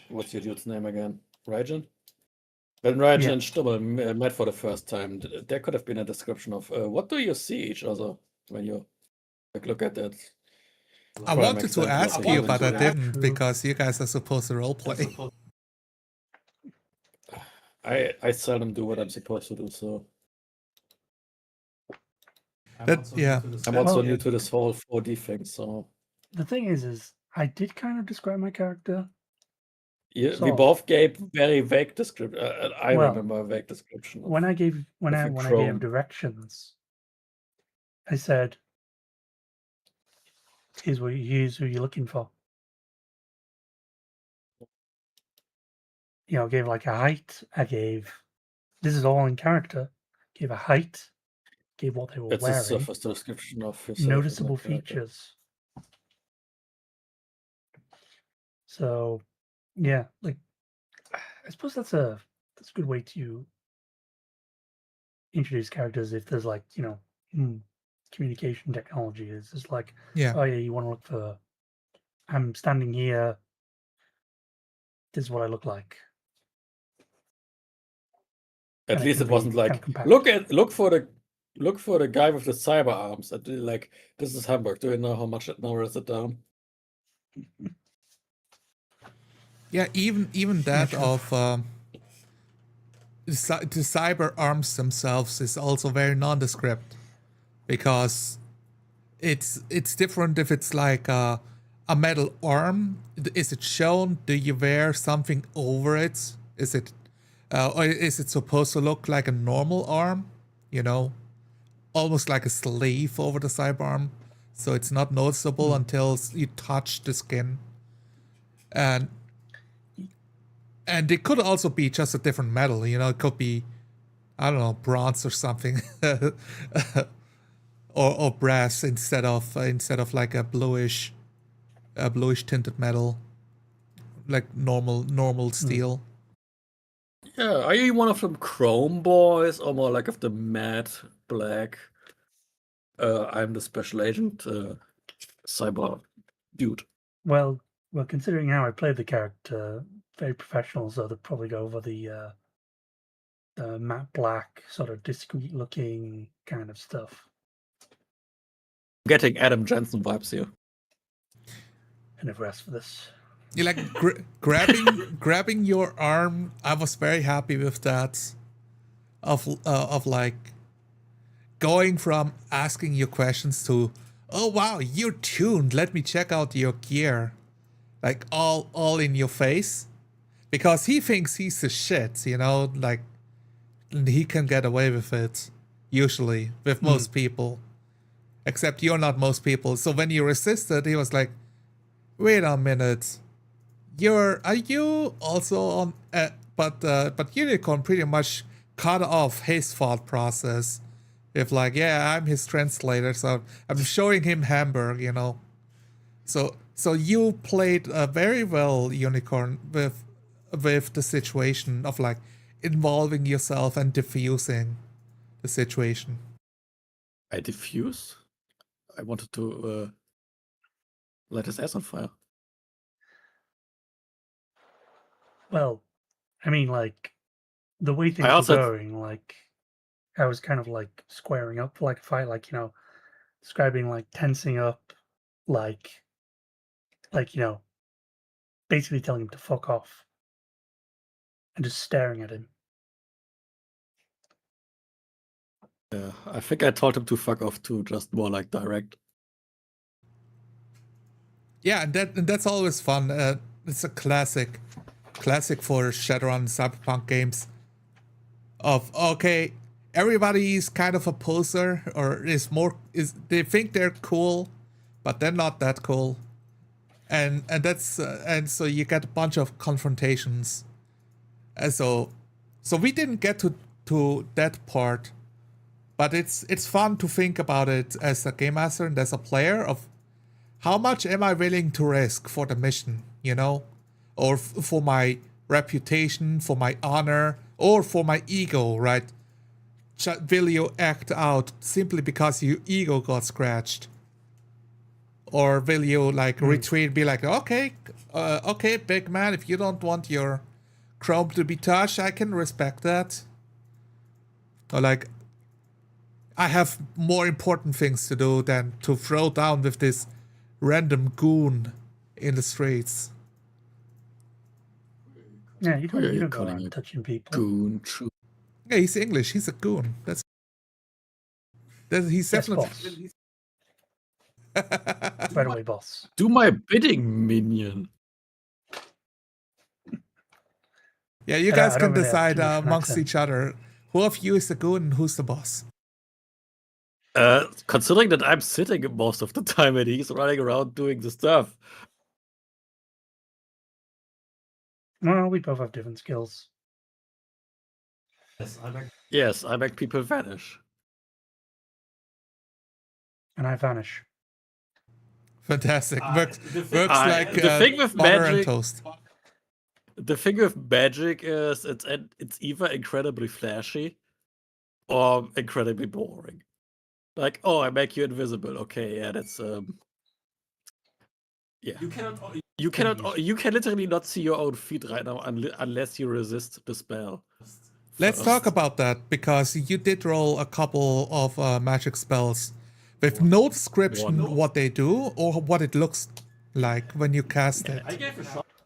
what's your dude's name again? Raijin? When Raijin and Stummel met for the first time, there could have been a description of what do you see each other when you look at that.
I wanted to ask you, but I didn't, because you guys are supposed to roleplay.
I seldom do what I'm supposed to do, so.
Yeah.
I'm also
Well-
new to this whole 4D thing, so
The thing is I did kind of describe my character.
yeah, we
So-
both gave very vague description. I
Well,
remember a vague description.
When I gave
of a
I
crone.
gave directions, I said, here's who you're looking for. I gave like a height. This is all in character. Gave a height. Gave what they were
It's a
wearing.
surface description of yourself.
Noticeable features. So, yeah, like I suppose that's a good way to introduce characters. If there's like communication technology is just like,
Yeah.
oh yeah, you want to look for. I'm standing here. This is what I look like.
At
And it
least
can
it wasn't
be
like
kind of compact.
look for the guy with the cyber arms. And like, this is Hamburg. Do you know how much it narrows it down?
Yeah, even that of the cyber arms themselves is also very nondescript, because it's different if it's like a metal arm. Is it shown? Do you wear something over it? Is it or is it supposed to look like a normal arm? Almost like a sleeve over the cyber arm, so it's not noticeable until you touch the skin. And it could also be just a different metal. It could be, I don't know, bronze or something, or brass instead of like a bluish tinted metal, like normal steel.
Yeah, are you one of them chrome boys or more like of the matte black? I'm the special agent cyber dude.
Well, considering how I played the character, very professional, so they'd probably go over the matte black, sort of discreet looking kind of stuff.
Getting Adam Jensen vibes here.
I never asked for this.
You like grabbing your arm. I was very happy with that. Of like going from asking you questions to, oh wow, you're tuned. Let me check out your gear, like all in your face, because he thinks he's the shit. Like he can get away with it usually with most people, except you're not most people. So when you resisted, he was like, wait a minute. Are you also on? But Unicorn pretty much cut off his thought process. If like, yeah, I'm his translator, so I'm showing him Hamburg, So you played very well, Unicorn, with the situation of like involving yourself and diffusing the situation.
I diffuse? I wanted to light his ass on fire.
Well, I mean, like the way things
also-
were going, like I was kind of like squaring up for like a fight, like describing like tensing up, like basically telling him to fuck off and just staring at him.
Yeah, I think I told him to fuck off too, just more like direct.
Yeah, and that's always fun. It's a classic for Shadowrun cyberpunk games. Of okay, everybody's kind of a poser, or they think they're cool, but they're not that cool, and that's and so you get a bunch of confrontations, and so we didn't get to that part, but it's fun to think about it as a game master and as a player of how much am I willing to risk for the mission, or for my reputation, for my honor, or for my ego, right? Will you act out simply because your ego got scratched? Or will you like retreat, be like, okay, big man, if you don't want your chrome to be touched, I can respect that. Or like, I have more important things to do than to throw down with this random goon in the streets.
Yeah, you
Who are you
don't go
calling
around
a
touching people.
Goon true.
Yeah, he's English. He's a goon. That's He's
Yes,
definitely.
boss. Right away, boss.
Do my bidding, minion.
Yeah, you
I
guys
don't
can
really have
decide
too much of an
amongst
accent.
each other who of you is the goon and who's the boss.
Considering that I'm sitting most of the time and he's running around doing the stuff.
Well, we both have different skills.
Yes, I make people vanish.
And I vanish.
Fantastic. Works
I-
like
the thing with
butter and
magic-
toast.
The thing with magic is it's either incredibly flashy or incredibly boring. Like, oh, I make you invisible. Okay, yeah, that's yeah. You can literally not see your own feet right now unless you resist the spell.
Let's
first.
talk about that because you did roll a couple of magic spells with no description what they do or what it looks like when you cast it.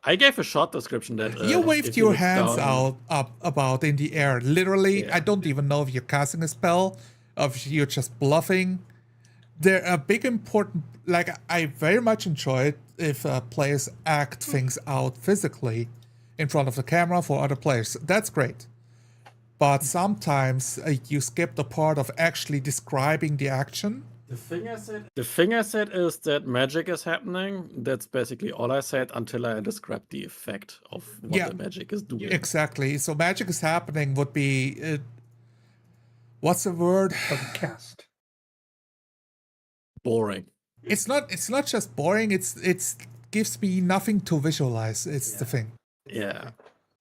I gave a short description that
You waved
if
your
look
hands
down-
up about in the air. Literally,
Yeah.
I don't even know if you're casting a spell, or if you're just bluffing. They're a big important. Like I very much enjoy it if players act things out physically in front of the camera for other players. That's great. But sometimes you skip the part of actually describing the action.
The thing I said is that magic is happening. That's basically all I said until I described the effect of what
Yeah.
the magic is doing.
Exactly. So magic is happening would be what's the word?
Cast.
Boring.
It's not just boring, it's gives me nothing to visualize. It's the thing.
Yeah.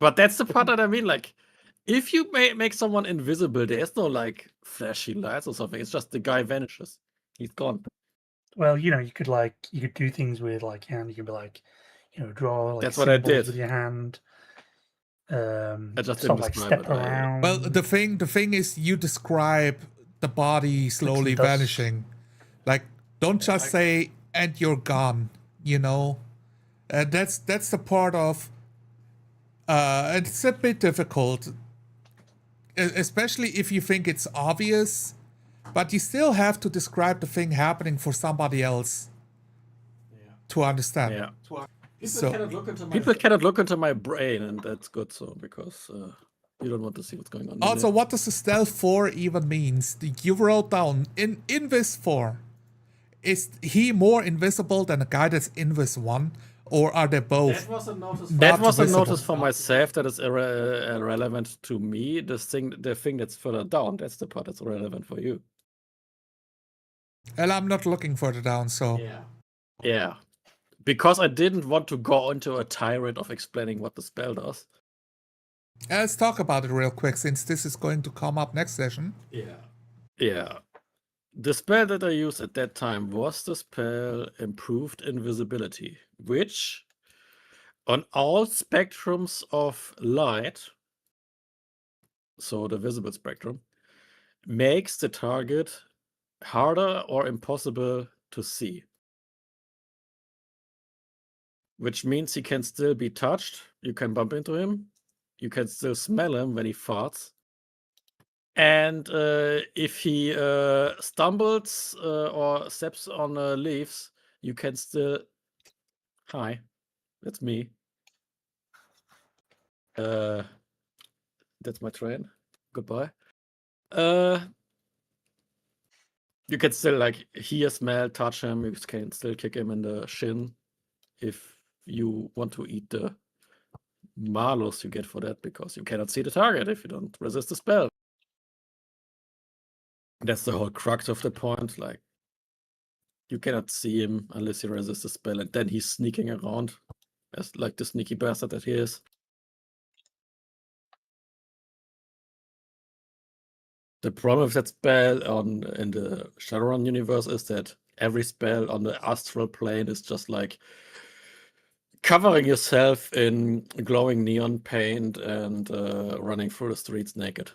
But that's the part that I mean, like, if you make someone invisible, there's no like flashy lights or something. It's just the guy vanishes. He's gone.
Well, you could do things with like hand. You could be like, draw like
That's what I
symbols
did.
with your hand.
I just
Sort
didn't
of like
describe
step
it.
around.
Well, the thing is you describe the body slowly
dust.
vanishing. Like don't just say and you're gone, that's the part of it's a bit difficult, especially if you think it's obvious, but you still have to describe the thing happening for somebody else to understand.
Yeah.
So
People cannot look into my brain, and that's good. So because you don't want to see what's going on. in
also,
there.
what does the stealth 4 even means? You wrote down in Invis 4. Is he more invisible than a guy that's Invis 1? Or are they both?
That was a
visible?
notice for myself that is irrelevant to me. The thing that's further down, that's the part that's relevant for you.
Well, I'm not looking further down, so.
Yeah. Because I didn't want to go into a tirade of explaining what the spell does.
Let's talk about it real quick since this is going to come up next session.
Yeah. The spell that I used at that time was the spell Improved Invisibility, which on all spectrums of light, so the visible spectrum, makes the target harder or impossible to see. Which means he can still be touched, you can bump into him, you can still smell him when he farts. And if he stumbles or steps on leaves, you can still. Hi, that's me. That's my train. Goodbye. You can still like hear, smell, touch him. You can still kick him in the shin if you want to eat the malus you get for that, because you cannot see the target if you don't resist the spell. That's the whole crux of the point. Like, you cannot see him unless you resist the spell, and then he's sneaking around as like the sneaky bastard that he is. The problem with that spell in the Shadowrun universe is that every spell on the astral plane is just like covering yourself in glowing neon paint and running through the streets naked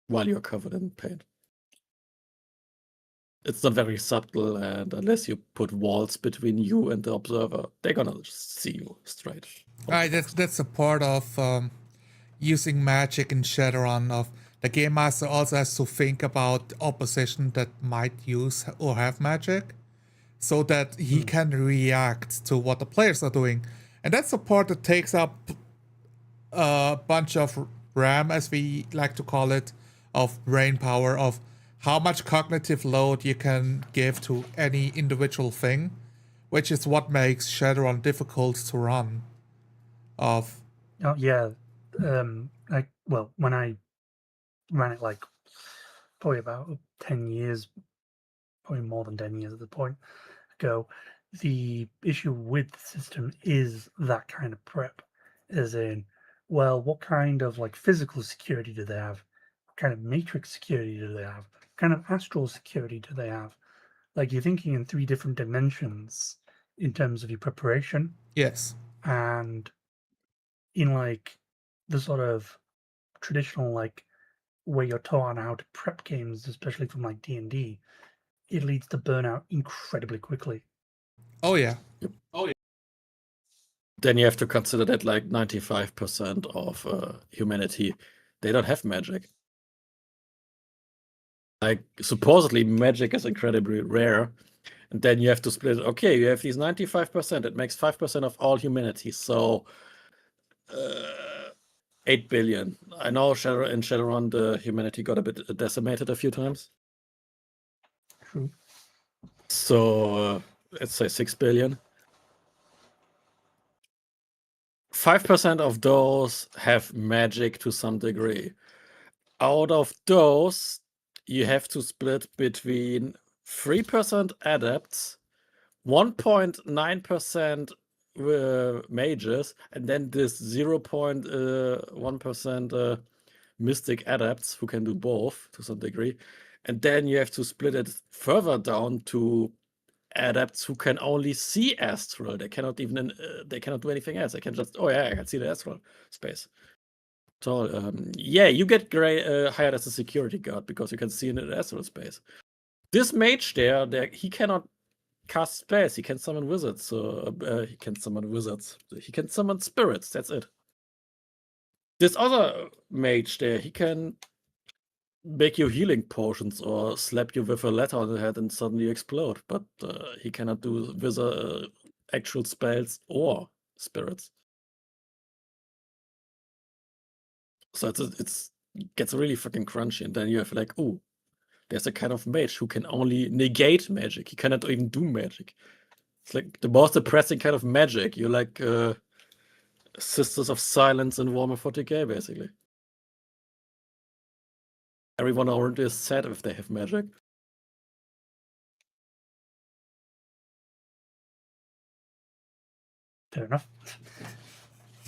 while you're covered in paint. It's not very subtle, and unless you put walls between you and the observer, they're gonna just see you straight.
Right, that's a part of using magic in Shadowrun. Of the game master also has to think about opposition that might use or have magic, so that he can react to what the players are doing. And that's the part that takes up a bunch of RAM, as we like to call it, of brain power, of how much cognitive load you can give to any individual thing, which is what makes Shadowrun difficult to run.
Oh yeah, when I ran it like probably about 10 years, probably more than 10 years at the point ago, the issue with the system is that kind of prep, as in, well, what kind of like physical security do they have? What kind of matrix security do they have? What kind of astral security do they have? Like, you're thinking in 3 different dimensions in terms of your preparation,
Yes.
and in like the sort of traditional like way you're taught on how to prep games, especially from like D&D, it leads to burnout incredibly quickly.
Oh yeah.
Then you have to consider that like 95% of humanity, they don't have magic. Like, supposedly magic is incredibly rare. And then you have to split it. Okay, you have these 95%. It makes 5% of all humanity. So 8 billion. I know in Shadowrun, the humanity got a bit decimated a few times.
True.
So let's say 6 billion. 5% of those have magic to some degree. Out of those, you have to split between 3% adepts, 1.9% mages, and then this 0.1% mystic adepts who can do both to some degree. And then you have to split it further down to adepts who can only see astral. They cannot even they cannot do anything else. They can just, oh yeah, I can see the astral space. So yeah, you get hired as a security guard because you can see in the astral space. This mage there, he cannot cast spells. He can summon wizards. So he can summon wizards. He can summon spirits. That's it. This other mage there, he can make you healing potions or slap you with a letter on the head and suddenly explode. But he cannot do wizard actual spells or spirits. So it gets really fucking crunchy, and then you have like, ooh, there's a kind of mage who can only negate magic. He cannot even do magic. It's like the most depressing kind of magic. You're like Sisters of Silence in Warhammer 40k, basically. Everyone around is sad if they have magic.
Fair enough.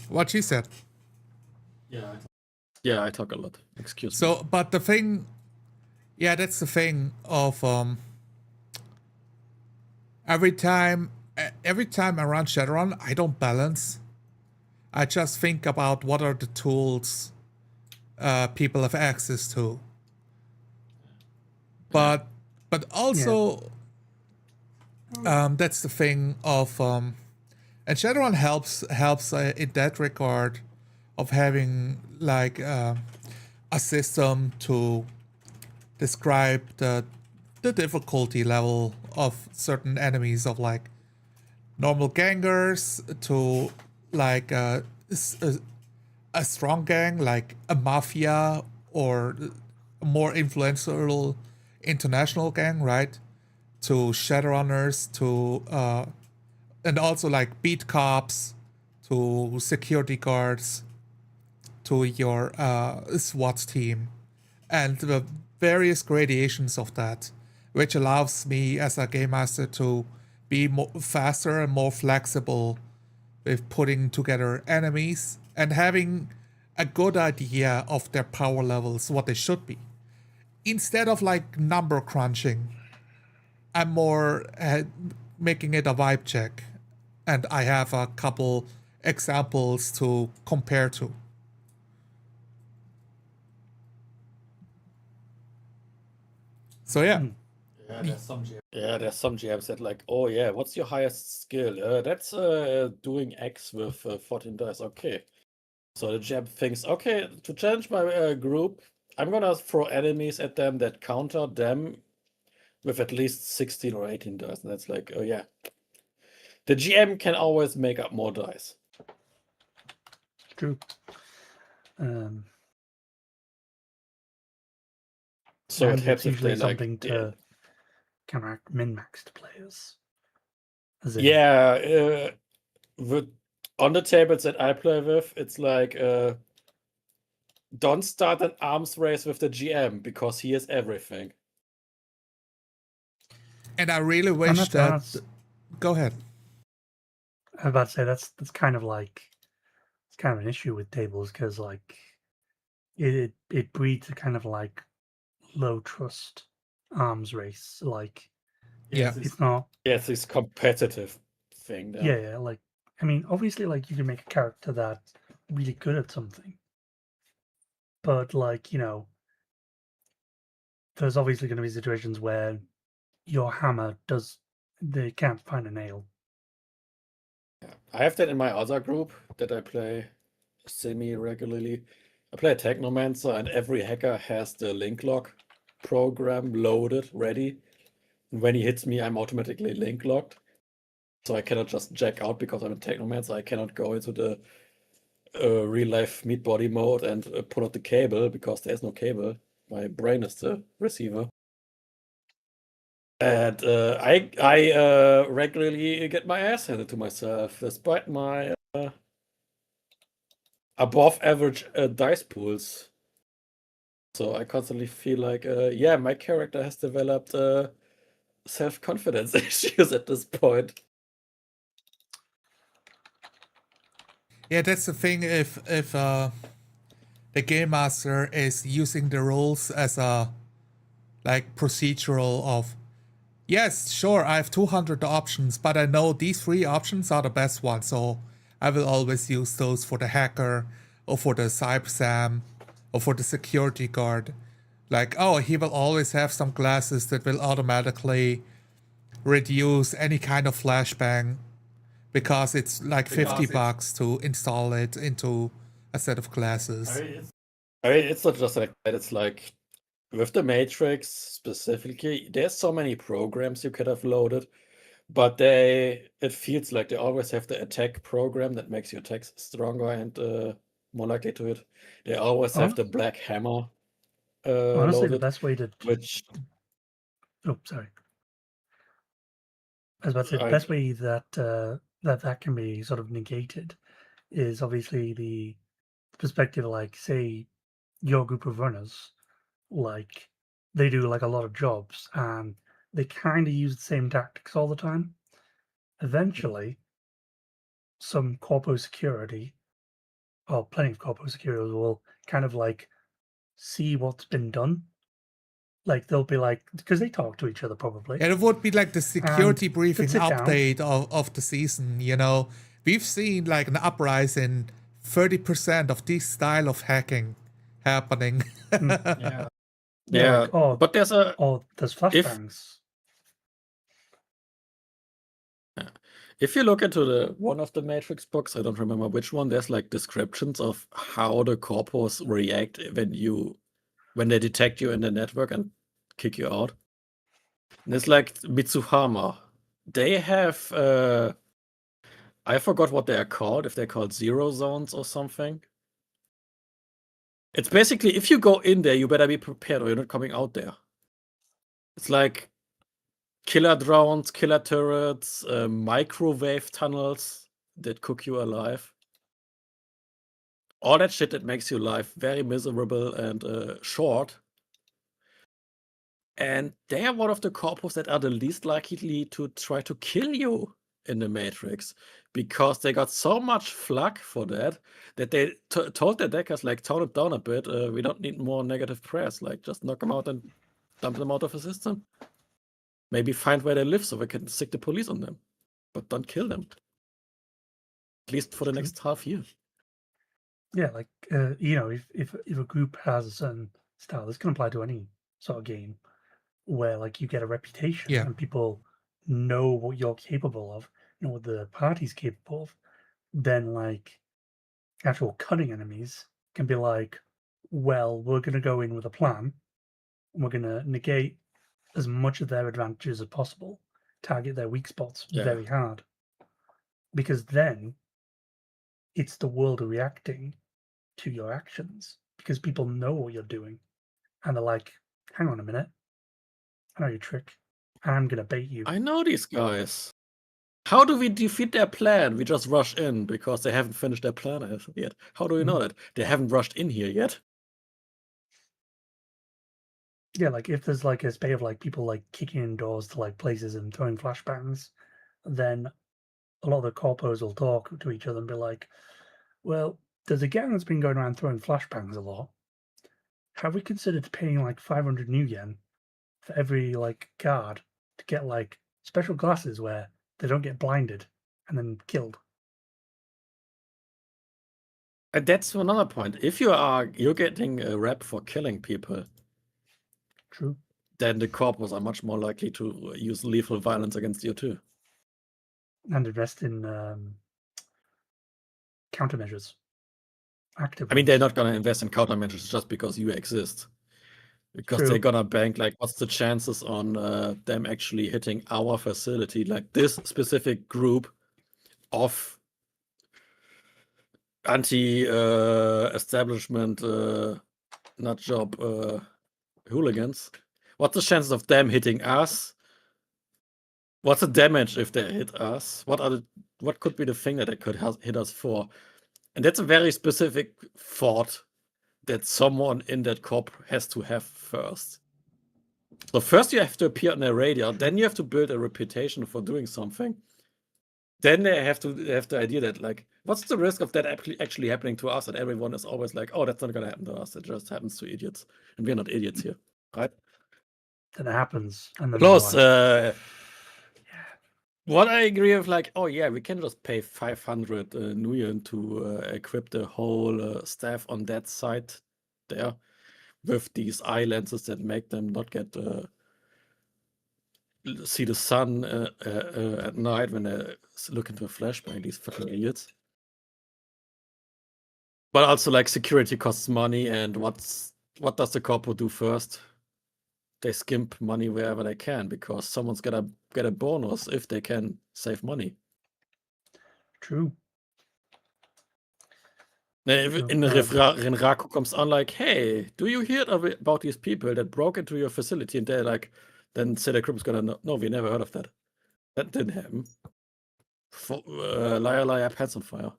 What she said.
Yeah, I talk a lot. Excuse me.
So, but the thing, yeah, that's the thing of every time I run Shadowrun, I don't balance. I just think about what are the tools people have access to. But also, that's the thing of and Shadowrun helps in that regard of having like a system to describe the difficulty level of certain enemies, of like normal gangers to like a strong gang like a mafia or a more influential international gang, right? To Shadowrunners, to and also like beat cops, to security guards, to your SWAT team, and the various gradations of that, which allows me as a game master to be faster and more flexible with putting together enemies and having a good idea of their power levels, what they should be. Instead of like number crunching, I'm more making it a vibe check, and I have a couple examples to compare to. So yeah.
There's some GMs that like, oh yeah, what's your highest skill? That's doing X with 14 dice. Okay. So the GM thinks, okay, to challenge my group, I'm gonna throw enemies at them that counter them with at least 16 or 18 dice. And that's like, oh yeah. The GM can always make up more dice.
True.
So it
And
helps
it's
if they
usually
like.
something to counteract min-maxed players. As in,
Yeah, on the tables that I play with, it's like don't start an arms race with the GM because he is everything.
And I really wish that. Go ahead.
I was about to say that's kind of like it's kind of an issue with tables because like it breeds a kind of like low trust arms race. Like
Yeah.
it's not.
Yeah, it's this competitive thing. Then.
Yeah, like I mean, obviously, like you can make a character that's really good at something, but like there's obviously going to be situations where your hammer they can't find a nail.
Yeah. I have that in my other group that I play semi-regularly. I play a Technomancer, and every hacker has the link lock program loaded, ready. And when he hits me, I'm automatically link locked. So I cannot just jack out because I'm a Technomancer. I cannot go into the real life meat body mode and pull out the cable because there's no cable. My brain is the receiver. And I regularly get my ass handed to myself, despite my above average dice pools. So I constantly feel like, yeah, my character has developed self-confidence issues at this point.
Yeah, that's the thing. If the game master is using the rules as a like procedural of, yes, sure, I have 200 options, but I know these 3 options are the best ones, so I will always use those for the hacker, or for the cybersam, or for the security guard. Like, oh, he will always have some classes that will automatically reduce any kind of flashbang because it's like $50 to install it into a set of classes.
I mean, it's not just like that. It's like with the Matrix specifically, there's so many programs you could have loaded, but it feels like they always have the attack program that makes your attacks stronger and more likely to hit. They always have the Black Hammer
Honestly,
loaded,
the best way to
which
oh, sorry. I was about to say the best way that that can be sort of negated is obviously the perspective, like say your group of runners, like they do like a lot of jobs and they kind of use the same tactics all the time. Eventually, some corpo security or plenty of corpo security will kind of like see what's been done. Like they'll be like, because they talk to each other probably.
Yeah, it would be like the security briefing update of the season, We've seen like an uprise in 30% of this style of hacking happening.
yeah.
Like,
but there's
flashbangs.
If you look into the one of the Matrix books, I don't remember which one, there's like descriptions of how the corpos react when they detect you in the network and kick you out. And it's like Mitsuhama. They have I forgot what they are called, if they're called zero zones or something. It's basically if you go in there, you better be prepared or you're not coming out there. It's like killer drones, killer turrets, microwave tunnels that cook you alive. All that shit that makes your life very miserable and short. And they are one of the corpos that are the least likely to try to kill you in the Matrix because they got so much flack for that they told their deckers, like, tone it down a bit. We don't need more negative press. Like, just knock them out and dump them out of the system. Maybe find where they live so we can stick the police on them. But don't kill them. At least for the next half year.
Yeah, like if a group has a certain style, this can apply to any sort of game where like you get a reputation and people know what you're capable of, know what the party's capable of, then like actual cutting enemies can be like, well, we're going to go in with a plan. And we're going to negate as much of their advantages as possible, target their weak spots very hard. Because then it's the world reacting to your actions because people know what you're doing. And they're like, hang on a minute. I know your trick. And I'm going to bait you.
I know these guys. How do we defeat their plan? We just rush in because they haven't finished their plan yet. How do we know that? They haven't rushed in here yet.
Yeah, like if there's like a spate of like people like kicking in doors to like places and throwing flashbangs, then a lot of the corpos will talk to each other and be like, well, there's a gang that's been going around throwing flashbangs a lot. Have we considered paying like 500 new yen for every like guard to get like special glasses where they don't get blinded and then killed?
And that's another point. If you're getting a rep for killing people,
True.
then the corpos are much more likely to use lethal violence against you too.
And invest in countermeasures. Active.
I mean, they're not gonna invest in countermeasures just because you exist. Because they're gonna bank like, what's the chances on them actually hitting our facility, like this specific group of anti-establishment nut job hooligans? What's the chances of them hitting us? What's the damage if they hit us? What could be the thing that they could hit us for? And that's a very specific thought that someone in that corp has to have first. So first you have to appear on the radar, then you have to build a reputation for doing something. Then they have the idea that, like, what's the risk of that actually happening to us? And everyone is always like, oh, that's not gonna happen to us. It just happens to idiots. And we're not idiots here, right?
Then it happens. And then
Plus, what I agree with, like, oh yeah, we can just pay 500 nuyen to equip the whole staff on that site there with these eye lenses that make them not get see the sun at night when they look into a flashbang, these fucking idiots. But also, like, security costs money, and what does the corpo do first? They skimp money wherever they can because someone's gonna get a bonus if they can save money.
True.
In Renraku comes on like, hey, do you hear about these people that broke into your facility? And they're like, then Cedar Group is gonna no, we never heard of that. That didn't happen. Liar, liar, pants on fire.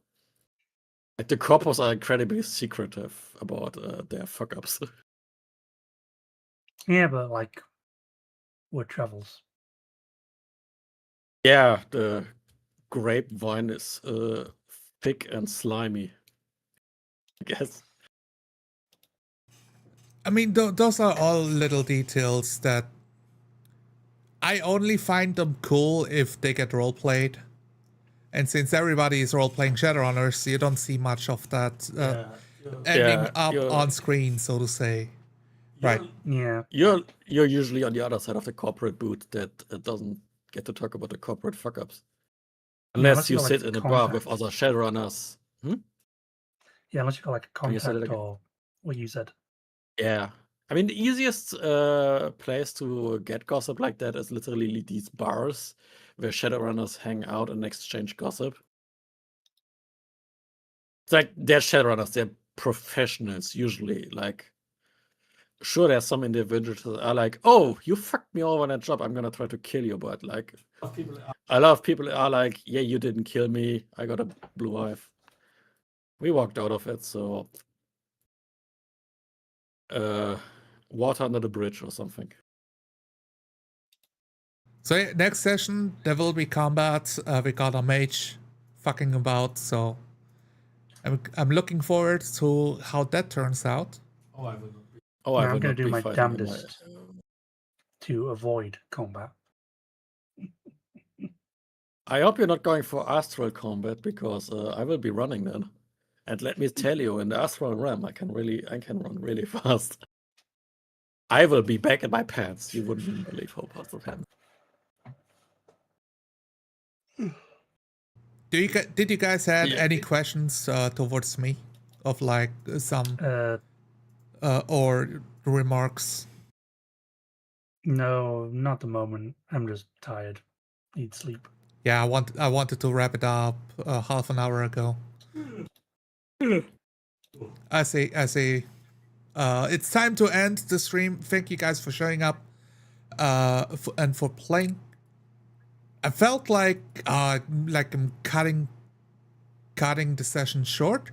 Like, the corpos are incredibly secretive about their fuck ups.
Yeah, but like, word travels.
Yeah, the grapevine is thick and slimy, I guess.
I mean, those are all little details that I only find them cool if they get roleplayed. And since everybody is role-playing Shadowrunners, you don't see much of that ending up on screen, so to say. Right.
Yeah.
You're usually on the other side of the corporate booth that doesn't get to talk about the corporate fuck-ups. Unless you sit in a bar with other Shadowrunners.
Yeah, unless you got like a contact or what you said.
Yeah. I mean, the easiest place to get gossip like that is literally these bars where Shadowrunners hang out and exchange gossip. It's like, they're Shadowrunners, they're professionals usually. Like, sure, there's some individuals that are like, oh, you fucked me over on that job, I'm gonna try to kill you. But like, a lot of people are like, yeah, you didn't kill me, I got a blue eye. We walked out of it, so water under the bridge or something.
So yeah, next session there will be combat. We got a mage fucking about, so I'm looking forward to how that turns out.
I'm gonna do my damnedest to avoid combat.
I hope you're not going for astral combat because I will be running then. And let me tell you, in the astral realm, I can run really fast. I will be back in my pants. You wouldn't even believe how fast it happens.
Did you guys have any questions towards me of like some? or remarks?
No, not the moment. I'm just tired. Need sleep.
Yeah, I wanted to wrap it up half an hour ago. I say, it's time to end the stream. Thank you guys for showing up, and for playing. I felt like I'm cutting the session short,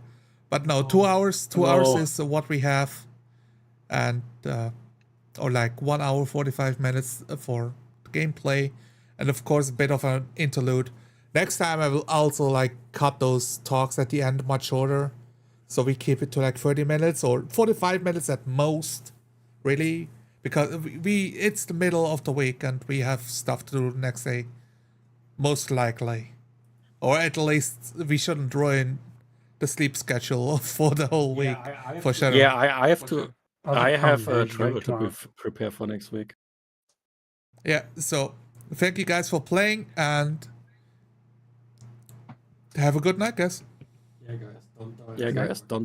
but no, 2 hours. 2 hours is what we have, and or like 1 hour 45 minutes for gameplay, and of course a bit of an interlude. Next time I will also like cut those talks at the end much shorter, so we keep it to like 30 minutes or 45 minutes at most, really, because it's the middle of the week and we have stuff to do the next day, most likely, or at least we shouldn't ruin the sleep schedule for the whole week for Shadowrun.
Yeah, I have to. I have
Hungry
travel to
tomorrow.
prepare for next week.
Yeah, so thank you guys for playing and have a good night, guys.
Yeah, guys, don't